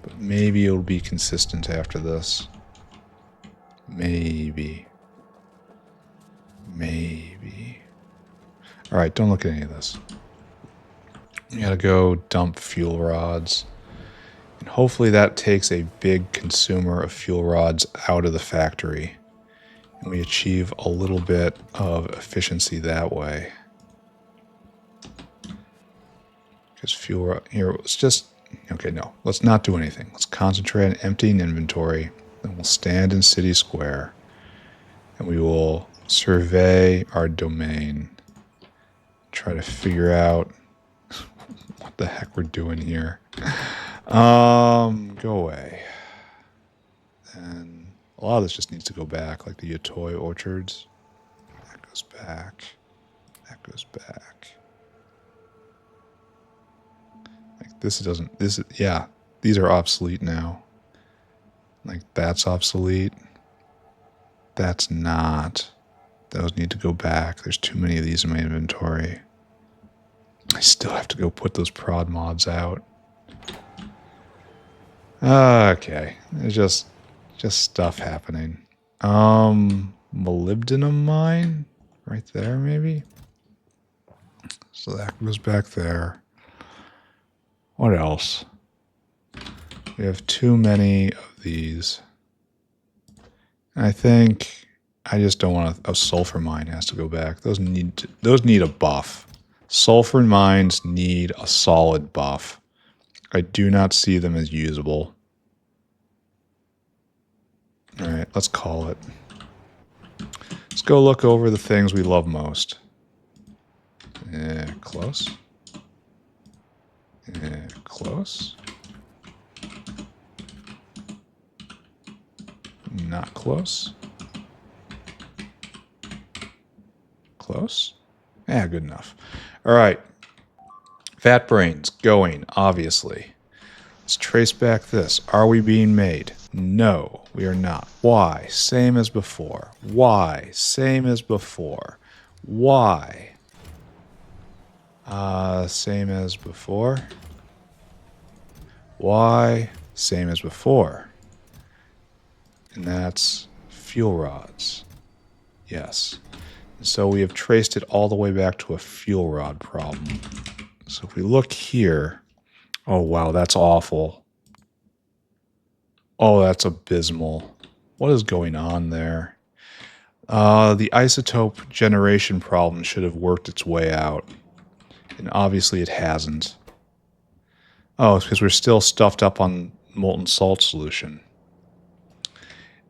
Speaker 1: But maybe it'll be consistent after this. Maybe. Maybe. Alright, don't look at any of this. You gotta go dump fuel rods. And hopefully that takes a big consumer of fuel rods out of the factory. And we achieve a little bit of efficiency that way. Because fuel rod... Here, let's just... Okay, no. Let's not do anything. Let's concentrate on emptying inventory. Then we'll stand in City Square. And we will survey our domain. Try to figure out what the heck we're doing here. Go away. And a lot of this just needs to go back, like the Yatoi orchards. That goes back. That goes back. Like this doesn't, this, yeah, these are obsolete now. Like that's obsolete. That's not. Those need to go back. There's too many of these in my inventory. I still have to go put those prod mods out. Okay. There's just stuff happening. Molybdenum mine? Right there, maybe? So that goes back there. What else? We have too many of these. I think I just don't want a sulfur mine has to go back. Those need a buff. Sulfur mines need a solid buff. I do not see them as usable. Alright, let's call it. Let's go look over the things we love most. Close. Close. Not close. Close. Yeah, good enough. All right. Fat brains going, obviously. Let's trace back this. Are we being made? No, we are not. Why? Same as before. Why? Same as before. Why? Same as before. Why? Same as before. And that's fuel rods. Yes. And so we have traced it all the way back to a fuel rod problem. So if we look here, oh wow, that's awful. Oh, that's abysmal. What is going on there? The isotope generation problem should have worked its way out. And obviously it hasn't. Oh, it's because we're still stuffed up on molten salt solution.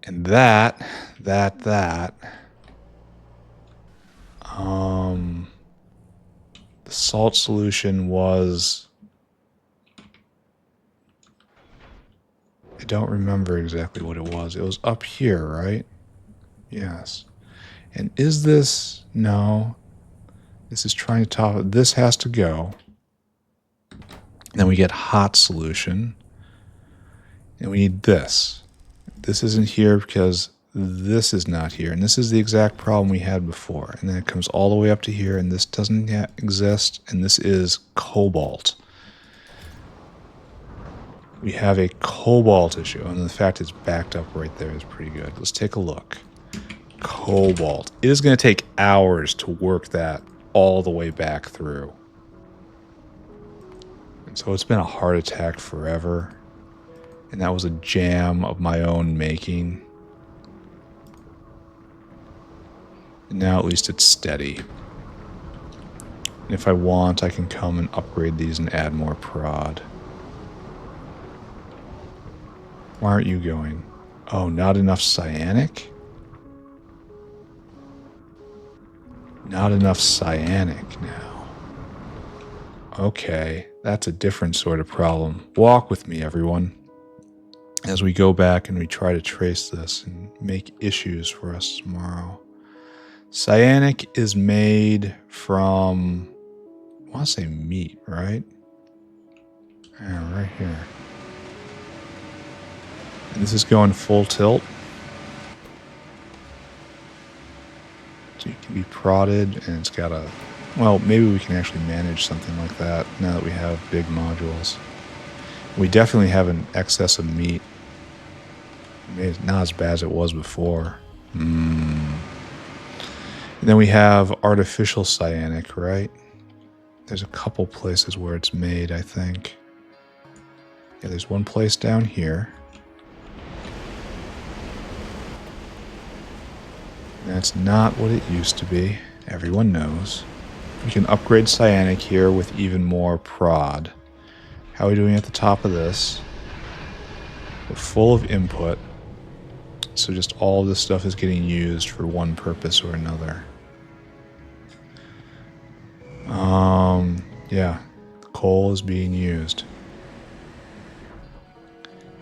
Speaker 1: And the salt solution was, I don't remember exactly what it was. It was up here, right? Yes. And is this, no, this is trying to top it. This has to go. And then we get hot solution. And we need this. This isn't here because this is not here. And this is the exact problem we had before. And then it comes all the way up to here, and this doesn't exist. And this is cobalt. We have a cobalt issue. And the fact it's backed up right there is pretty good. Let's take a look. Cobalt. It is going to take hours to work that all the way back through. And so it's been a heart attack forever. And that was a jam of my own making. And now at least it's steady. And if I want, I can come and upgrade these and add more prod. Why aren't you going? Oh, not enough cyanic? Not enough cyanic now. Okay, that's a different sort of problem. Walk with me, everyone, as we go back and we try to trace this and make issues for us tomorrow. Cyanic is made from, I want to say meat, right? Yeah, right here. And this is going full tilt. So it can be prodded, and it's got a... Well, maybe we can actually manage something like that now that we have big modules. We definitely have an excess of meat. Maybe it's not as bad as it was before. And then we have artificial cyanic, right? There's a couple places where it's made, I think. Yeah, there's one place down here. That's not what it used to be. Everyone knows. We can upgrade cyanic here with even more prod. How are we doing at the top of this? We're full of input. So just all this stuff is getting used for one purpose or another. Yeah, coal is being used.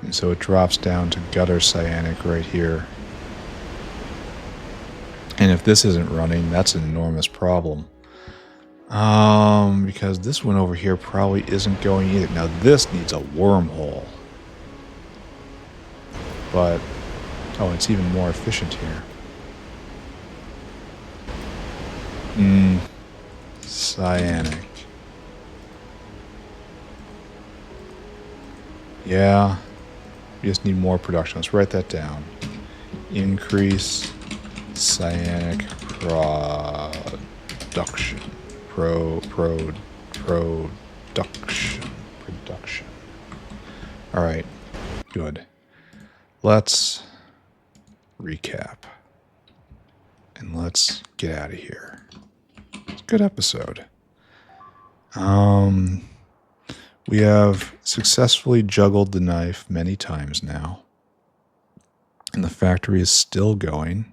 Speaker 1: And so it drops down to gutter cyanic right here. And if this isn't running, that's an enormous problem. Because this one over here probably isn't going either. Now this needs a wormhole. But, oh, it's even more efficient here. Cyanic. Yeah. We just need more production. Let's write that down. Increase cyanic production. Production. All right. Good. Let's recap. And let's get out of here. It's a good episode. We have successfully juggled the knife many times now. And the factory is still going.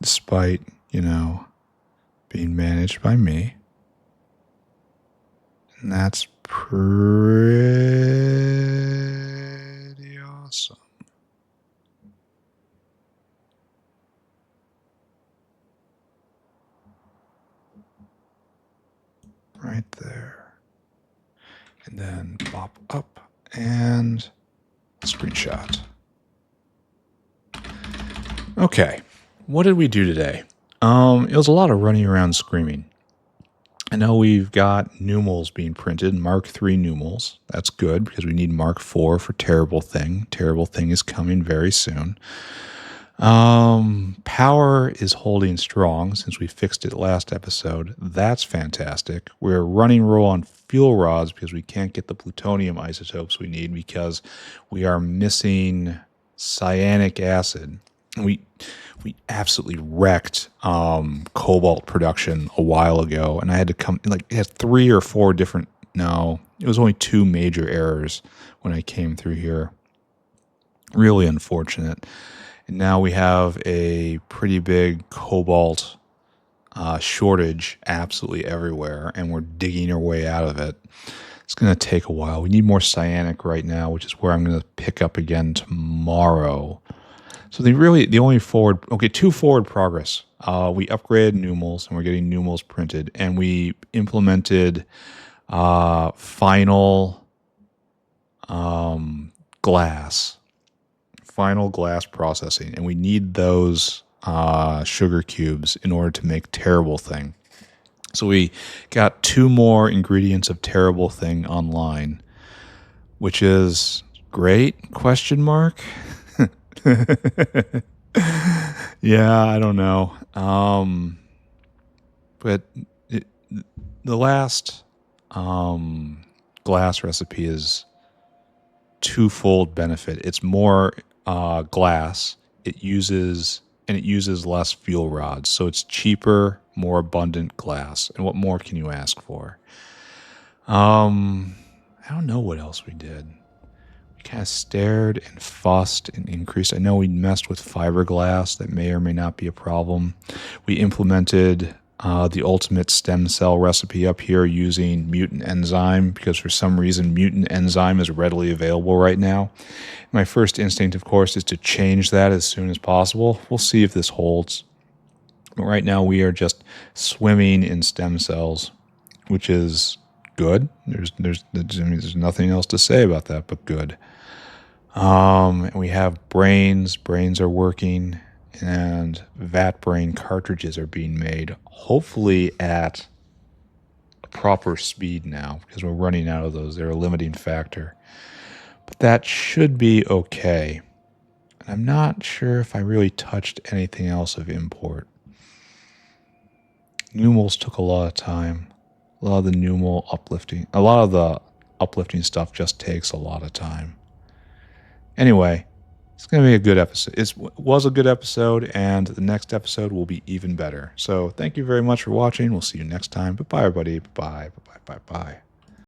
Speaker 1: Despite, being managed by me. And that's pretty awesome. Right there. And then pop up and screenshot. Okay. What did we do today? It was a lot of running around screaming. I know we've got Numals being printed, Mark 3 Numals. That's good because we need Mark 4 for Terrible Thing. Terrible Thing is coming very soon. Power is holding strong since we fixed it last episode. That's fantastic. We're running low on fuel rods because we can't get the plutonium isotopes we need because we are missing cyanic acid. We absolutely wrecked cobalt production a while ago, and I had to come, it had 3 or 4 different, no, it was only 2 major errors when I came through here. Really unfortunate. And now we have a pretty big cobalt shortage absolutely everywhere, and we're digging our way out of it. It's going to take a while. We need more cyanic right now, which is where I'm going to pick up again tomorrow. So the only 2 forward progress. We upgraded Numals, and we're getting Numals printed, and we implemented final glass processing, and we need those sugar cubes in order to make Terrible Thing. So we got 2 more ingredients of Terrible Thing online, which is great, question mark. Yeah, I don't know. But the last glass recipe is twofold benefit. It's more glass. It uses less fuel rods, so it's cheaper, more abundant glass. And what more can you ask for? I don't know what else we did. We kind of stared and fussed and increased. I know we messed with fiberglass. That may or may not be a problem. We implemented the ultimate stem cell recipe up here using mutant enzyme because for some reason mutant enzyme is readily available right now. My first instinct, of course, is to change that as soon as possible. We'll see if this holds.
Speaker 2: But right now we are just swimming in stem cells, which is good. There's nothing else to say about that but good. And we have brains. Brains are working, and vat brain cartridges are being made, hopefully at a proper speed now, because we're running out of those. They're a limiting factor. But that should be okay. And I'm not sure if I really touched anything else of import. Numals took a lot of time. A lot of the uplifting stuff just takes a lot of time. Anyway, it's going to be a good episode. It was a good episode, and the next episode will be even better. So thank you very much for watching. We'll see you next time. Bye-bye, everybody. Bye-bye. Bye-bye. Bye-bye.